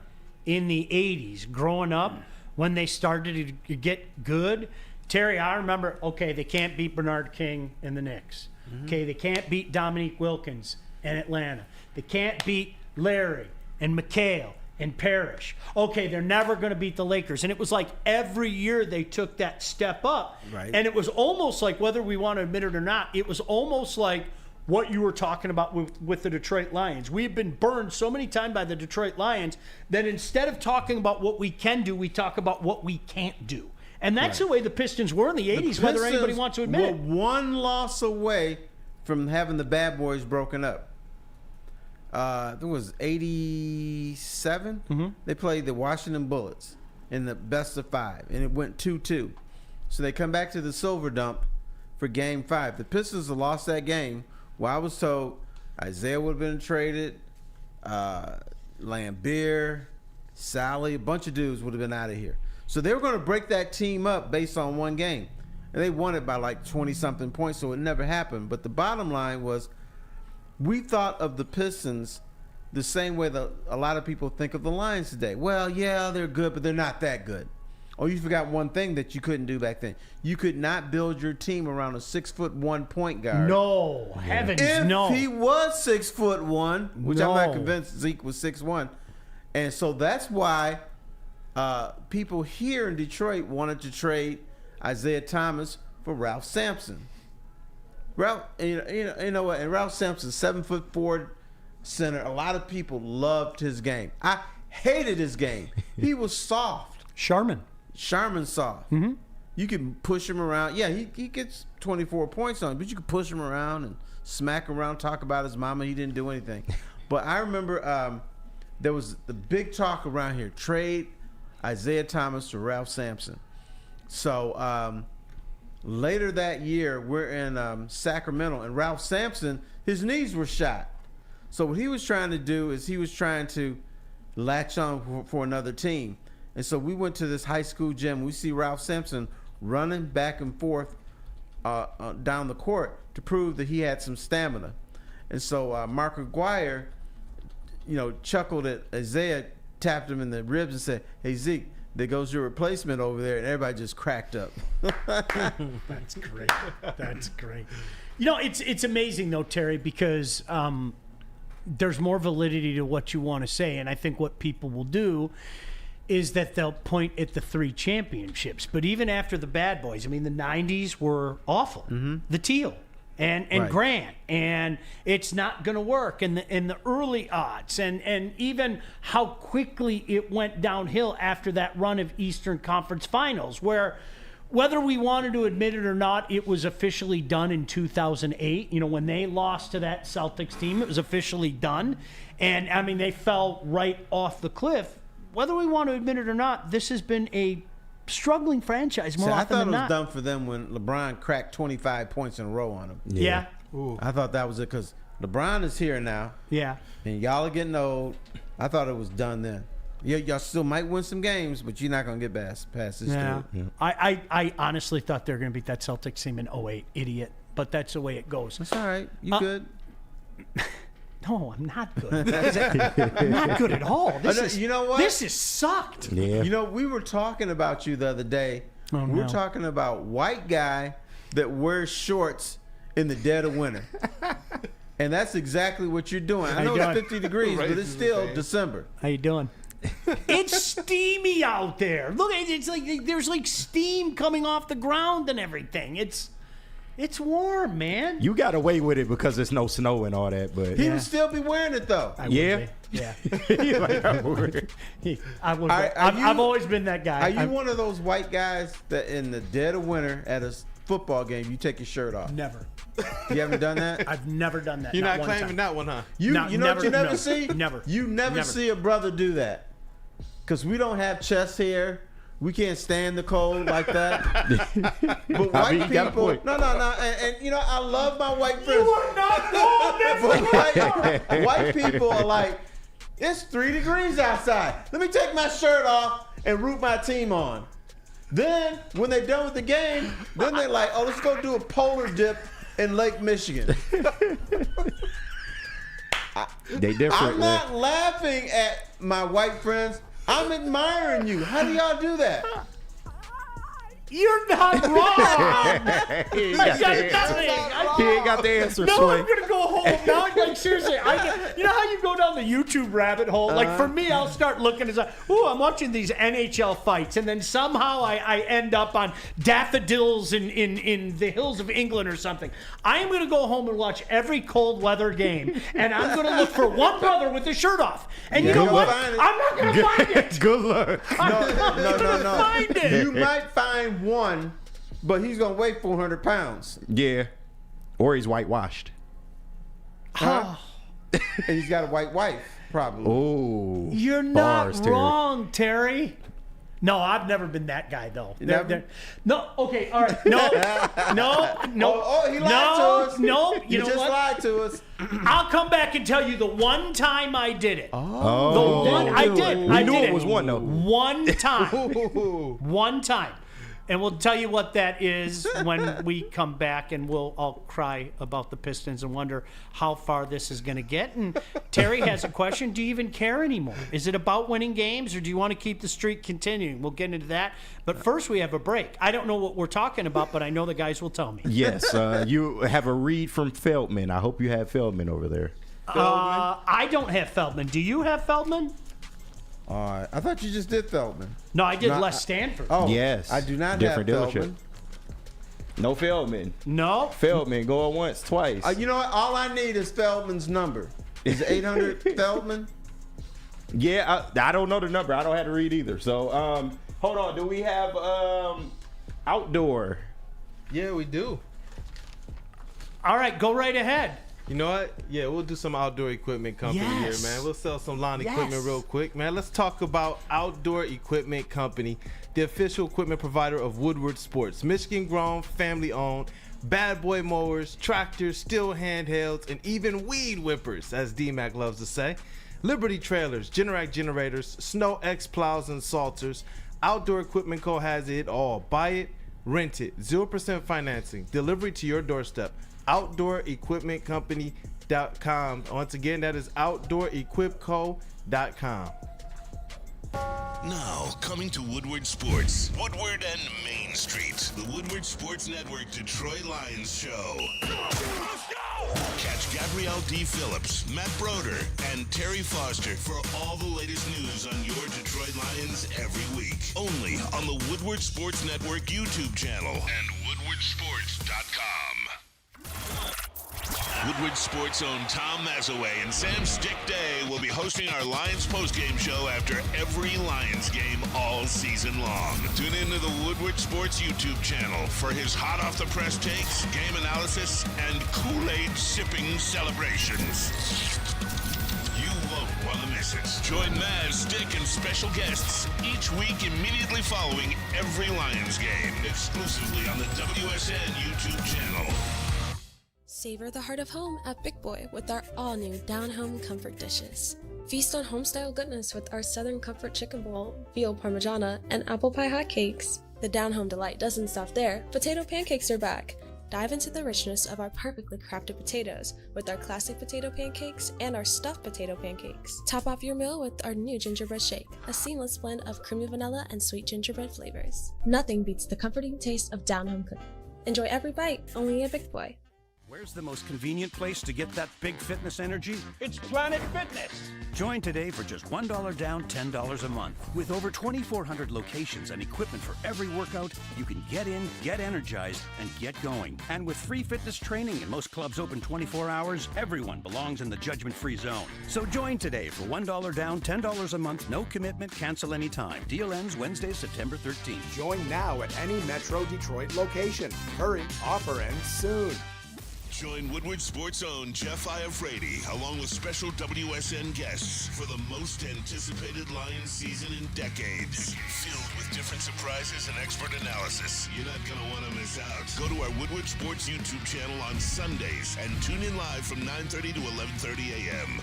in the 80s, growing up, when they started to get good, Terry, I remember, okay, they can't beat Bernard King and the Knicks. Mm-hmm. Okay, they can't beat Dominique Wilkins and Atlanta. They can't beat Larry and McHale and Parrish. Okay, they're never going to beat the Lakers. And it was like every year they took that step up.
Right.
And it was almost like, whether we want to admit it or not, it was almost like what you were talking about with the Detroit Lions. We've been burned so many times by the Detroit Lions that instead of talking about what we can do, we talk about what we can't do. And that's the way the Pistons were in the 80s, whether anybody wants to admit it.
One loss away from having the Bad Boys broken up. It was 87. Mm-hmm. They played the Washington Bullets in the best of 5, and it went 2-2. So they come back to the Silver Dump for Game 5. The Pistons have lost that game. Well, I was told Isaiah would have been traded, Lambeer, Sally, a bunch of dudes would have been out of here. So they were going to break that team up based on one game. And they won it by like 20-something points, so it never happened. But the bottom line was, we thought of the Pistons the same way that a lot of people think of the Lions today. Well, yeah, they're good, but they're not that good. Oh, you forgot one thing that you couldn't do back then. You could not build your team around a 6'1" point guard.
No, heavens, no.
If he was 6'1", which I'm not convinced Zeke was 6'1", and so that's why people here in Detroit wanted to trade Isaiah Thomas for Ralph Sampson. Ralph, you know what? And Ralph Sampson, 7'4" center. A lot of people loved his game. I hated his game. He was soft.
Sharman
soft. Mm-hmm. You can push him around. Yeah, he gets 24 points on him, but you can push him around and smack him around, talk about his mama. He didn't do anything. But I remember there was the big talk around here: trade Isaiah Thomas to Ralph Sampson. So later that year, we're in Sacramento, and Ralph Sampson, his knees were shot. So what he was trying to do is he was trying to latch on for another team. And so we went to this high school gym. We see Ralph Sampson running back and forth down the court to prove that he had some stamina. And so Mark Aguirre, chuckled at Isaiah, tapped him in the ribs and said, "Hey, Zeke, there goes your replacement over there." And everybody just cracked up.
That's great. That's great. It's amazing, though, Terry, because there's more validity to what you want to say. And I think what people will do is that they'll point at the 3 championships. But even after the Bad Boys, I mean, the 90s were awful. Mm-hmm. The Teal and right. Grant, and it's not going to work. And the early odds, and even how quickly it went downhill after that run of Eastern Conference Finals, where whether we wanted to admit it or not, it was officially done in 2008. When they lost to that Celtics team, it was officially done. And, I mean, they fell right off the cliff. Whether we want to admit it or not, this has been a struggling franchise more often than not.
I thought it was done for them when LeBron cracked 25 points in a row on them.
Yeah.
I thought that was it because LeBron is here now.
Yeah.
And y'all are getting old. I thought it was done then. Y'all still might win some games, but you're not going to get past this dude.
Yeah. I honestly thought they were going to beat that Celtics team in 08. Idiot. But that's the way it goes.
That's all right. You good?
No, I'm not good. I'm not good at all.
You know what?
This has sucked.
Yeah.
We were talking about you the other day. We were talking about white guy that wears shorts in the dead of winter. And that's exactly what you're doing. I know it's 50 degrees, but it's still December.
How you doing? It's steamy out there. Look, it's like there's like steam coming off the ground and everything. It's warm, man.
You got away with it because there's no snow and all that, but
He would still be wearing it though.
Yeah. I've always been that guy.
Are you one of those white guys that in the dead of winter at a football game you take your shirt off?
Never.
You haven't done that?
I've never done that.
You're not
one
claiming
time.
that one, huh?
You know what you never see?
Never.
You never see a brother do that. Because we don't have chest hair. We can't stand the cold like that. But white people, no. And you know, I love my white friends.
You are not wrong.
But white people are like, it's 3 degrees outside. Let me take my shirt off and root my team on. Then, when they're done with the game, then they're like, oh, let's go do a polar dip in Lake Michigan.
They different.
I'm not laughing at my white friends. I'm admiring you. How do y'all do that?
You're not wrong.
He ain't got the answer.
No,
Sway.
I'm gonna go home now. Like seriously, you know how you go down the YouTube rabbit hole? Like for me, I'll start looking as I'm watching these NHL fights, and then somehow I end up on daffodils in the hills of England or something. I am gonna go home and watch every cold weather game, and I'm gonna look for one brother with his shirt off. And you know what? I'm not gonna find it.
Good luck.
No.
Find it.
You might find one, but he's gonna weigh 400 pounds.
Yeah. Or he's whitewashed.
Huh? And he's got a white wife, probably.
Oh.
You're not wrong, Terry. No, I've never been that guy though. No, okay, all right. No.
Oh, he lied to us.
No,
you
know
just
what?
lied to us.
I'll come back and tell you the one time I did it.
Oh.
The one I did.
I knew it was one though.
One time. One time. And we'll tell you what that is when we come back, and we'll all cry about the Pistons and wonder how far this is going to get. And Terry has a question. Do you even care anymore? Is it about winning games, or do you want to keep the streak continuing? We'll get into that. But first, we have a break. I don't know what we're talking about, but I know the guys will tell me.
Yes. You have a read from Feldman. I hope you have Feldman over there.
I don't have Feldman. Do you have Feldman?
I thought you just did Feldman.
No, I did Les Stanford.
Oh,
yes.
I do not
Different
have
dealership.
Feldman.
No Feldman.
No.
Feldman, going once, twice.
You know what? All I need is Feldman's number. Is it 800 Feldman?
Yeah, I don't know the number. I don't have to read either. So, hold on. Do we have outdoor?
Yeah, we do.
All right, go right ahead.
You know what? Yeah, we'll do some outdoor equipment company here, man. We'll sell some lawn equipment real quick, man. Let's talk about Outdoor Equipment Company, the official equipment provider of Woodward Sports. Michigan-grown, family-owned, bad boy mowers, tractors, steel handhelds, and even weed whippers, as D-Mac loves to say. Liberty trailers, Generac generators, Snow X plows and salters. Outdoor Equipment Co. has it all. Buy it, rent it, 0% financing, delivery to your doorstep. OutdoorEquipmentCompany.com. Once again, that is OutdoorEquipCo.com.
Now, coming to Woodward Sports, Woodward and Main Street, the Woodward Sports Network Detroit Lions show. Catch Gabrielle D. Phillips, Matt Broder, and Terry Foster for all the latest news on your Detroit Lions every week. Only on the Woodward Sports Network YouTube channel and WoodwardSports.com. Woodward Sports' own Tom Mazaway and Sam Stick Day will be hosting our Lions postgame show after every Lions game all season long. Tune into the Woodward Sports YouTube channel for his hot-off-the-press takes, game analysis, and Kool-Aid sipping celebrations. You won't want to miss it. Join Maz, Stick, and special guests each week immediately following every Lions game, exclusively on the WSN YouTube channel.
Savor the heart of home at Big Boy with our all-new down-home comfort dishes. Feast on home-style goodness with our Southern Comfort Chicken Bowl, veal parmigiana, and apple pie hotcakes. The down-home delight doesn't stop there. Potato pancakes are back. Dive into the richness of our perfectly crafted potatoes with our classic potato pancakes and our stuffed potato pancakes. Top off your meal with our new gingerbread shake, a seamless blend of creamy vanilla and sweet gingerbread flavors. Nothing beats the comforting taste of down-home cooking. Enjoy every bite, only at Big Boy.
Where's the most convenient place to get that big fitness energy?
It's Planet Fitness.
Join today for just $1 down, $10 a month. With over 2,400 locations and equipment for every workout, you can get in, get energized, and get going. And with free fitness training and most clubs open 24 hours, everyone belongs in the judgment-free zone. So join today for $1 down, $10 a month, no commitment, cancel anytime. Deal ends Wednesday, September 13th.
Join now at any Metro Detroit location. Hurry, offer ends soon.
Join Woodward Sports' own Jeff Iafrate, along with special WSN guests for the most anticipated Lions season in decades. Filled with different surprises and expert analysis. You're not going to want to miss out. Go to our Woodward Sports YouTube channel on Sundays and tune in live from 9:30 to 11:30 a.m.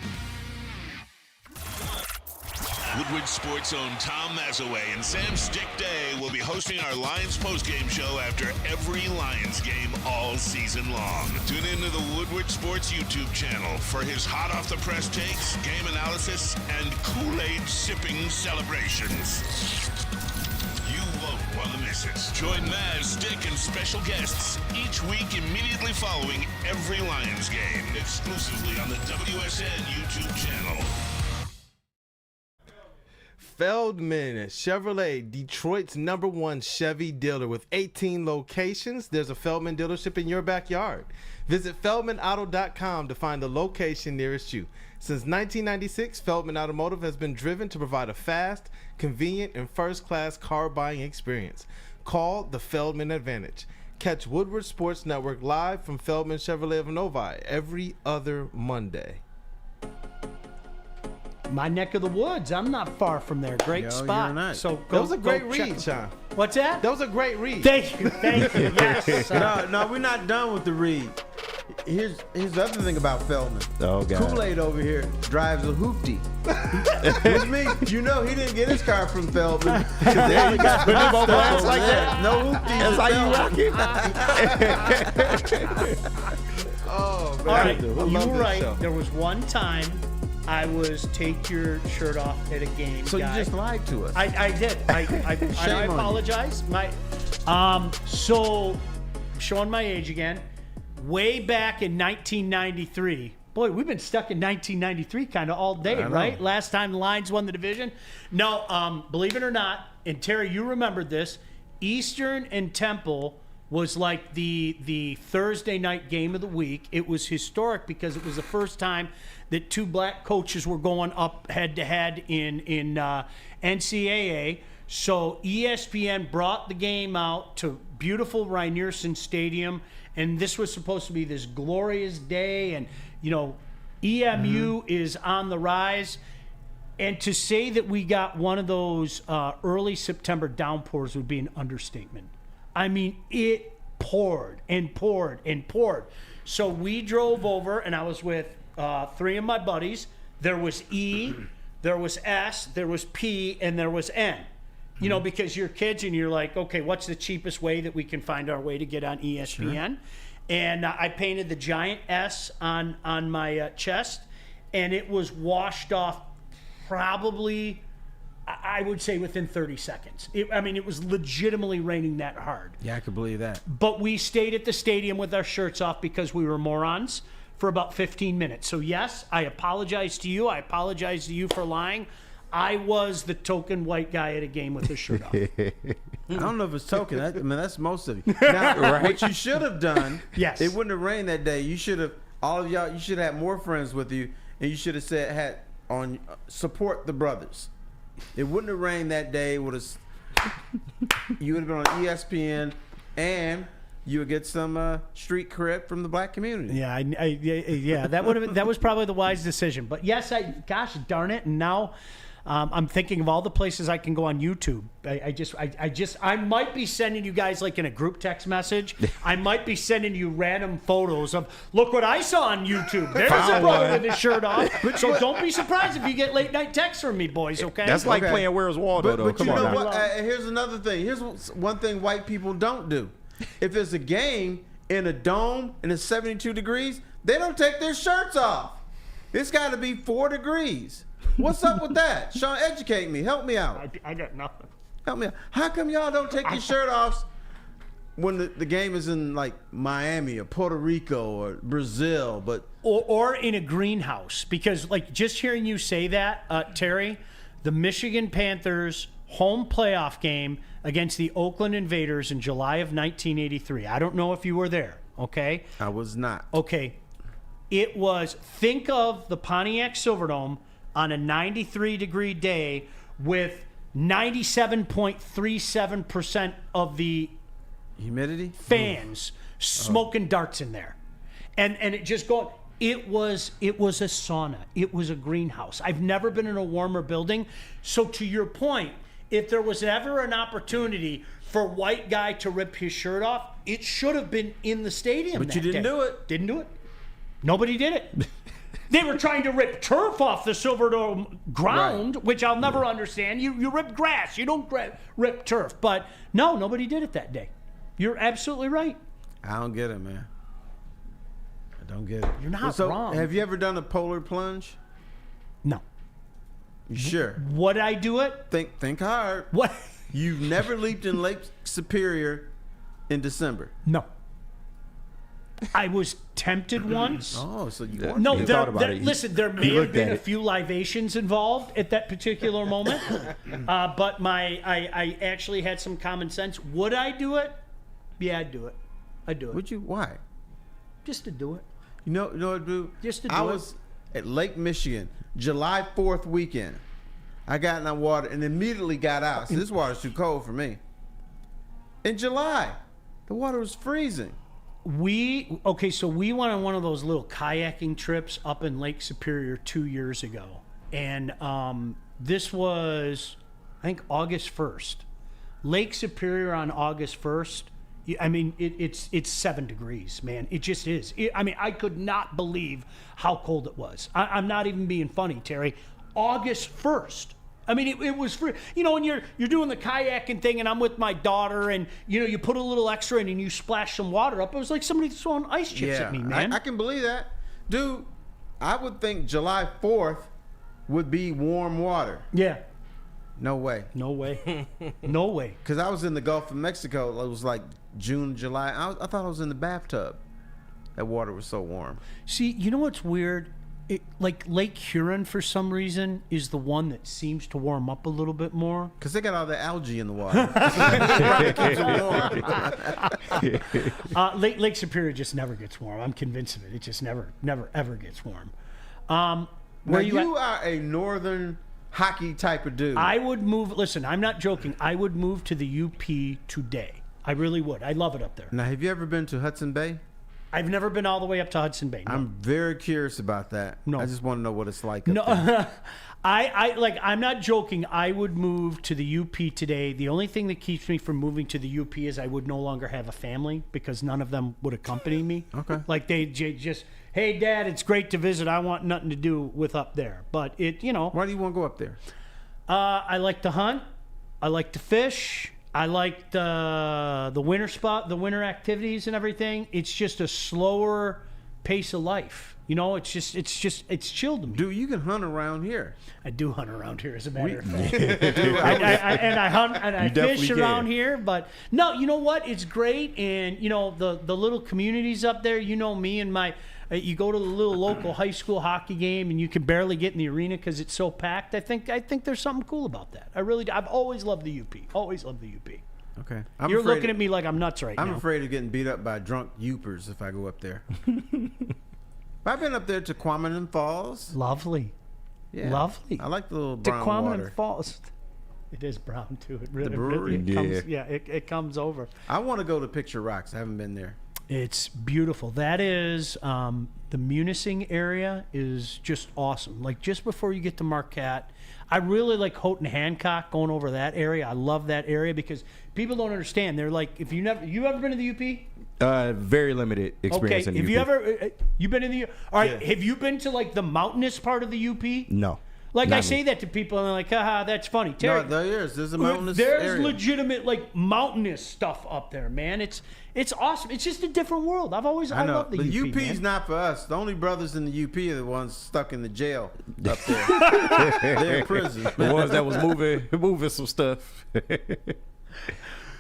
Woodward Sports' own Tom Mazaway and Sam Stick Day will be hosting our Lions postgame show after every Lions game all season long. Tune into the Woodward Sports YouTube channel for his hot-off-the-press takes, game analysis, and Kool-Aid sipping celebrations. You won't want to miss it. Join Maz, Stick, and special guests each week immediately following every Lions game, exclusively on the WSN YouTube channel.
Feldman Chevrolet, Detroit's #1 Chevy dealer with 18 locations. There's a Feldman dealership in your backyard. Visit feldmanauto.com to find the location nearest you. Since 1996, Feldman Automotive has been driven to provide a fast, convenient, and first-class car buying experience. Call the Feldman Advantage. Catch Woodward Sports Network live from Feldman Chevrolet of Novi every other Monday.
My neck of the woods. I'm not far from there. Great spot.
You're not.
So
that was a great read, Sean.
What's that?
That was a great read.
Thank you. Thank you. Yes.
No, we're not done with the read. Here's the other thing about Feldman.
Oh, God.
Kool-Aid over here drives a hoopty. Which means, you know, he didn't get his car from Feldman.
There you got both hands like that.
No hoopties.
That's how you rock it.
Oh, man.
All right.
You
You were right. There was one time I was take your shirt off at a game.
So
guy.
you just lied to us.
I did. I apologize. So showing my age again. Way back in 1993. Boy, we've been stuck in 1993 kind of all day, right? Last time the Lions won the division. No, believe it or not, and Terry, you remembered this. Eastern and Temple was like the Thursday night game of the week. It was historic because it was the first time that two black coaches were going up head-to-head in NCAA. So ESPN brought the game out to beautiful Rynearson Stadium, and this was supposed to be this glorious day, and, you know, EMU is on the rise. And to say that we got one of those early September downpours would be an understatement. I mean, it poured and poured and poured. So we drove over, and I was with three of my buddies. There was E, there was S, there was P, and there was N. You know, because you're kids and you're like, okay, what's the cheapest way that we can find our way to get on ESPN? Sure. And I painted the giant S on my chest, and it was washed off probably, I would say, within 30 seconds. It was legitimately raining that hard.
Yeah, I could believe that.
But we stayed at the stadium with our shirts off because we were morons for about 15 minutes. So yes, I apologize to you. I apologize to you for lying. I was the token white guy at a game with his shirt off.
I don't know if it's token. That's most of you. Now, what you should have done,
yes,
it wouldn't have rained that day. You should have, all of y'all, you should have had more friends with you, and you should have support the brothers. It wouldn't have rained that day. You would have been on ESPN, and you would get some street cred from the black community.
Yeah, yeah, that was probably the wise decision. But yes, gosh darn it, and now I'm thinking of all the places I can go on YouTube. I might be sending you guys, like, in a group text message. I might be sending you random photos of, look what I saw on YouTube. There's a brother with his shirt off. So don't be surprised if you get late night texts from me, boys. Okay,
that's like playing Where's Waldo.
But
Come
you know
on
what? Here's another thing. Here's one thing white people don't do. If it's a game in a dome and it's 72 degrees, they don't take their shirts off. It's got to be 4 degrees. What's up with that? Sean, educate me. Help me out.
I got nothing.
Help me out. How come y'all don't take your shirt off when the game is in like Miami or Puerto Rico or Brazil, but
or in a greenhouse, because like just hearing you say that, Terry, the Michigan Panthers home playoff game against the Oakland Invaders in July of 1983. I don't know if you were there. Okay,
I was not.
Okay, it was. Think of the Pontiac Silverdome on a 93-degree day with 97.37% of the
humidity
fans smoking darts in there, and it just go. It was a sauna. It was a greenhouse. I've never been in a warmer building. So to your point, if there was ever an opportunity for white guy to rip his shirt off, it should have been in the stadium.
But you didn't do it.
Didn't do it. Nobody did it. They were trying to rip turf off the Silverdome ground, right, which I'll never understand. You rip grass. You don't rip turf. But no, nobody did it that day. You're absolutely right.
I don't get it, man. I don't get it.
You're not wrong.
Have you ever done a polar plunge?
No.
You sure?
Would I do it?
Think hard.
What?
You've never leaped in Lake Superior in December?
No. I was tempted once.
Oh, so you
weren't? No, listen, there may have been a few libations involved at that particular moment, but I actually had some common sense. Would I do it? Yeah, I'd do it. I'd do it.
Would you? Why?
Just to do it.
You know what, dude?
Just to do it.
I was at Lake Michigan, July 4th weekend. I got in that water and immediately got out. So this water's too cold for me. In July, the water was freezing.
So we went on one of those little kayaking trips up in Lake Superior 2 years ago. And this was, I think, August 1st. Lake Superior on August 1st, I mean, it's 7 degrees, man. It just is. I could not believe how cold it was. I'm not even being funny, Terry. August 1st. I mean, it was free. You know, when you're doing the kayaking thing, and I'm with my daughter, and you put a little extra in, and you splash some water up. It was like somebody throwing ice chips at me, man.
I can believe that, dude. I would think July 4th would be warm water.
Yeah.
No way.
No way. No way.
Because I was in the Gulf of Mexico. It was like June, July. I thought I was in the bathtub. That water was so warm.
See, you know what's weird? Like Lake Huron, for some reason, is the one that seems to warm up a little bit more.
Because they got all the algae in the water.
Lake Superior just never gets warm. I'm convinced of it. It just never, ever gets warm.
Now you are a northern hockey type of dude.
I would move. Listen, I'm not joking. I would move to the UP today. I really would. I love it up there.
Now, have you ever been to Hudson Bay?
I've never been all the way up to Hudson Bay. No.
I'm very curious about that.
No.
I just want to know what it's like up there.
I'm not joking. I would move to the UP today. The only thing that keeps me from moving to the UP is I would no longer have a family, because none of them would accompany me.
Okay.
Like they just, hey, Dad, it's great to visit. I want nothing to do with up there. But
Why do you want to go up there?
I like to hunt. I like to fish. I like the winter spot, the winter activities and everything. It's just a slower pace of life. It's chill to me.
Dude, you can hunt around here.
I do hunt around here, as a matter of fact. I hunt and I fish around here. But no, you know what? It's great. And, the little communities up there, me and my... You go to the little local high school hockey game, and you can barely get in the arena because it's so packed. I think there's something cool about that. I really do. I've always loved the UP. Always loved the UP.
Okay.
You're looking at me like I'm nuts right now.
I'm afraid of getting beat up by drunk Upers if I go up there. I've been up there to Quamanon Falls.
Lovely.
Yeah.
Lovely.
I like the little brown water.
Quamanon Falls. It is brown, too. It really,
the brewery?
It comes over.
I want to go to Picture Rocks. I haven't been there.
It's beautiful. That is, the Munising area is just awesome. Like just before you get to Marquette, I really like Houghton Hancock, going over that area. I love that area because people don't understand. They're like, if you ever been to the UP?
Very limited experience in the UP.
You've been in the UP? All right. Yeah. Have you been to like the mountainous part of the UP?
No.
Like I say that to people, and they're like, haha, that's funny. Terry,
no, there's a mountainous
There's
area.
legitimate like mountainous stuff up there, man. It's awesome. It's just a different world. I love the UP.
The UP's
man.
not for us. The only brothers in the UP are the ones stuck in the jail up there. They're in prison.
The ones that was moving some stuff.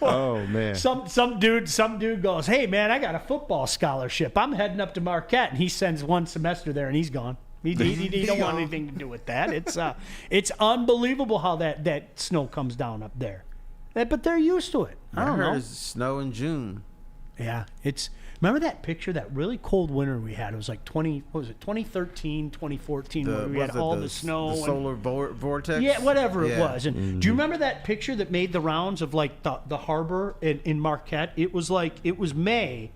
Oh man.
Some dude goes, "Hey man, I got a football scholarship. I'm heading up to Marquette," and he sends one semester there, and he's gone. He don't want anything to do with that. It's unbelievable how that snow comes down up there. But they're used to it. I don't know.
It's snow in June.
Yeah, remember that picture, that really cold winter we had? It was like 2013, 2014, where we had all the snow.
The solar vortex?
Yeah, whatever it was. And do you remember that picture that made the rounds of like the harbor in Marquette? It was May,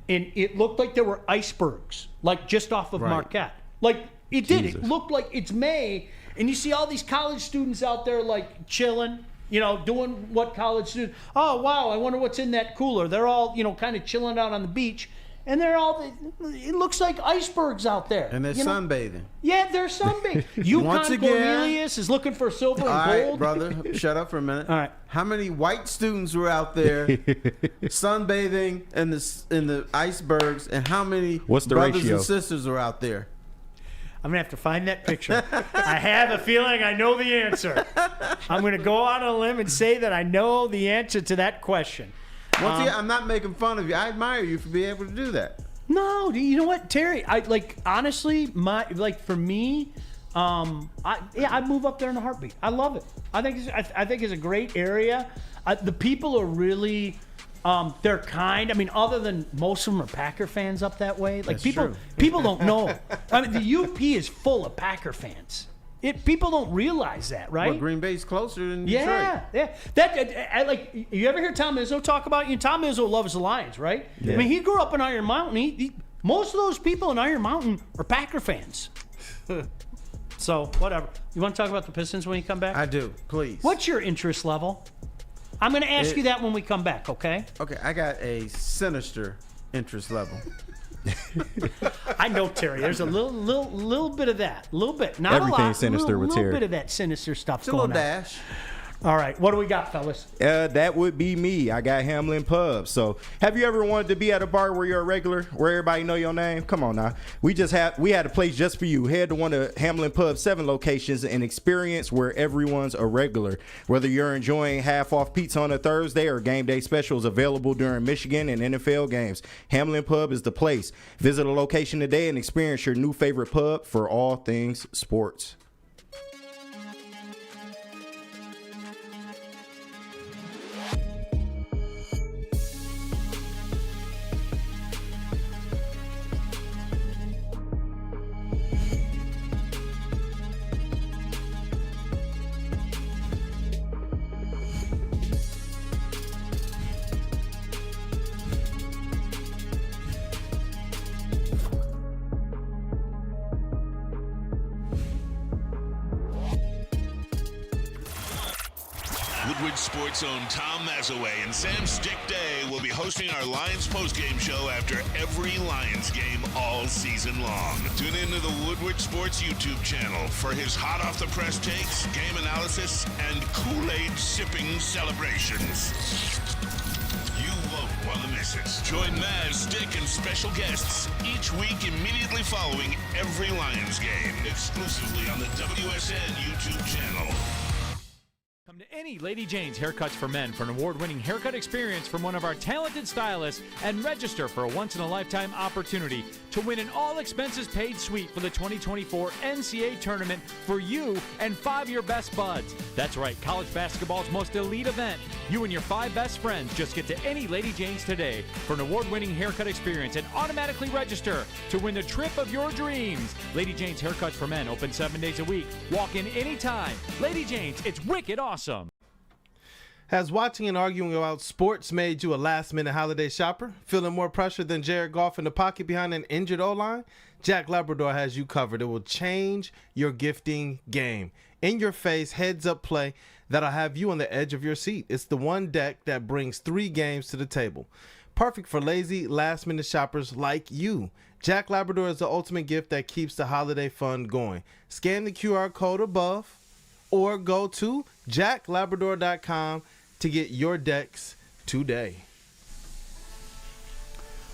and it looked like there were icebergs, like just off of Marquette. Like it did. It looked like it's May, and you see all these college students out there like chilling. Doing what college students, oh, wow, I wonder what's in that cooler. They're all, kind of chilling out on the beach. And it looks like icebergs out there.
And they're sunbathing.
Yeah, they're sunbathing. Yukon Cornelius is looking for silver and gold.
All right, brother, shut up for a minute.
All right.
How many white students were out there sunbathing in the icebergs, and how many brothers
ratio?
And sisters were out there?
I'm going to have to find that picture. I have a feeling I know the answer. I'm going to go on a limb and say that I know the answer to that question.
Once again, I'm not making fun of you. I admire you for being able to do that.
No, you know what, Terry? Honestly, for me, I'd move up there in a heartbeat. I love it. I think it's a great area. The people are really... they're kind. I mean, other than most of them are Packer fans up that way. Like people don't know. I mean, the UP is full of Packer fans. People don't realize that, right?
Well, Green Bay's closer than Detroit.
Yeah. You ever hear Tom Izzo talk about? Tom Izzo loves the Lions, right? Yeah. I mean, he grew up in Iron Mountain. Most of those people in Iron Mountain are Packer fans. So whatever. You want to talk about the Pistons when you come back?
I do. Please.
What's your interest level? I'm going to ask you that when we come back, okay?
Okay, I got a sinister interest level.
I know, Terry. There's a little bit of that. A little bit. Not
everything
a lot.
Sinister with Terry.
A little bit of that sinister stuff
It's
going on.
A little dash.
All right, what do we got, fellas?
That would be me. I got Hamlin Pub. So, have you ever wanted to be at a bar where you're a regular, where everybody know your name? Come on now. We had a place just for you. Head to one of Hamlin Pub's 7 locations and experience where everyone's a regular. Whether you're enjoying half-off pizza on a Thursday or game day specials available during Michigan and NFL games, Hamlin Pub is the place. Visit a location today and experience your new favorite pub for all things sports.
Woodward Sports' own Tom Mazaway and Sam Stick Day will be hosting our Lions postgame show after every Lions game all season long. Tune into the Woodward Sports YouTube channel for his hot-off-the-press takes, game analysis, and Kool-Aid sipping celebrations. You won't want to miss it. Join Maz, Stick, and special guests each week immediately following every Lions game, exclusively on the WSN YouTube channel.
Come to any Lady Jane's Haircuts for Men for an award-winning haircut experience from one of our talented stylists and register for a once-in-a-lifetime opportunity to win an all-expenses-paid suite for the 2024 NCAA tournament for you and 5 of your best buds. That's right, college basketball's most elite event. You and your 5 best friends just get to any Lady Jane's today for an award-winning haircut experience and automatically register to win the trip of your dreams. Lady Jane's Haircuts for Men open 7 days a week. Walk in anytime. Lady Jane's, it's wicked awesome.
Has watching and arguing about sports made you a last-minute holiday shopper? Feeling more pressure than Jared Goff in the pocket behind an injured O-line? Jack Labrador has you covered. It will change your gifting game. In-your-face, heads-up play that'll have you on the edge of your seat. It's the one deck that brings 3 games to the table. Perfect for lazy, last-minute shoppers like you. Jack Labrador is the ultimate gift that keeps the holiday fun going. Scan the QR code above or go to jacklabrador.com to get your decks today.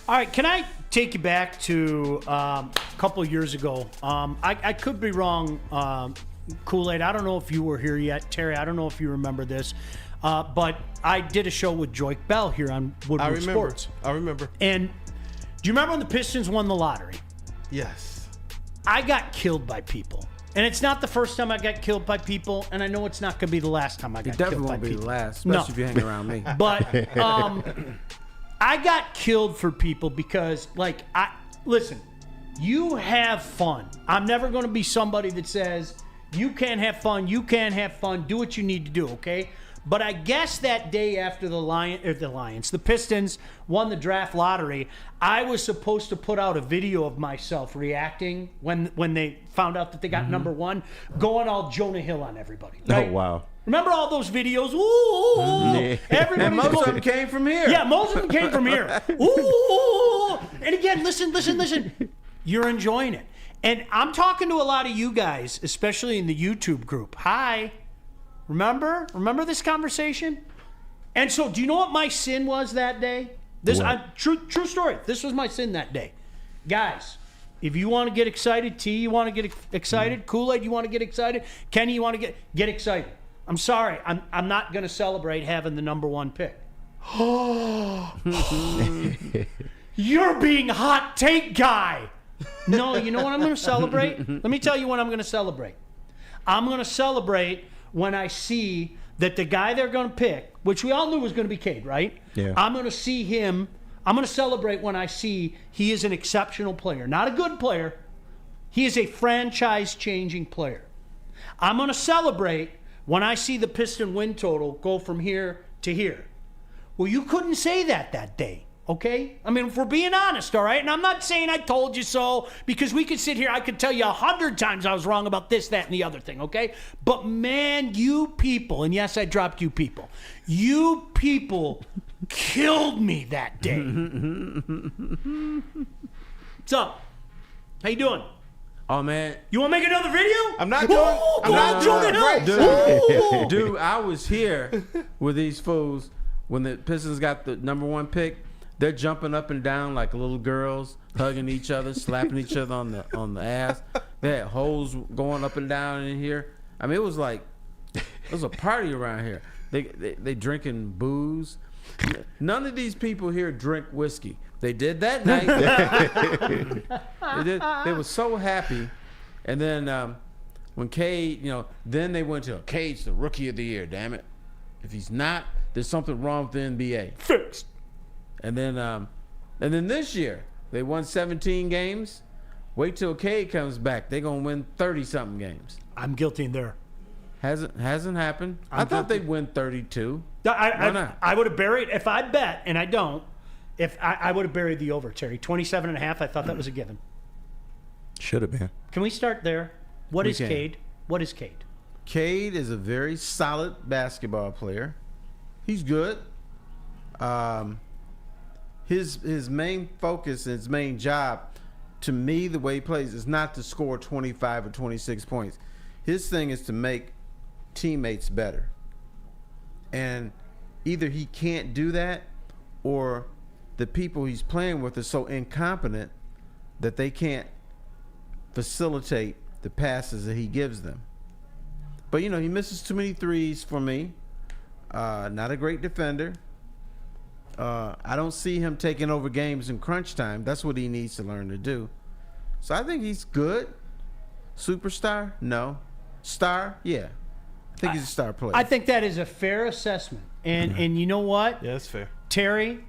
All right, can I take you back to a couple of years ago? I could be wrong Kool-Aid, I don't know if you were here yet. Terry, I don't know if you remember this. But I did a show with Joik Bell here on Woodward Sports.
I remember.
And do you remember when the Pistons won the lottery?
Yes.
I got killed by people. And it's not the first time I got killed by people, and I know it's not going to be the last time I got killed by people.
It definitely won't be the last, especially if you hang around me.
But I got killed for people because, listen, you have fun. I'm never going to be somebody that says, you can't have fun, do what you need to do, okay? But I guess that day after the Pistons won the draft lottery, I was supposed to put out a video of myself reacting when they found out that they got number one, going all Jonah Hill on everybody. Right?
Oh, wow.
Remember all those videos? Ooh,
and most of them came from here.
Yeah, most of them came from here. Ooh, and again, listen. You're enjoying it. And I'm talking to a lot of you guys, especially in the YouTube group. Hi. Remember this conversation? And so, do you know what my sin was that day? True story. This was my sin that day. Guys, if you want to get excited, T, you want to get excited, Kool-Aid, you want to get excited, Kenny, you want to get excited. I'm sorry, I'm not going to celebrate having the number one pick. You're being hot take guy. No, you know what I'm going to celebrate? Let me tell you what I'm going to celebrate. I'm going to celebrate when I see that the guy they're going to pick, which we all knew was going to be Cade, right?
Yeah.
I'm going to see him. I'm going to celebrate when I see he is an exceptional player. Not a good player. He is a franchise-changing player. I'm going to celebrate when I see the Piston win total go from here to here. Well, you couldn't say that day. Okay? I mean, if we're being honest, all right? And I'm not saying I told you so, because we could sit here, I could tell you 100 times I was wrong about this, that, and the other thing, okay? But man, you people, and yes, I dropped you people killed me that day. What's up? How you doing?
Oh, man.
You want to make another video?
I'm not doing
it. Dude, I was here with these fools when the Pistons got the number one pick. They're jumping up and down like little girls, hugging each other, slapping each other on the ass. They had hoes going up and down in here. I mean, it was a party around here. They drinking booze. None of these people here drink whiskey. They did that night. They were so happy. And then when Cade, then they went to Cade's the rookie of the year. Damn it! If he's not, there's something wrong with the NBA.
Fixed.
And then this year they won 17 games. Wait till Cade comes back. They're gonna win 30-something games.
I'm guilty there.
Hasn't happened. I thought they'd win 32.
Why not? I would have buried, if I bet, and I don't, if I would have buried the over, Terry. 27.5, I thought that was a given.
Should have been.
Can we start there? What is Cade?
Cade is a very solid basketball player. He's good. His main focus, his main job, to me, the way he plays, is not to score 25 or 26 points. His thing is to make teammates better. And either he can't do that, or the people he's playing with are so incompetent that they can't facilitate the passes that he gives them. But, he misses too many threes for me. Not a great defender. I don't see him taking over games in crunch time. That's what he needs to learn to do. So I think he's good. Superstar? No. Star? Yeah. I think he's a star player.
I think that is a fair assessment. And you know what?
Yeah, that's fair.
Terry,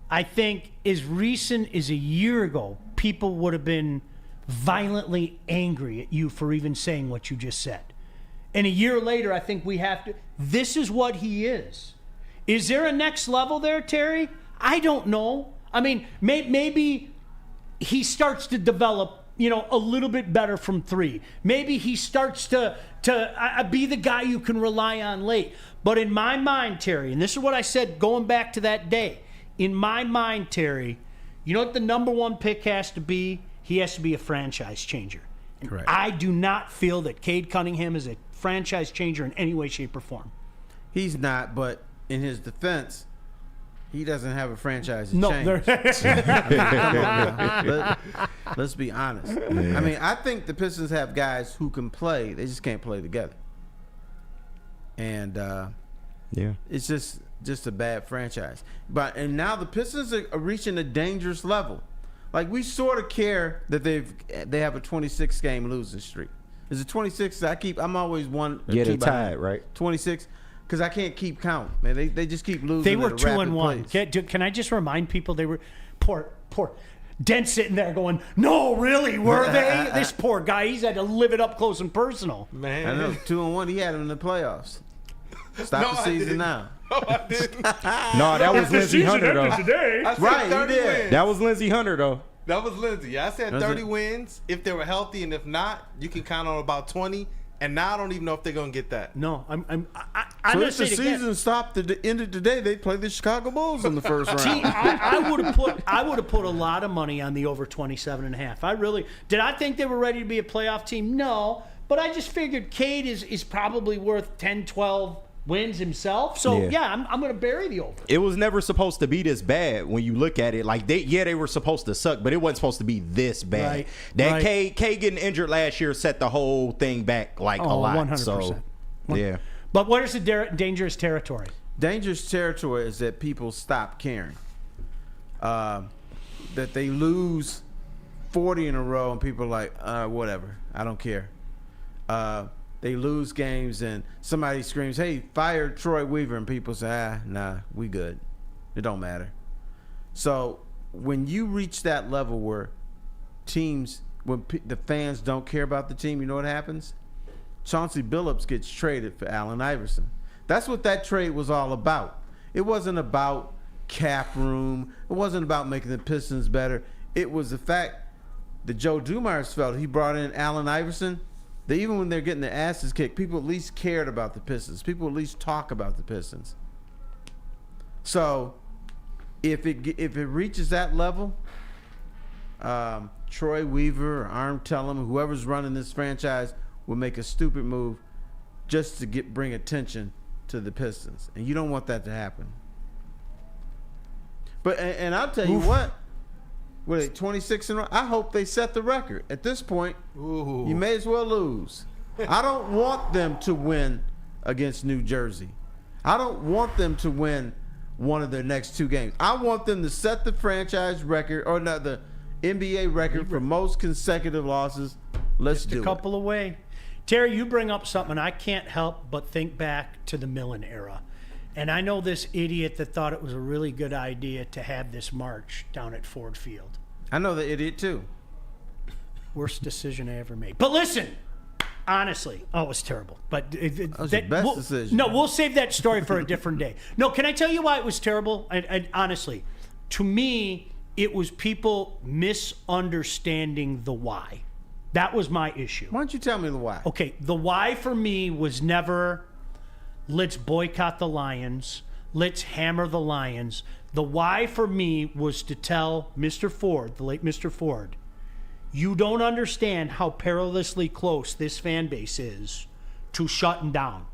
I think as recent as a year ago, people would have been violently angry at you for even saying what you just said. And a year later, I think we have to. This is what he is. Is there a next level there, Terry? I don't know. I mean, maybe he starts to develop, a little bit better from three. Maybe he starts to be the guy you can rely on late. But in my mind, Terry, and this is what I said going back to that day, in my mind, Terry, you know what the number one pick has to be? He has to be a franchise changer.
Correct.
I do not feel that Cade Cunningham is a franchise changer in any way, shape, or form.
He's not, but in his defense, He doesn't have a franchise to
No,
change. Let's be honest. I mean, I think the Pistons have guys who can play. They just can't play together. And it's just a bad franchise. And now the Pistons are reaching a dangerous level. Like, we sort of care that they have a 26 game losing streak. Is it 26? I'm always one.
Yeah, they tied, right?
26. Because I can't keep count, man. They just keep losing.
They were 2-1. Can I just remind people they were poor Dent sitting there going, no, really, were they? This poor guy, he's had to live it up close and personal.
Man,
I know. 2-1. He had him in the playoffs. Stop the season now.
No, I didn't.
No, that was Lindsey Hunter though.
Right, he did.
Wins.
That was Lindsey Hunter though.
That was Lindsey. I said 30 wins if they were healthy, and if not, you can count on about 20. And now I don't even know if they're gonna get that.
No, I'm
So
gonna
if
say
the
it again.
season stopped at the end of the day, they'd play the Chicago Bulls in the first round.
See, I would have put a lot of money on the over 27.5. I really did. I think they were ready to be a playoff team. No, but I just figured Cade is probably worth 10, 12 wins himself. So yeah, I'm going to bury the over.
It was never supposed to be this bad when you look at it. Like they were supposed to suck, but it wasn't supposed to be this bad. Right. Cade getting injured last year set the whole thing back like a lot.
100%.
So yeah.
But what is the dangerous territory?
Dangerous territory is that people stop caring. That they lose 40 in a row and people are like, whatever, I don't care. They lose games and somebody screams, hey, fire Troy Weaver, and people say, nah, we good. It don't matter. So when you reach that level where the fans don't care about the team, you know what happens? Chauncey Billups gets traded for Allen Iverson. That's what that trade was all about. It wasn't about cap room. It wasn't about making the Pistons better. It was the fact that Joe Dumars felt he brought in Allen Iverson. That even when they're getting their asses kicked, people at least cared about the Pistons. People at least talk about the Pistons. So, if it reaches that level, Troy Weaver or Arm Tellem, whoever's running this franchise, will make a stupid move just to bring attention to the Pistons, and you don't want that to happen. But and I'll tell you what. What are they, 26 in a row? I hope they set the record. At this point, you may as well lose. I don't want them to win against New Jersey. I don't want them to win one of their next two games. I want them to set the franchise record, or not the NBA record for most consecutive losses. Let's do it.
Just a couple away. Terry, you bring up something I can't help but think back to the Millen era. And I know this idiot that thought it was a really good idea to have this march down at Ford Field.
I know the idiot too.
Worst decision I ever made. But listen, honestly, it was terrible. But
that was the best decision.
No, we'll save that story for a different day. No, can I tell you why it was terrible? And honestly, to me, it was people misunderstanding the why. That was my issue.
Why don't you tell me the why?
Okay, the why for me was never, let's boycott the Lions, let's hammer the Lions. The why for me was to tell Mr. Ford, the late Mr. Ford, you don't understand how perilously close this fan base is to shutting down,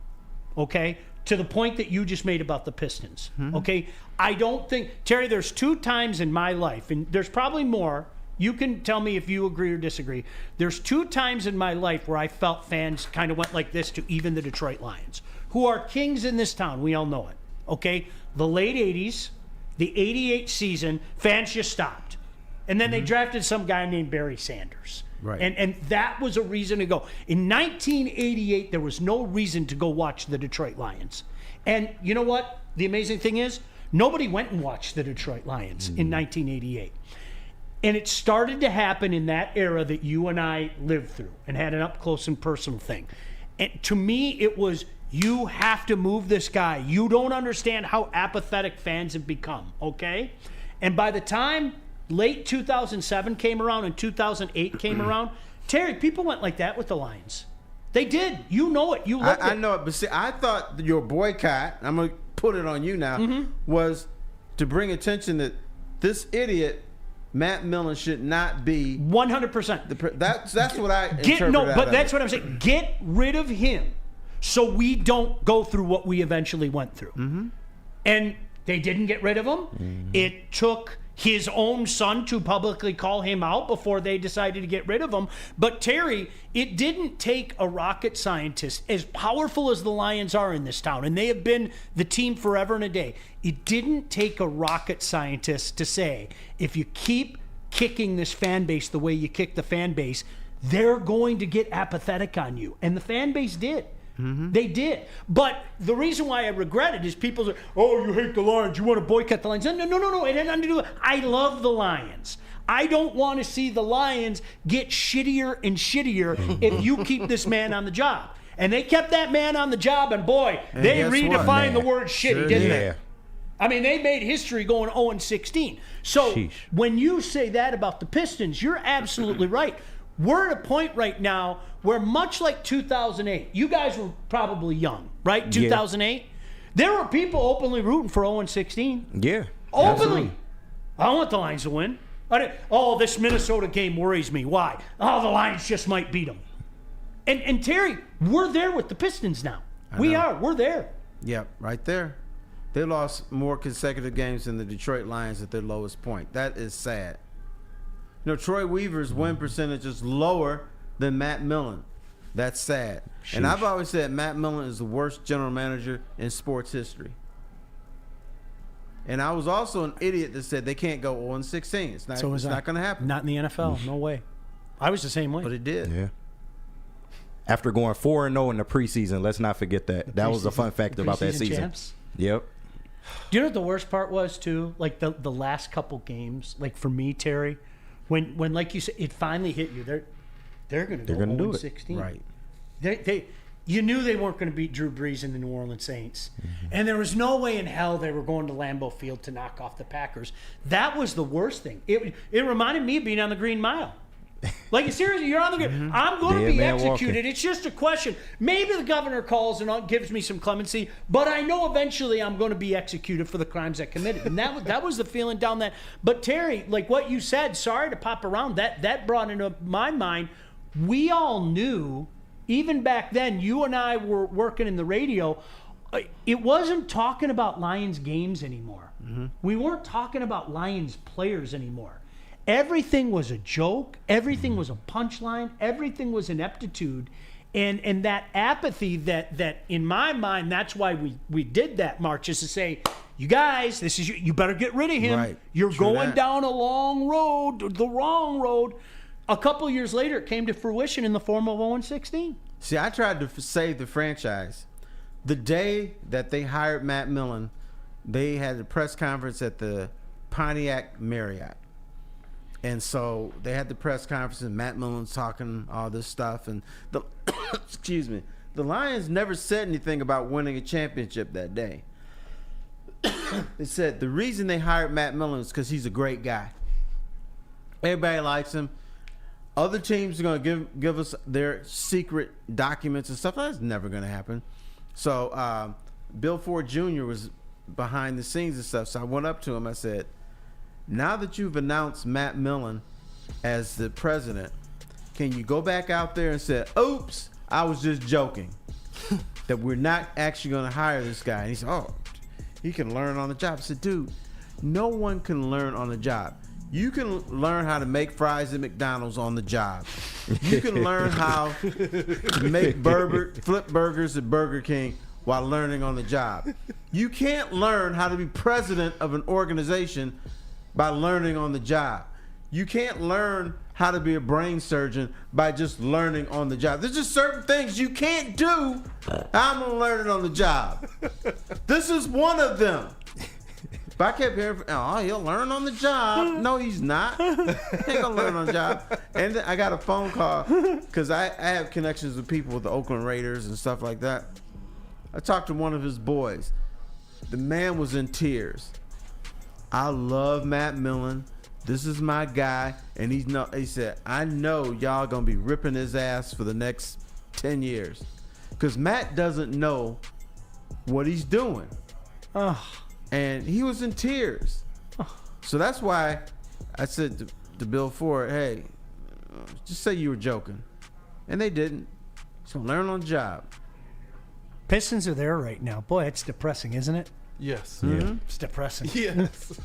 okay? To the point that you just made about the Pistons, okay? I don't think, Terry, there's 2 times in my life, and there's probably more. You can tell me if you agree or disagree. There's 2 times in my life where I felt fans kind of went like this to even the Detroit Lions, who are kings in this town. We all know it, okay? The late 80s, the 88 season, fans just stopped. And then they drafted some guy named Barry Sanders.
Right.
And that was a reason to go. In 1988, there was no reason to go watch the Detroit Lions. And you know what? The amazing thing is, nobody went and watched the Detroit Lions in 1988. And it started to happen in that era that you and I lived through and had an up-close and personal thing. And to me, it was, you have to move this guy. You don't understand how apathetic fans have become, okay? And by the time late 2007 came around and 2008 came around, Terry, people went like that with the Lions. They did. You know it. You lived it.
I know it. But see, I thought your boycott, I'm going to put it on you now, was to bring attention that this idiot, Matt Millen, should not be
100%.
That's what I interpreted.
But that's what I'm saying. Get rid of him so we don't go through what we eventually went through. And They didn't get rid of him. Mm-hmm. It took his own son to publicly call him out before they decided to get rid of him. But Terry, it didn't take a rocket scientist, as powerful as the Lions are in this town, and they have been the team forever and a day. It didn't take a rocket scientist to say, if you keep kicking this fan base the way you kick the fan base, they're going to get apathetic on you. And the fan base did. Mm-hmm. They did. But the reason why I regret it is people say, oh, you hate the Lions. You want to boycott the Lions. No. It had nothing to do with it. I love the Lions. I don't want to see the Lions get shittier and shittier if you keep this man on the job. And they kept that man on the job, and boy, they redefined the word shitty, didn't they? I mean, they made history going 0-16. So when you say that about the Pistons, you're absolutely right. We're at a point right now where, much like 2008, you guys were probably young, right? 2008? There were people openly rooting for 0-16.
Yeah.
Openly.
Absolutely.
I want the Lions to win. This Minnesota game worries me. Why? Oh, the Lions just might beat them. And Terry, we're there with the Pistons now. We're there.
Yep, right there. They lost more consecutive games than the Detroit Lions at their lowest point. That is sad. You know, Troy Weaver's win percentage is lower than Matt Millen. That's sad. Sheesh. And I've always said Matt Millen is the worst general manager in sports history. And I was also an idiot that said they can't go 0-16. It's not going to happen.
Not in the NFL. No way. I was the same way.
But it did.
Yeah. After going 4-0 in the preseason, let's not forget that. That was a fun fact about that season.
Champs?
Yep.
Do you know what the worst part was, too? Like the last couple games, like for me, Terry, when like you said, it finally hit you. They're going to go 0-16.
Right.
They you knew they weren't going to beat Drew Brees and the New Orleans Saints. Mm-hmm. And there was no way in hell they were going to Lambeau Field to knock off the Packers. That was the worst thing. It reminded me of being on the Green Mile. Like, seriously, you're on the Green Mile. I'm going to be executed. Walking. It's just a question. Maybe the governor calls and gives me some clemency, but I know eventually I'm going to be executed for the crimes I committed. And that was the feeling down that. But, Terry, like what you said, sorry to pop around, that brought into my mind, we all knew, even back then, you and I were working in the radio, it wasn't talking about Lions games anymore. Mm-hmm. We weren't talking about Lions players anymore. Everything was a joke. Everything was a punchline. Everything was ineptitude. And that apathy that in my mind, that's why we did that march, is to say, you guys, this is you better get rid of him.
Right.
You're going down a long road, the wrong road. A couple years later, it came to fruition in the form of 0-16.
See, I tried to save the franchise. The day that they hired Matt Millen, they had a press conference at the Pontiac Marriott. And so they had the press conference, and Matt Millen's talking all this stuff. And excuse me, the Lions never said anything about winning a championship that day. They said the reason they hired Matt Millen is because he's a great guy. Everybody likes him. Other teams are going to give us their secret documents and stuff. That's never going to happen. So Bill Ford Jr. was behind the scenes and stuff. So I went up to him. I said, now that you've announced Matt Millen as the president, can you go back out there and say, oops, I was just joking, that we're not actually going to hire this guy? And he said, oh, he can learn on the job. I said, dude, no one can learn on the job. You can learn how to make fries at McDonald's on the job. You can learn how to make flip burgers at Burger King while learning on the job. You can't learn how to be president of an organization by learning on the job. You can't learn how to be a brain surgeon by just learning on the job. There's just certain things you can't do. I'm gonna learn it on the job. This is one of them. If I kept hearing, oh, he'll learn on the job. No, he's not. He ain't gonna learn on the job. And then I got a phone call because I have connections with people with the Oakland Raiders and stuff like that. I talked to one of his boys. The man was in tears. I love Matt Millen. This is my guy. And he said, I know y'all gonna be ripping his ass for the next 10 years. Because Matt doesn't know what he's doing. And he was in tears. So that's why I said to Bill Ford, hey, just say you were joking. And they didn't. So learn on the job.
Pistons are there right now. Boy, it's depressing, isn't it?
Yes.
Mm-hmm. It's depressing.
Yes.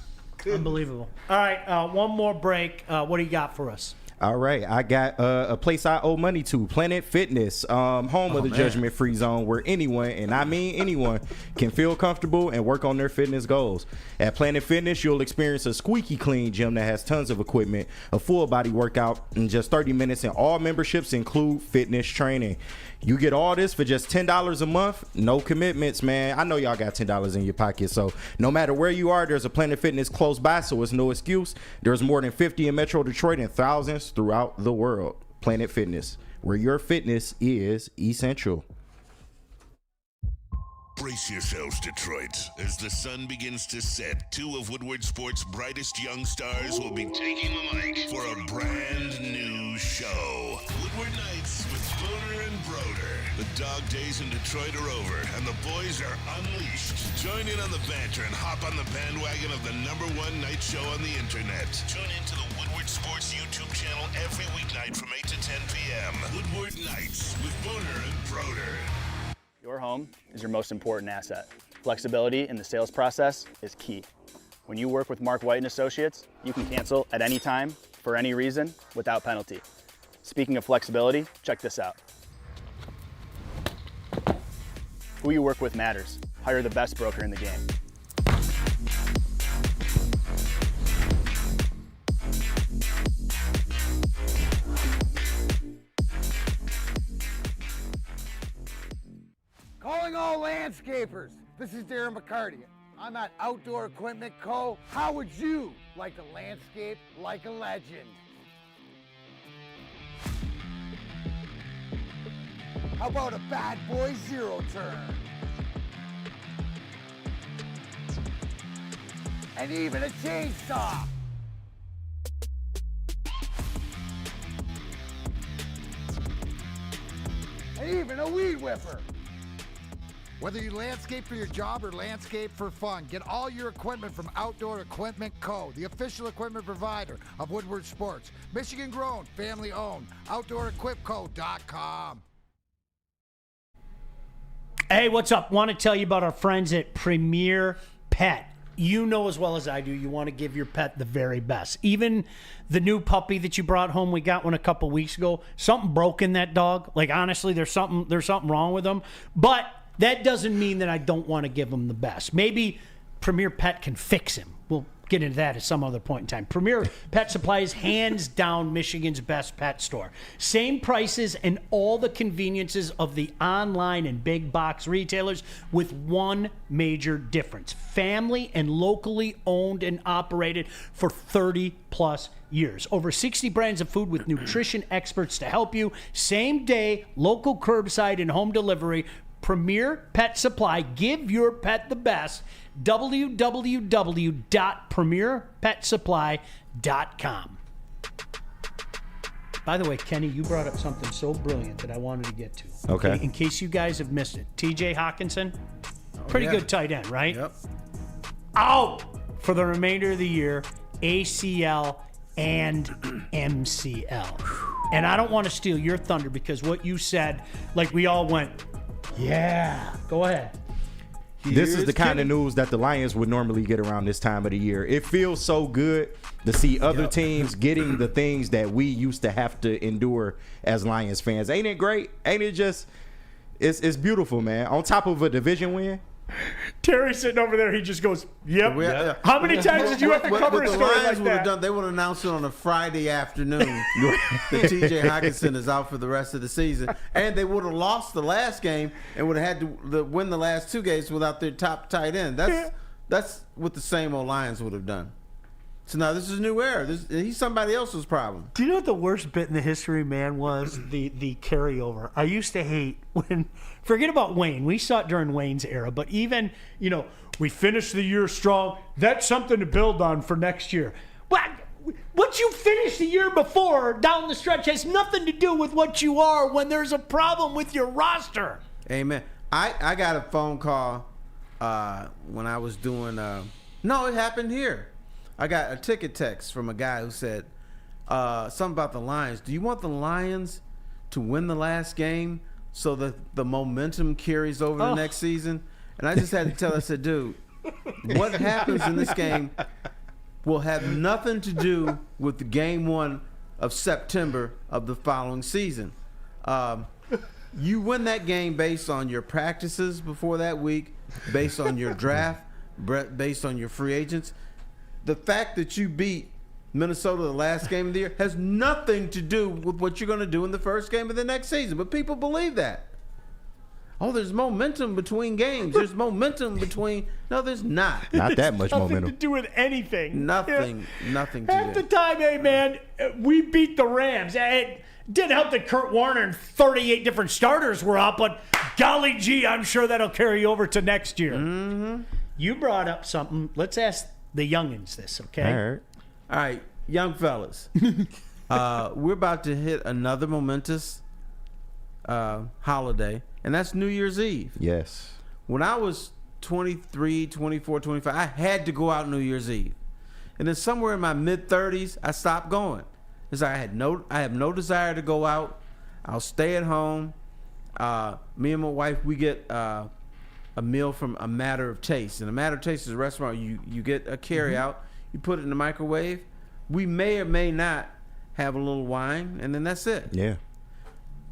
Unbelievable. All right, one more break. What do you got for us?
All right, I got a place I owe money to, Planet Fitness, home of the judgment-free zone, where anyone, and I mean anyone, can feel comfortable and work on their fitness goals. At Planet Fitness, you'll experience a squeaky clean gym that has tons of equipment, a full-body workout in just 30 minutes, and all memberships include fitness training. You get all this for just $10 a month, no commitments, man. I know y'all got $10 in your pocket, so no matter where you are, there's a Planet Fitness close by, so it's no excuse. There's more than 50 in Metro Detroit and thousands throughout the world. Planet Fitness, where your fitness is essential.
Brace yourselves, Detroit. As the sun begins to set, two of Woodward Sports' brightest young stars will be taking the mic for a brand new show. Woodward Nights with Spooner and Broder. The dog days in Detroit are over, and the boys are unleashed. Join in on the banter and hop on the bandwagon of the #1 night show on the internet. Tune into the Woodward Sports YouTube channel every weeknight from 8 to 10 p.m. Woodward Nights with Spooner and Broder.
Your home is your most important asset. Flexibility in the sales process is key. When you work with Mark White & Associates, you can cancel at any time, for any reason, without penalty. Speaking of flexibility, check this out. Who you work with matters. Hire the best broker in the game.
Calling all landscapers. This is Darren McCarty. I'm at Outdoor Equipment Co. How would you like to landscape like a legend? How about a bad boy zero turn? And even a chainsaw. And even a weed whipper. Whether you landscape for your job or landscape for fun, get all your equipment from Outdoor Equipment Co., the official equipment provider of Woodward Sports. Michigan grown, family owned. OutdoorEquipCo.com.
Hey, what's up? Want to tell you about our friends at Premier Pet. You know as well as I do, you want to give your pet the very best. Even the new puppy that you brought home, we got one a couple weeks ago. Something broke in that dog. Like, honestly, there's something wrong with him. But that doesn't mean that I don't want to give him the best. Maybe Premier Pet can fix him. We'll get into that at some other point in time. Premier Pet Supply is hands down Michigan's best pet store. Same prices and all the conveniences of the online and big box retailers, with one major difference. Family and locally owned and operated for 30 plus years. Over 60 brands of food with nutrition experts to help you. Same day, local curbside and home delivery. Premier Pet Supply. Give your pet the best. www.premierpetsupply.com. By the way, Kenny, you brought up something so brilliant that I wanted to get to.
Okay.
In case you guys have missed it. TJ Hawkinson, pretty good tight end, right?
Yep.
Out for the remainder of the year, ACL and MCL. And I don't want to steal your thunder, because what you said, like, we all went, yeah. Go ahead.
This is the kind of news that the Lions would normally get around this time of the year. It feels so good to see other teams getting the things that we used to have to endure as Lions fans. Ain't it great? Ain't it just, it's beautiful, man. On top of a division win.
Terry's sitting over there. He just goes, yep. How many times did you have to cover a story like that?
They would have announced it on a Friday afternoon that TJ Hawkinson is out for the rest of the season. And they would have lost the last game and would have had to win the last two games without their top tight end. That's what the same old Lions would have done. So now this is a new era. He's somebody else's problem.
Do you know what the worst bit in the history, man, was? The carryover. I used to hate when, forget about Wayne. We saw it during Wayne's era. But even, we finished the year strong. That's something to build on for next year. What you finished the year before down the stretch has nothing to do with what you are when there's a problem with your roster.
Amen. I got a phone call when I was doing, no, it happened here. I got a ticket text from a guy who said something about the Lions. Do you want the Lions to win the last game so that the momentum carries over the next season. And I just had to tell her, I said, dude, what happens in this game will have nothing to do with the game 1 of September of the following season. You win that game based on your practices before that week, based on your draft, based on your free agents. The fact that you beat Minnesota the last game of the year has nothing to do with what you're going to do in the first game of the next season. But people believe that. Oh, there's momentum between games. There's momentum between. No, there's not.
Not that much momentum.
Nothing to do with anything.
Nothing to do.
Half the time, hey, man, we beat the Rams. It didn't help that Kurt Warner and 38 different starters were out, but golly gee, I'm sure that'll carry over to next year.
Mm-hmm.
You brought up something. Let's ask the youngins this, okay?
All right, young fellas. We're about to hit another momentous holiday, and that's New Year's Eve.
Yes.
When I was 23, 24, 25, I had to go out New Year's Eve. And then somewhere in my mid-30s, I stopped going. Because I have no desire to go out. I'll stay at home. Me and my wife, we get a meal from A Matter of Taste. And A Matter of Taste is a restaurant. You get a carry-out. You put it in the microwave. We may or may not have a little wine, and then that's it.
Yeah.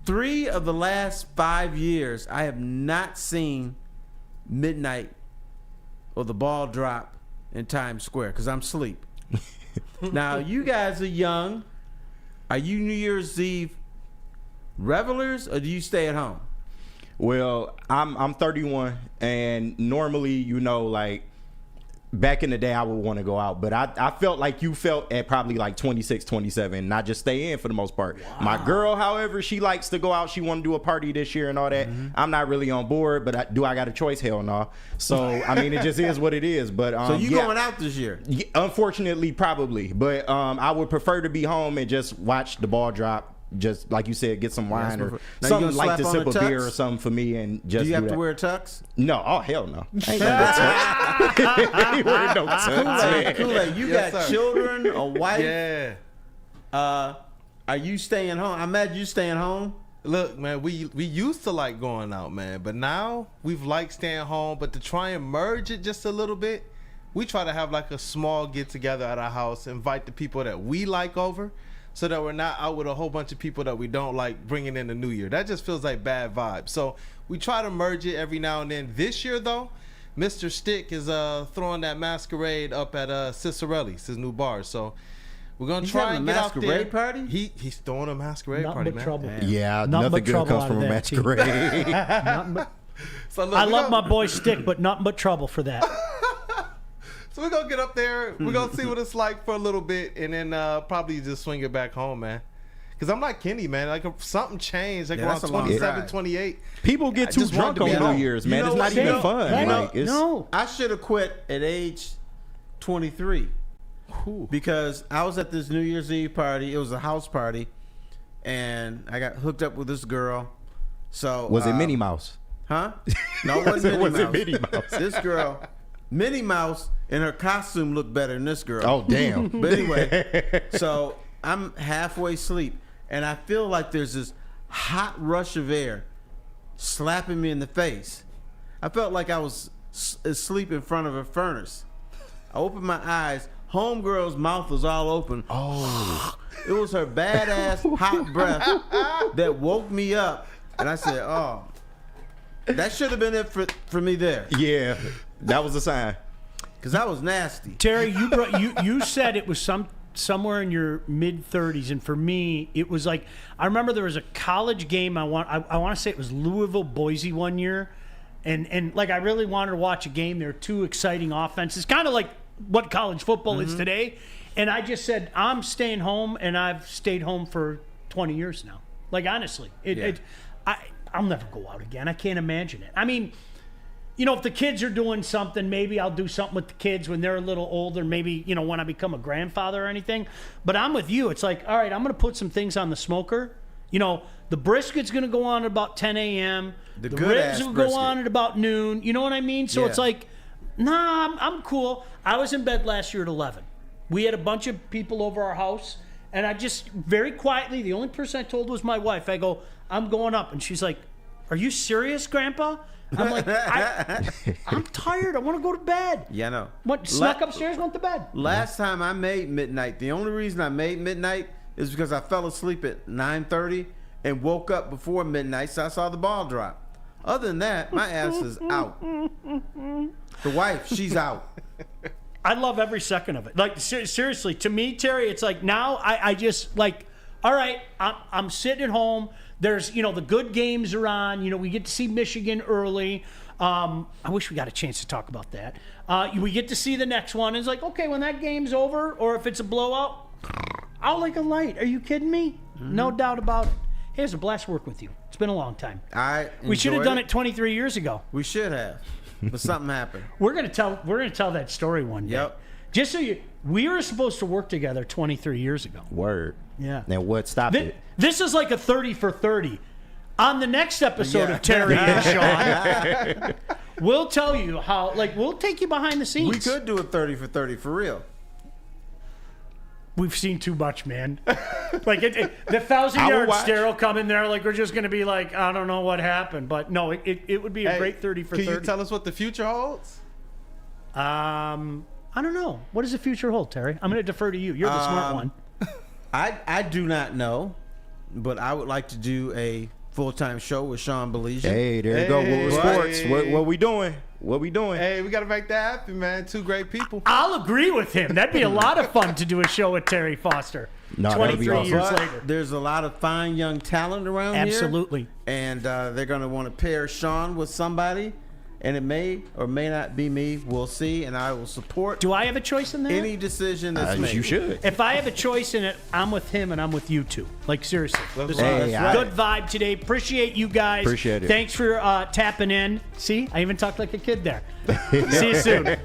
3 of the last 5 years, I have not seen midnight or the ball drop in Times Square because I'm asleep. Now, you guys are young. Are you New Year's Eve revelers, or do you stay at home?
Well, I'm 31, and normally, like, back in the day, I would want to go out, but I felt like you felt at probably like 26, 27, not just stay in for the most part. Wow. My girl, however, she likes to go out. She want to do a party this year and all that. Mm-hmm. I'm not really on board, but I got a choice? Hell no. So, I mean, it just is what it is. But
so you going out this year?
Unfortunately, probably. But I would prefer to be home and just watch the ball drop. Just like you said, get some wine or something, like to sip a beer or something for me, and just
do you have to wear a tux?
No, oh hell no. I ain't gonna wear no tux.
Kool-Aid, you got children, a wife.
Yeah.
Are you staying home? I imagine you staying home.
Look, man, we used to like going out, man, but now we've liked staying home. But to try and merge it just a little bit, we try to have like a small get together at our house, invite the people that we like over, so that we're not out with a whole bunch of people that we don't like bringing in the new year. That just feels like bad vibes. So we try to merge it every now and then. This year, though, Mr. Stick is throwing that masquerade up at Cicerelli's, his new bar. So we're going to try and get out there.
Masquerade party?
He's throwing a masquerade
Nothing
party,
but
man.
trouble.
Yeah, nothing good comes from a masquerade.
So look,
I love my boy Stick, but nothing but trouble for that.
So we're going to get up there. We're going to see what it's like for a little bit, and then probably just swing it back home, man. Because I'm like Kenny, man. Like, if something changed, like around 27, 28.
People get too drunk on New Year's, man. It's not even fun.
No. I should have quit at age 23. Because I was at this New Year's Eve party. It was a house party. And I got hooked up with this girl. So
was it Minnie Mouse?
Huh? No, it wasn't
was it Minnie Mouse?
This girl, Minnie Mouse, in her costume looked better than this girl.
Oh, damn.
But anyway, so I'm halfway asleep, and I feel like there's this hot rush of air slapping me in the face. I felt like I was asleep in front of a furnace. I opened my eyes. Homegirl's mouth was all open.
Oh.
It was her badass hot breath that woke me up, and I said, oh, that should have been it for me there.
Yeah, that was a sign.
Because that was nasty.
Terry, you said it was somewhere in your mid-30s, and for me, it was like, I remember there was a college game I want to say it was Louisville-Boise one year, and like I really wanted to watch a game. There were two exciting offenses, kind of like what college football is today, and I just said, I'm staying home, and I've stayed home for 20 years now. Like, honestly, I'll never go out again. I can't imagine it. I mean, if the kids are doing something, maybe I'll do something with the kids when they're a little older, maybe, when I become a grandfather or anything. But I'm with you. It's like, all right, I'm going to put some things on the smoker. The brisket's going to go on at about 10 a.m. The ribs will go on at about noon. You know what I mean? So it's like, nah, I'm cool. I was in bed last year at 11. We had a bunch of people over our house, and I just very quietly, the only person I told was my wife. I go, I'm going up. And she's like, Are you serious, Grandpa? I'm like, I'm tired. I want to go to bed.
Yeah, I know.
What, snuck upstairs, went to bed.
Last time I made midnight, the only reason I made midnight is because I fell asleep at 9:30 and woke up before midnight, so I saw the ball drop. Other than that, my ass is out. The wife, she's out.
I love every second of it. Like, seriously, to me, Terry, it's like now I just, like, all right, I'm sitting at home. There's, the good games are on. We get to see Michigan early. I wish we got a chance to talk about that. We get to see the next one. It's like, okay, when that game's over, or if it's a blowout, out like a light. Are you kidding me? No doubt about it. Hey, it's a blast to work with you. It's been a long time. We should have done it 23 years ago.
We should have, but something happened.
We're gonna tell that story one day.
Yep.
Just so we were supposed to work together 23 years ago.
Word.
Yeah.
Now what stopped it?
This is like a 30 for 30. On the next episode of Terry and Sean, we'll tell you how. Like, we'll take you behind the scenes.
We could do a 30 for 30 for real.
We've seen too much, man. Like the 1,000-yard stare will come in there. Like, we're just gonna be like, I don't know what happened, but no, it would be a great 30 for 30.
Can you tell us what the future holds?
I don't know. What does the future hold, Terry? I'm gonna defer to you. You're the smart one.
I do not know, but I would like to do a full-time show with Sean Belize.
Hey, there you go. Woodward Sports. What we doing? What we doing?
Hey, we got to make that happen, man. Two great people.
I'll agree with him. That'd be a lot of fun to do a show with Terry Foster.
No,
23
awesome.
years later.
There's a lot of fine young talent around here.
Absolutely.
And they're going to want to pair Sean with somebody. And it may or may not be me. We'll see. And I will support.
Do I have a choice in that?
Any decision that's made.
You should.
If I have a choice in it, I'm with him and I'm with you two. Like, seriously. This is
Hey,
good vibe today. Appreciate you guys.
Appreciate it.
Thanks for tapping in. See, I even talked like a kid there. See you soon.